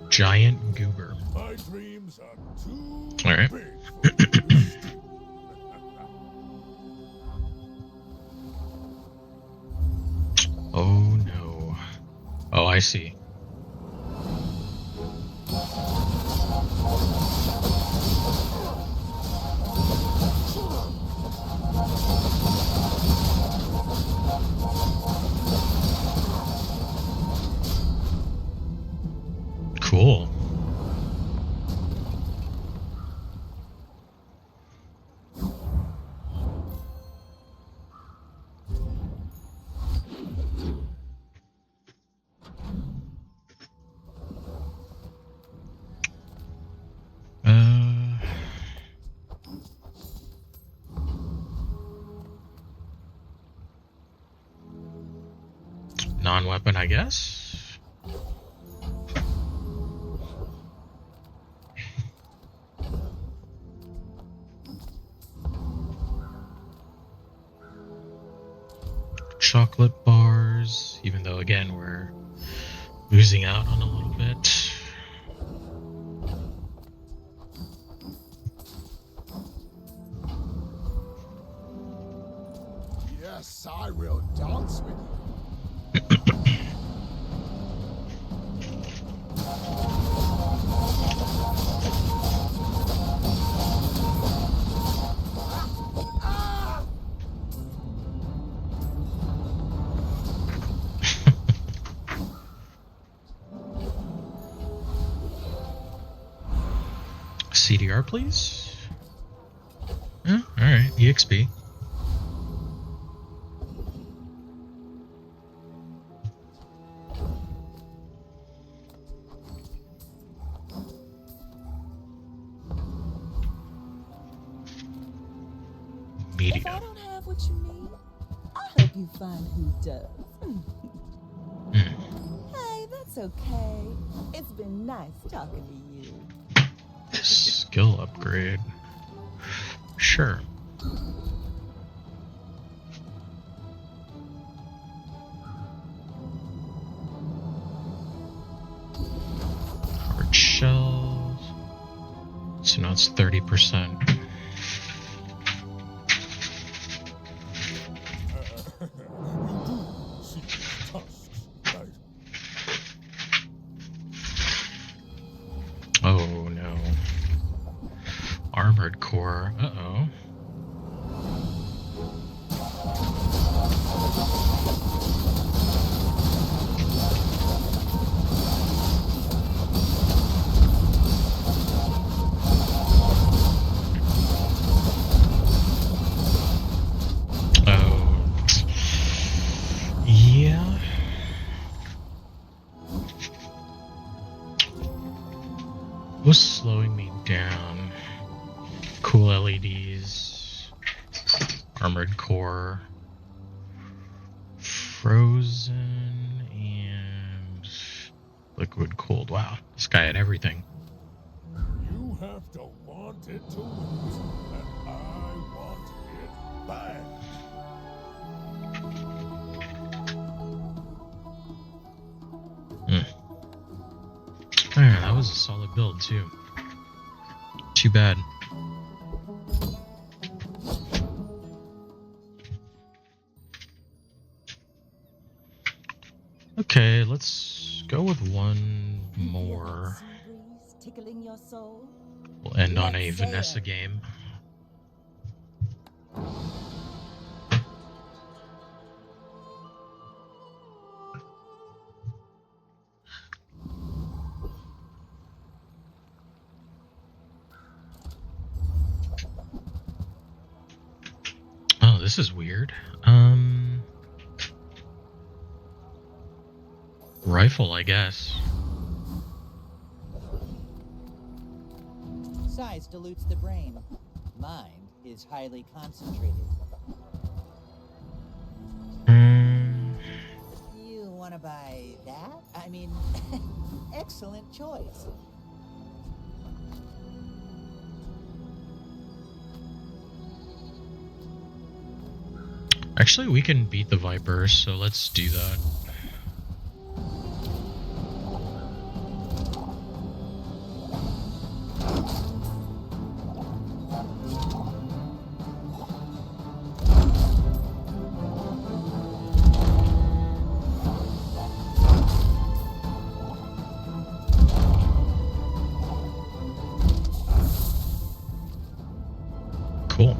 Giant goober. My dreams are too All right. big. Oh no. Oh, I see. Cool. Non-weapon, I guess. Chocolate bars, even though again we're losing out on a little bit. Yes, I will dance with you. CDR, please. All right, EXP. media. If I don't have what you need, I hope you find who does. Hey, that's okay. It's been nice talking to you. Skill upgrade. Sure. Hard shells. So now it's 30%. Oh no. Armored core. Uh-oh. Yeah. What's slowing me down? Cool LEDs. Armored core. Frozen and liquid cooled. Wow, this guy had everything. You have to want it to lose, and I want it back. Yeah, that was a solid build too. Too bad. Okay, let's go with one more. Tickling your soul? We'll end on a Vanessa game. Oh, this is weird. Rifle, I guess. Size dilutes the brain. Mind is highly concentrated. You want to buy that? I mean, excellent choice. Actually, we can beat the Viper, so let's do that. Cool.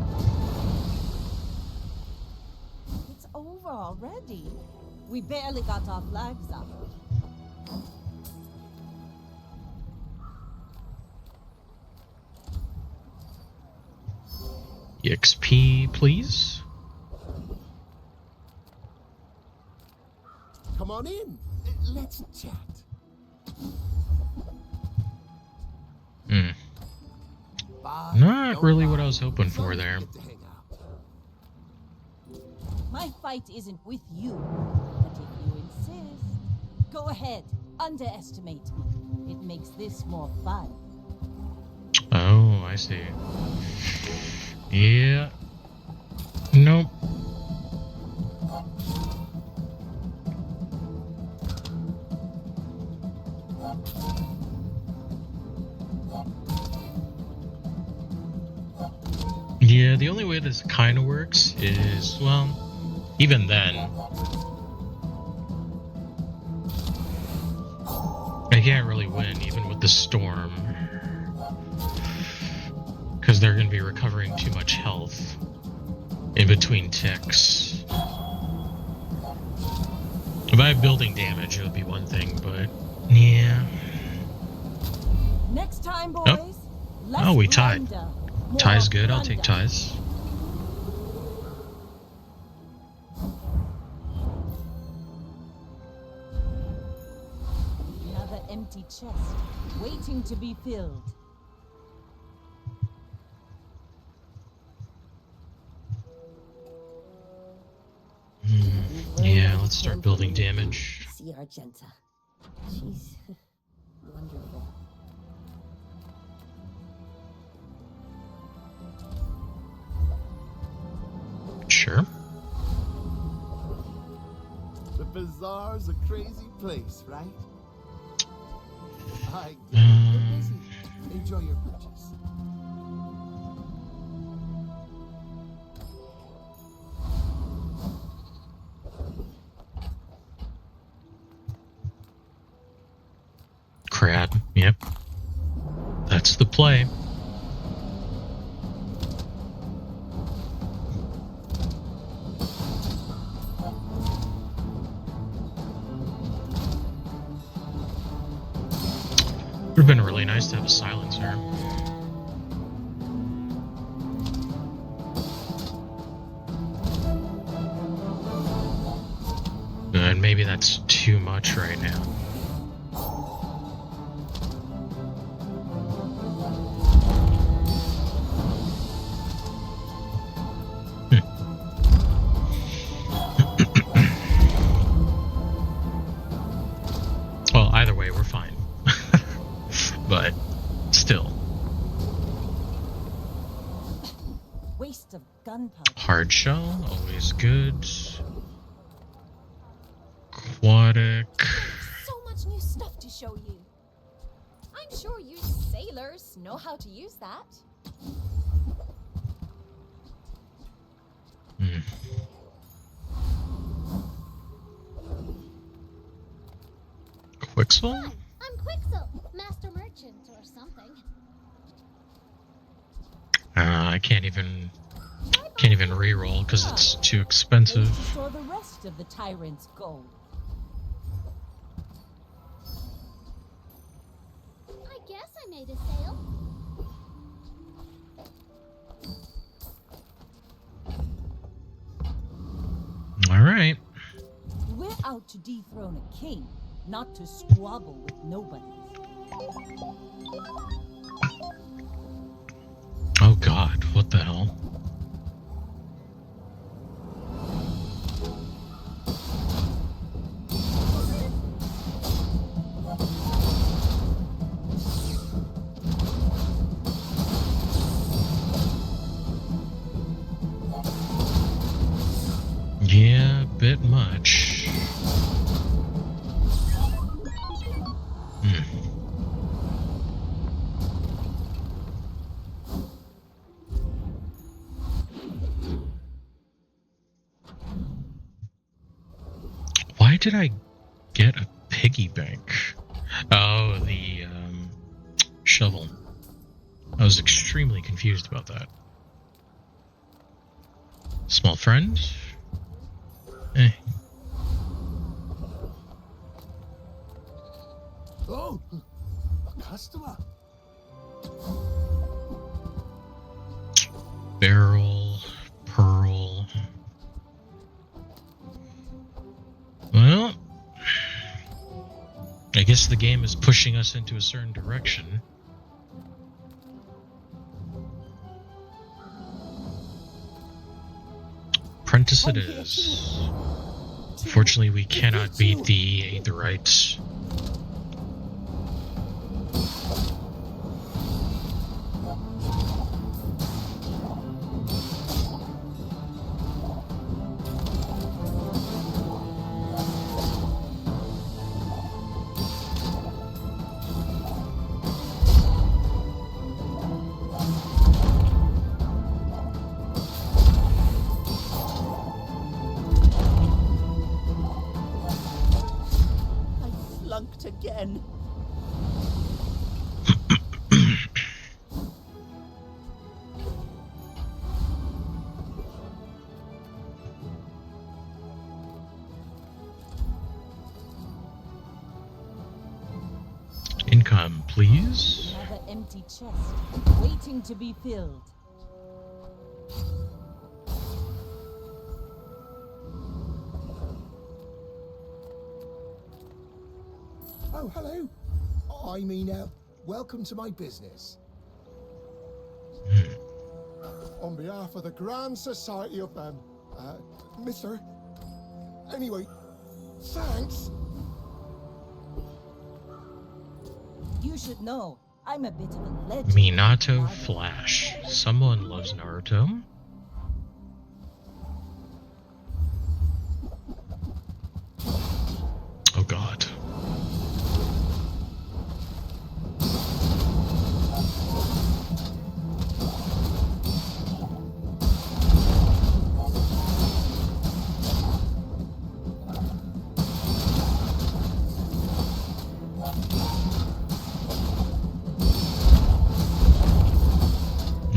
It's over already. We barely got our flags up. EXP, please. Come on in. Let's chat. Not really what I was hoping for there. My fight isn't with you, but if you insist, go ahead, underestimate me. It makes this more fun. Oh, I see. Yeah. Nope. Yeah, the only way this kind of works is, well, even then, I can't really win, even with the storm, because they're going to be recovering too much health in between ticks. If I have building damage, it would be one thing, but yeah. Next time, boys. Oh, we tied. Tie's good. I'll take ties. Another empty chest, waiting to be filled. let's start building damage. See Argenta. She's wonderful. Sure. The Bazaar's a crazy place, right? I get busy. Enjoy your purchase. Crab, yep. That's the play. Would have been really nice to have a silencer. And maybe that's too much right now. Well, either way, we're fine. But still. Waste of gunpowder. Hard shell, always good. Aquatic. So much new stuff to show you. I'm sure you sailors know how to use that. Quixel? Hi, I'm Quixel, master merchant or something. I can't even reroll because it's too expensive. For the rest of the tyrant's gold. I guess I made a sale. All right. We're out to dethrone a king, not to squabble with nobody. Oh God, what the hell? Yeah, a bit much. Why did I get a piggy bank? Oh, the shovel. I was extremely confused about that. Small friend? Eh. Oh, a customer. Barrel, pearl. Well, I guess the game is pushing us into a certain direction. Apprentice it is. Fortunately, we cannot beat the Aetherites. Again. Income, please. Another empty chest, waiting to be filled. Oh, hello. I mean, welcome to my business. On behalf of the Grand Society of Mister. Anyway, Thanks. You should know, I'm a bit of a legend. Minato Flash. Someone loves Naruto. Oh god.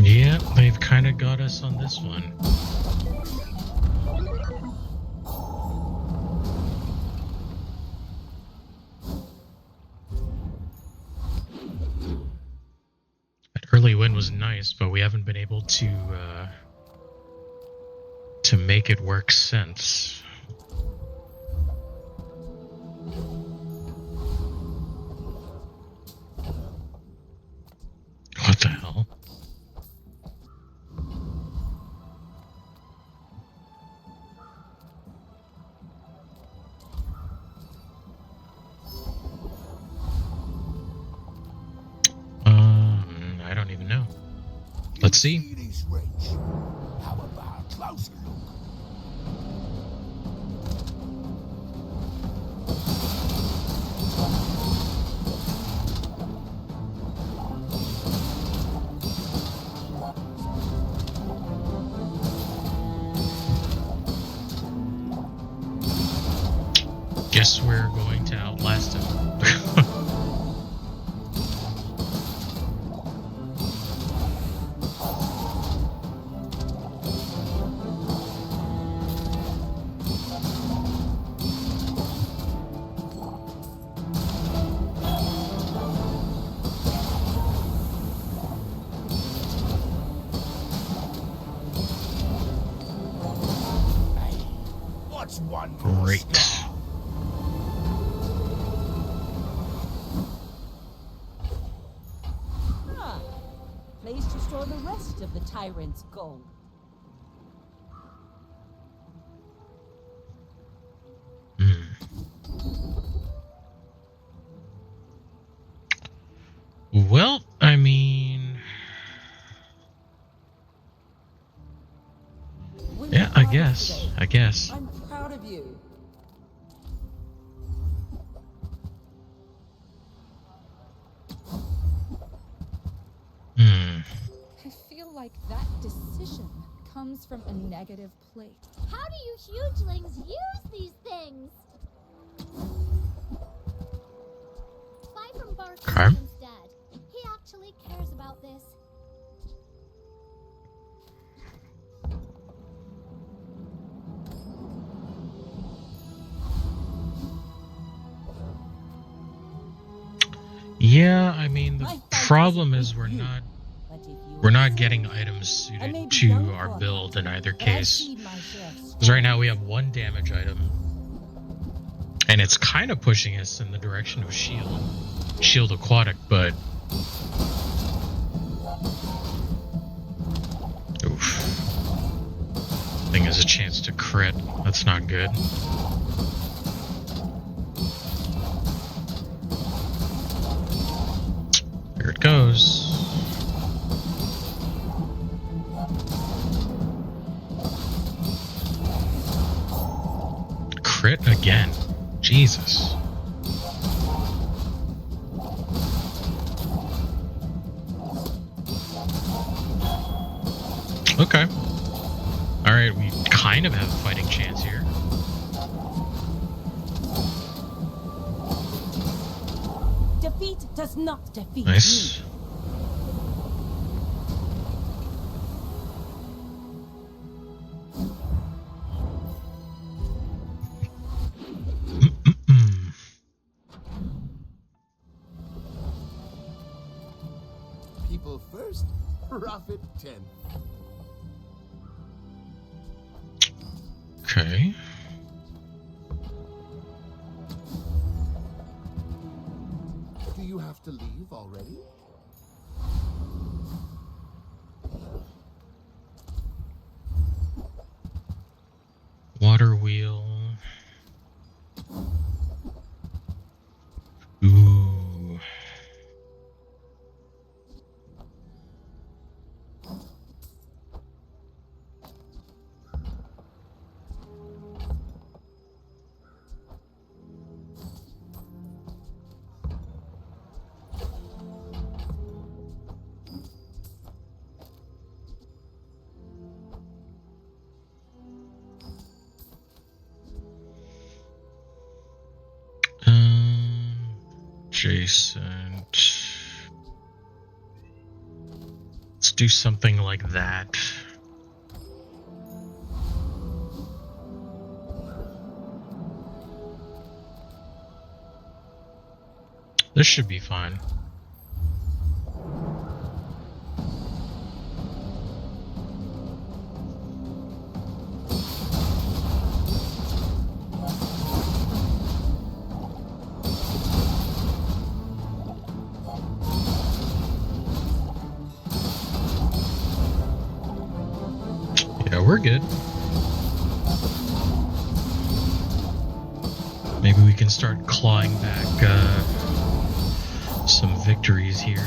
Yeah, they've kind of got us on this one. That early win was nice, but we haven't been able to make it work since. What the hell? I don't even know. Let's see. How about a closer look? Guess we're going to outlast him. What's one Great. Ah, place to store the rest of the tyrant's gold. Well, I mean... Yeah, I guess. I'm proud of you. I feel like that decision comes from a negative place. How do you hugelings use these things? Buy from Bazaar instead. He actually cares about this. Yeah, I mean, the problem is we're not getting items suited to our build in either case. Because right now we have one damage item. And it's kind of pushing us in the direction of Shield Aquatic, but... Oof. Thing has a chance to crit. That's not good. Here it goes. Crit again. Jesus. Okay. Alright, we kind of have a fighting chance here. Defeat does not defeat Nice. me. People first, profit 10. Okay. Do you have to leave already? Water wheel. adjacent. Let's do something like that. This should be fine. Yeah, we're good. Maybe we can start clawing back some victories here.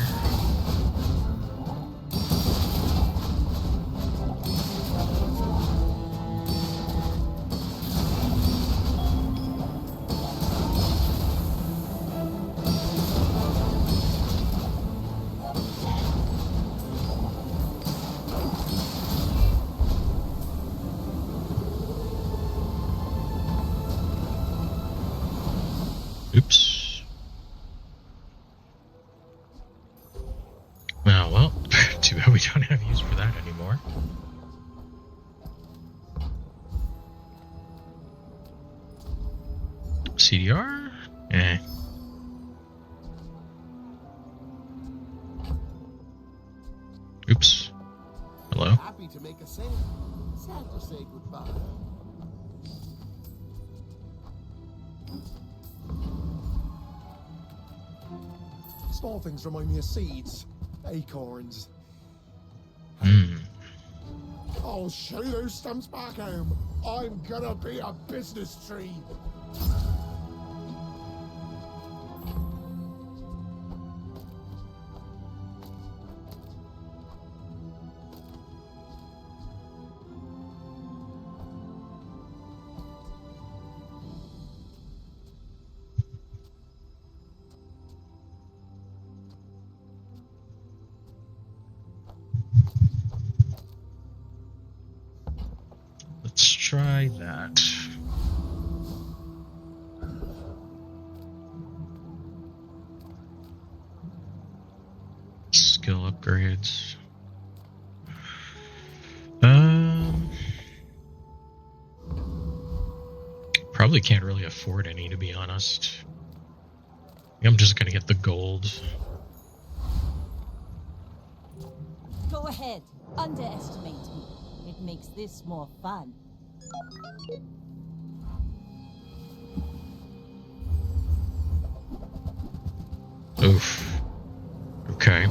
Oops. Oh, well, too bad we don't have use for that anymore. CDR? Eh. Oops. Hello? Happy to make a sale. Sad to say goodbye. Small things remind me of seeds, acorns. I'll show you those stumps back home. I'm gonna be a business tree. Let's try that. Skill upgrades. Probably can't really afford any, to be honest. I'm just gonna get the gold. Go ahead, underestimate me. It makes this more fun. Oof. Okay.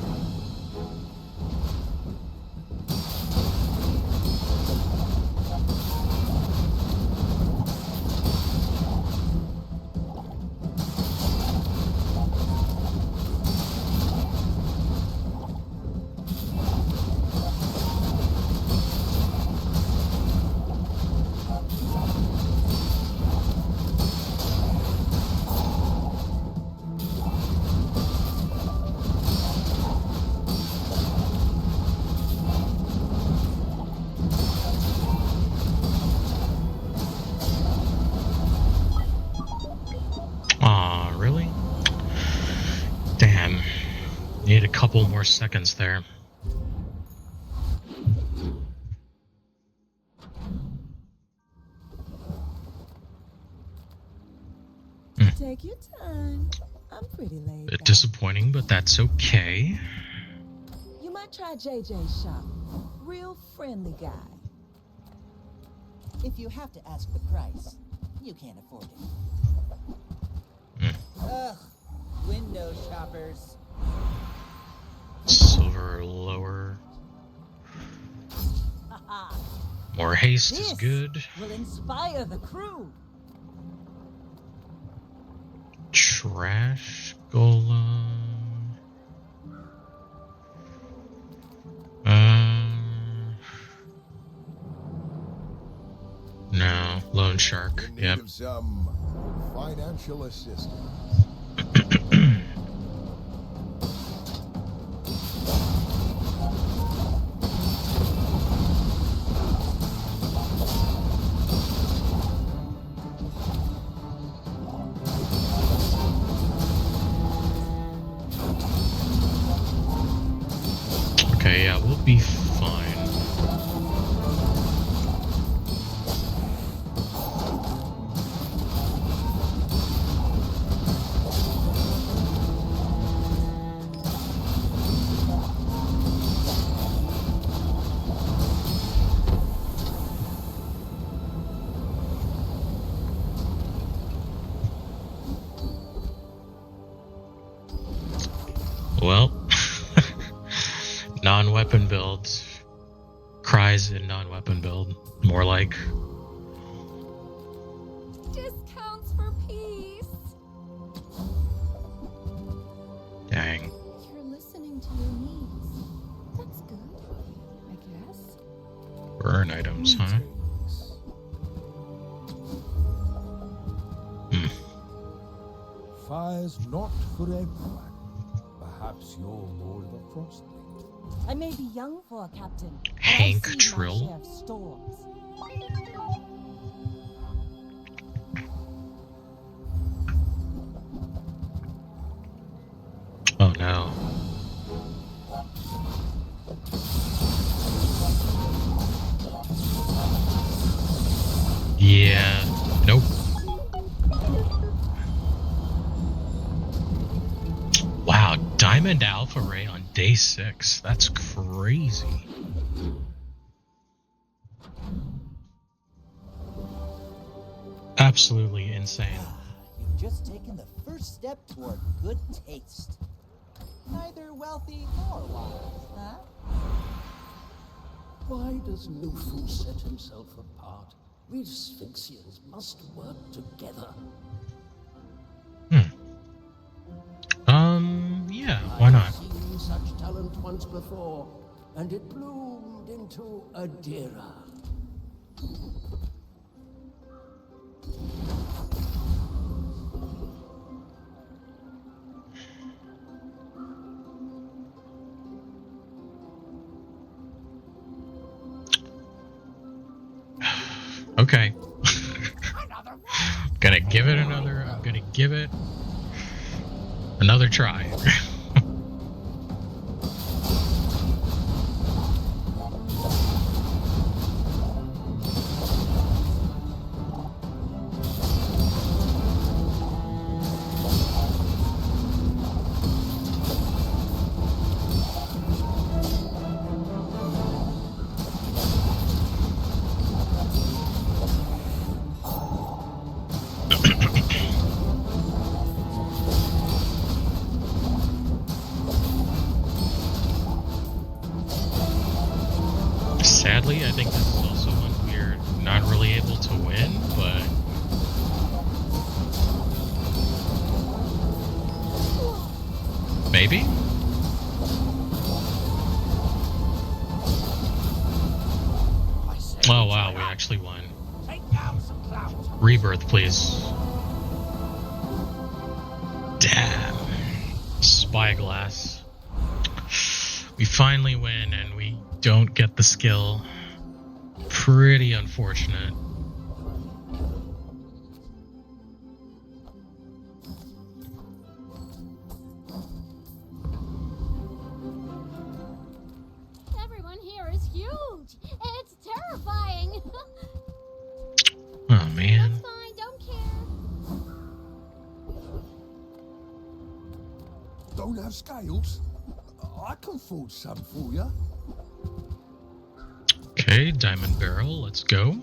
Aw, really? Damn. Need a couple more seconds there. Take your time. I'm pretty laid Bit back. disappointing, but that's okay. You might try JJ's shop. Real friendly guy. If you have to ask the price, you can't afford it. Ugh, window shoppers. Silver lower. More haste is good. Will inspire the crew. Trash golem. No, loan shark. In need Yep. of some financial assistance. in non-weapon build. More like. Discounts for peace. Dang. You're listening to your needs. That's good, I guess. Burn items, huh? Fire's not for everyone. Perhaps you're more of a frostbite. I may be young for a captain, but Hank I've seen Trill? my share of storms. Oh no. Yeah. Nope. Wow, Diamond Alpha Ray on day 6. That's crazy. Absolutely insane. You've just taken the first step toward good taste. Neither wealthy nor wise, huh? Why does Nufu set himself apart? We Sphinxians must work together. Yeah, why not? I've seen such talent once before, and it bloomed into Adira. Okay. I'm gonna give it another try. Sadly, I think this is also one we're not really able to win, but maybe? Oh wow, we actually won. Rebirth, please. Damn. Spyglass. We finally win and we don't get the skill. Pretty unfortunate. Everyone here is huge. It's terrifying. Oh man. That's fine, don't care. Don't have scales? I can forge some for you. Okay, Diamond Barrel, let's go.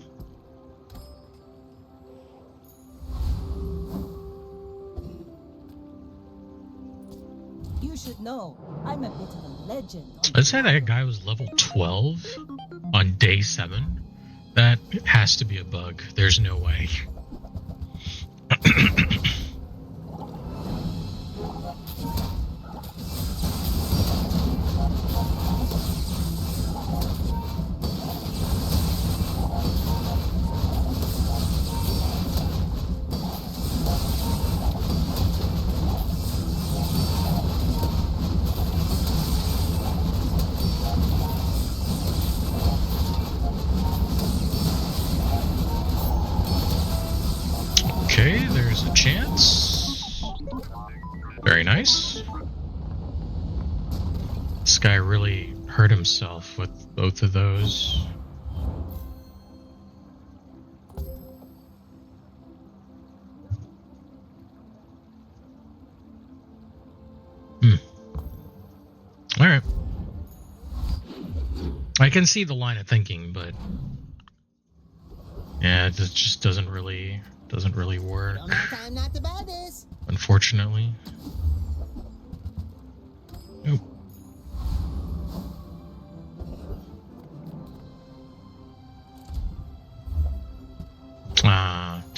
You should know, I'm a bit of a legend. Let's say that guy was level 12 on day 7. That has to be a bug. There's no way. Okay, there's a chance. Very nice. This guy really hurt himself with both of those. Alright. I can see the line of thinking, but yeah, it just doesn't really work. Don't have time not to buy this. Unfortunately. Nope.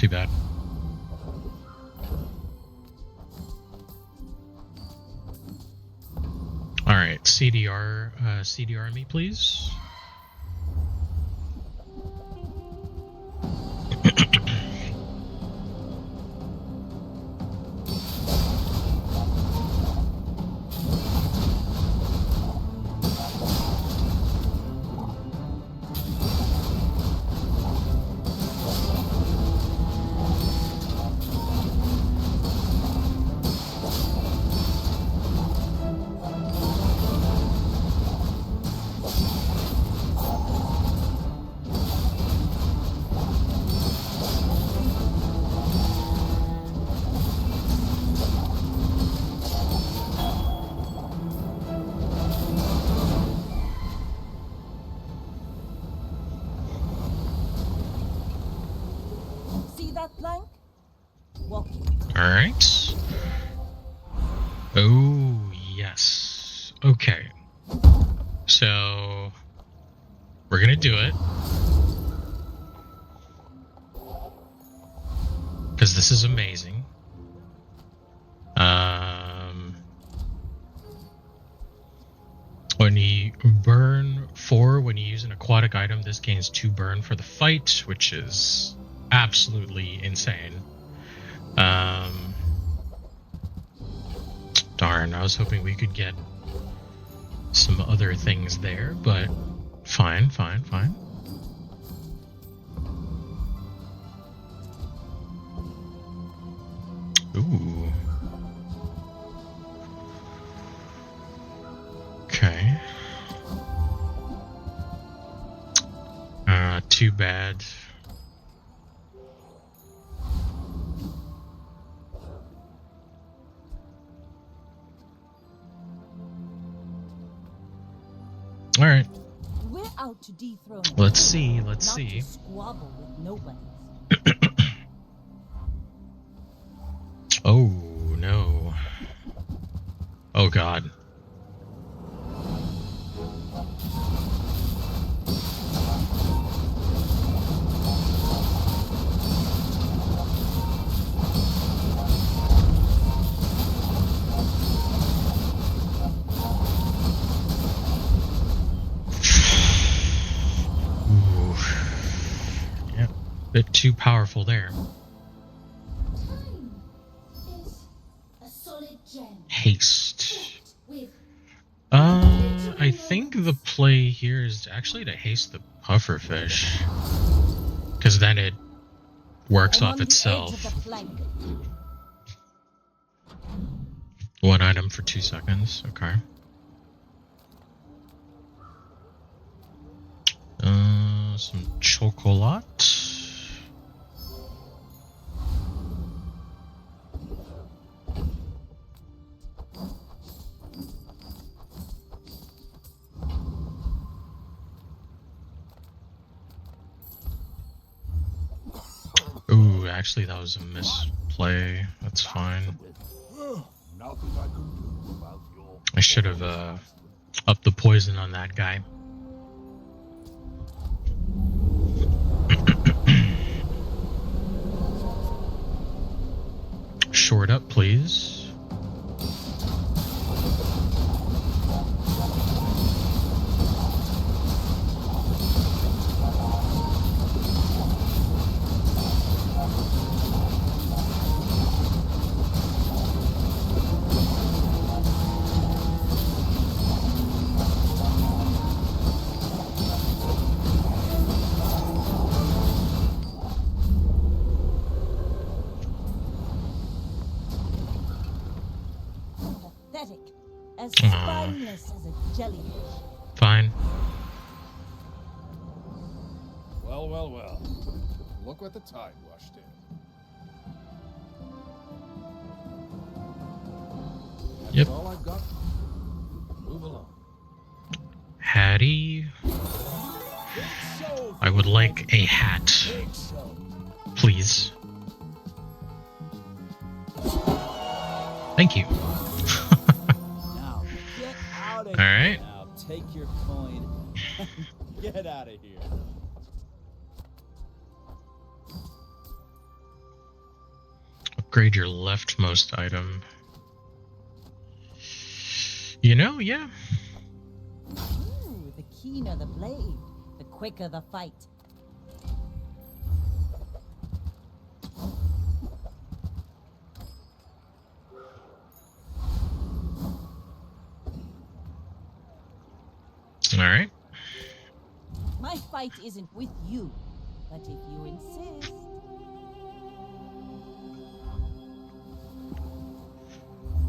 Too bad. All right, CDR me, please. See that plank? Walk it. All right. Oh, yes. Okay. So we're going to do it. Because this is amazing. When you burn 4, when you use an aquatic item, this gains 2 burn for the fight, which is absolutely insane. Darn, I was hoping we could get some other things there, but fine. Ooh. Okay. Too bad. All right. We're out to dethrone. Let's see. Not to squabble with nobody. Oh no. Oh god. Ooh. Yep. Bit too powerful there. Time is a solid gem. Haste. With I think the play here is actually to haste the pufferfish. Because then it works off itself. 1 item for 2 seconds. Okay. Some chocolate. Ooh, actually that was a misplay. That's fine. I should have upped the poison on that guy. Short up, please. As spineless as a jellyfish. Fine. Well. Look what the tide rushed in. That's Yep. all I've got. Move along. Hattie. I would like a hat. Please. Thank you. Now get out of All here. right. Now take your coin and get out of here. upgrade your leftmost item. You know, yeah. Ooh, the keener the blade, the quicker the fight. Alright. My fight isn't with you, but if you insist.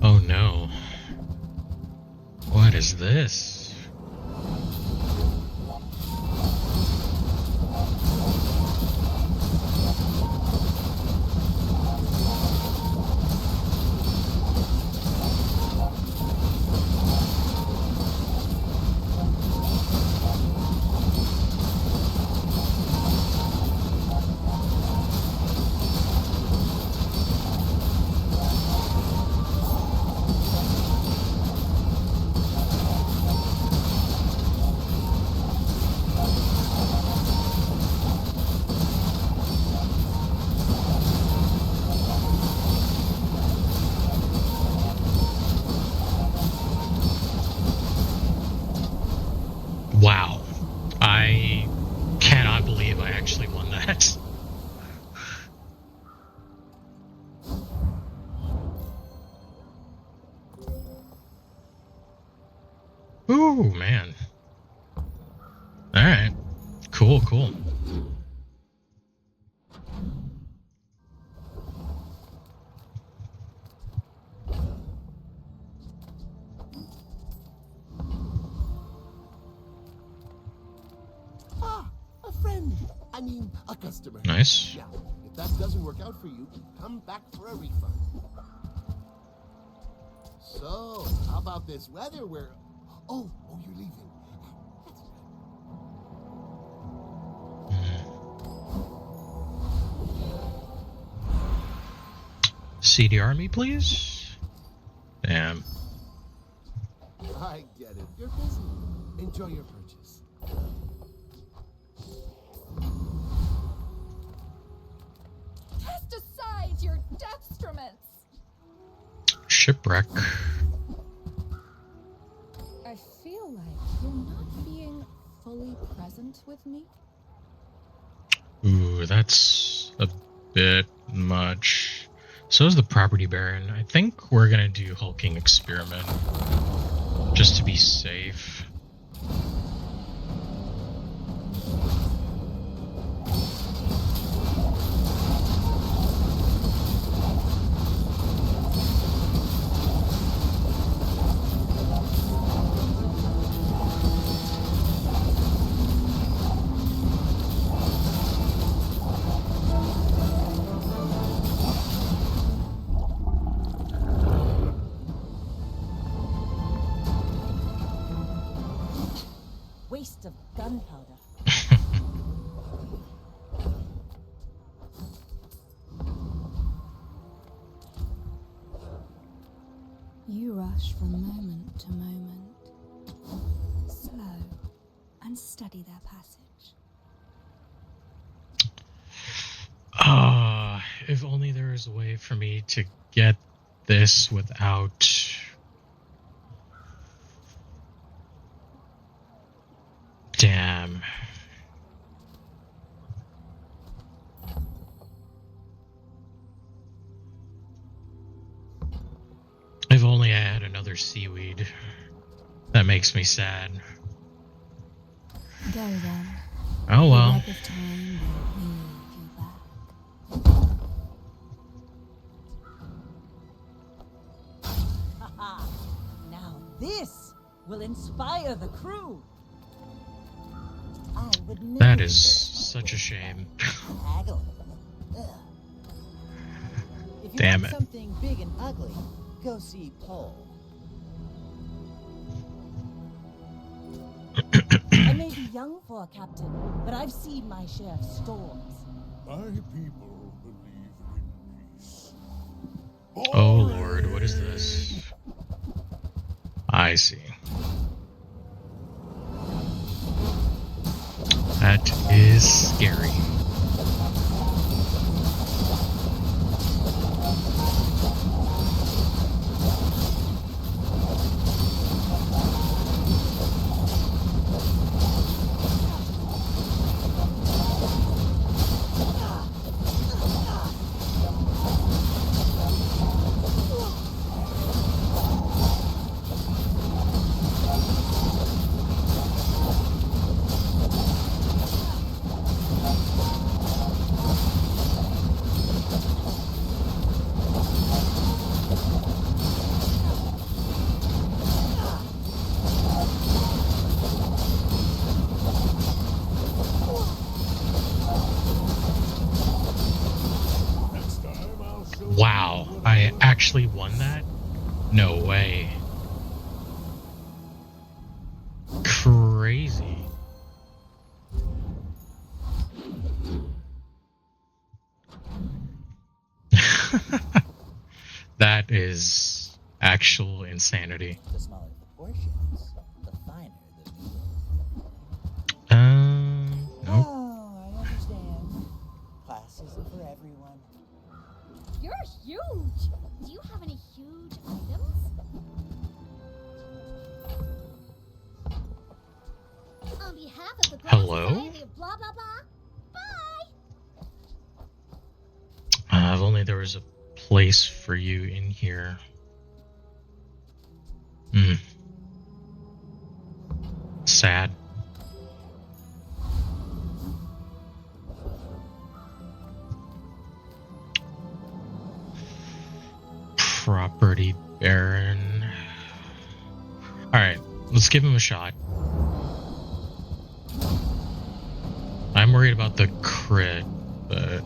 Oh no. What is this? Wow. I cannot believe I actually won that. Ooh, man. Alright. Cool, cool. Ah, a friend. I mean, a customer. Nice. Now, if that doesn't work out for you, come back for a refund. So, how about this weather where... Oh, you're leaving. That's CDR me, please? Damn. I get it. You're busy. Enjoy your purchase. Cast aside your deathstruments. Shipwreck. I feel like you're not being fully present with me. Ooh, that's a bit much. So is the property baron. I think we're gonna do hulking experiment. Just to be safe. Waste of gunpowder. You rush from moment to moment. Slow and steady their passage. If only there was a way for me to get this without... Damn. If only I had another seaweed. That makes me sad. Go then. Oh well. The of time will lead you back. Haha! Now this will inspire the crew. I would never That is such a shame. haggle. Ugh. If you Damn want it. something big and ugly, go see Paul. I may be young for a captain, but I've seen my share of storms. My people believe in peace. Oh lord, what is this? I see. That is scary. Wow, I actually won that? No way. Crazy. That is actual insanity. The smaller the portions, the finer the meal. Nope. Oh, I understand. Class isn't for everyone. You're huge! Do you have any huge items? On behalf of the Grand Hello? Society of blah blah blah, bye! If only there was a place for you in here. Sad. Property Baron. Alright, let's give him a shot. I'm worried about the crit, but...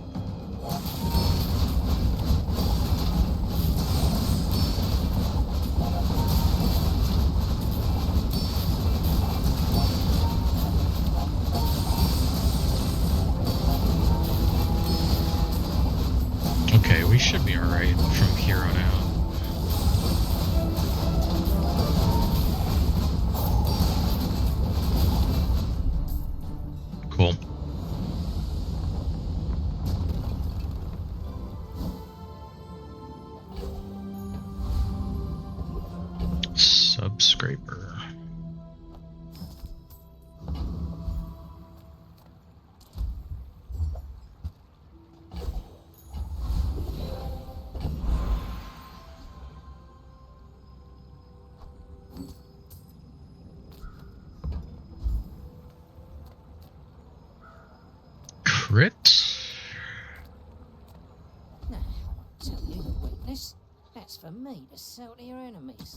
Okay, we should be alright from here on out. Cool. Subscraper. Crit? Now, I'll tell you the weakness. That's for me to sell to your enemies.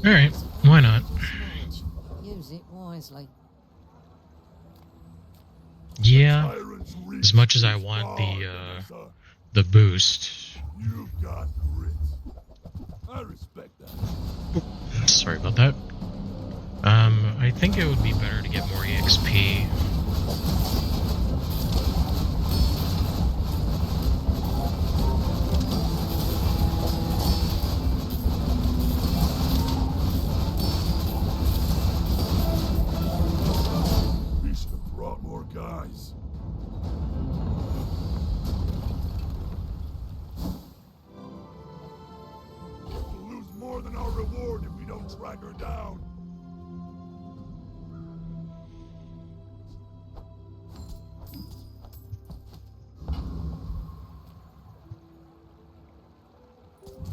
Alright, why not? Use it wisely. Yeah, as much as I want the boost. You've got grit. I respect that. Sorry about that. I think it would be better to get more EXP. We should have brought more guys. We'll lose more than our reward if we don't track her down.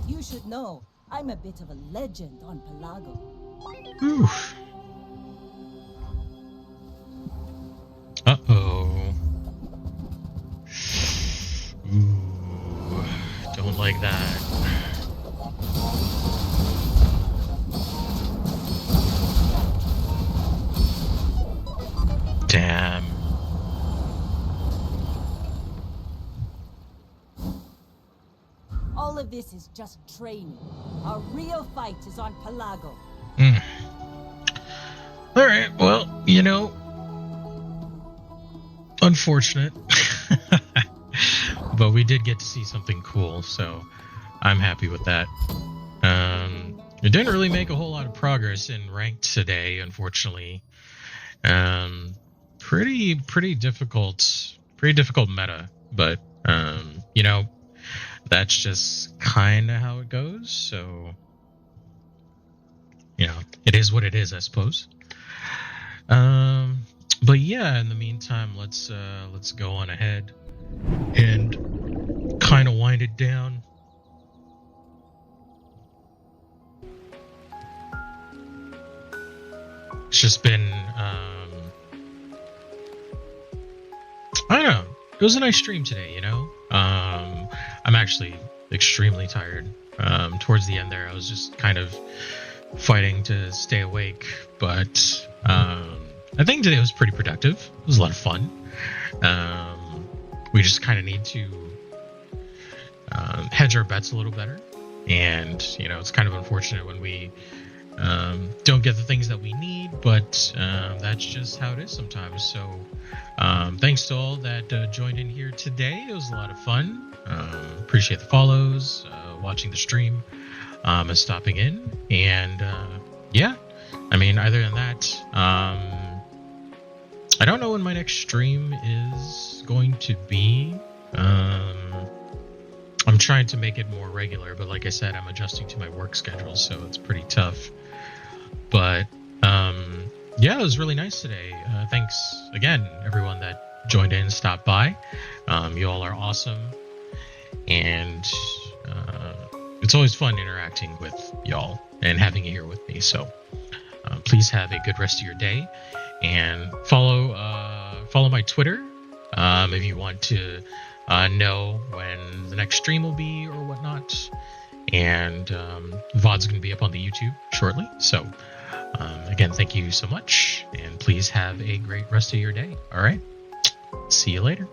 You should know, I'm a bit of a legend on Pelago. Oof. Uh-oh. Ooh. Don't like that. Damn. All of this is just training. Our real fight is on Pelago. Alright, well, you know, unfortunate. But we did get to see something cool, so I'm happy with that. We didn't really make a whole lot of progress in ranked today, unfortunately. Pretty difficult meta, but you know, that's just kind of how it goes. So, you know, it is what it is, I suppose. But yeah, in the meantime, let's go on ahead and kind of wind it down. It's just been, I don't know. It was a nice stream today, you know? I'm actually extremely tired. Towards the end there, I was just kind of fighting to stay awake, but I think today was pretty productive. It was a lot of fun. We just kind of need to hedge our bets a little better. And, you know, it's kind of unfortunate when we don't get the things that we need, but that's just how it is sometimes. So thanks to all that joined in here today. It was a lot of fun. Appreciate the follows, watching the stream, and stopping in. And yeah, I mean, other than that, I don't know when my next stream is going to be. I'm trying to make it more regular, but like I said, I'm adjusting to my work schedule, so it's pretty tough. But yeah, it was really nice today. Thanks again, everyone that joined in, stopped by. You all are awesome, and it's always fun interacting with y'all and having you here with me. So please have a good rest of your day, and follow my Twitter if you want to know when the next stream will be or whatnot. And VOD's going to be up on the YouTube shortly. So again, thank you so much, and please have a great rest of your day. All right, see you later.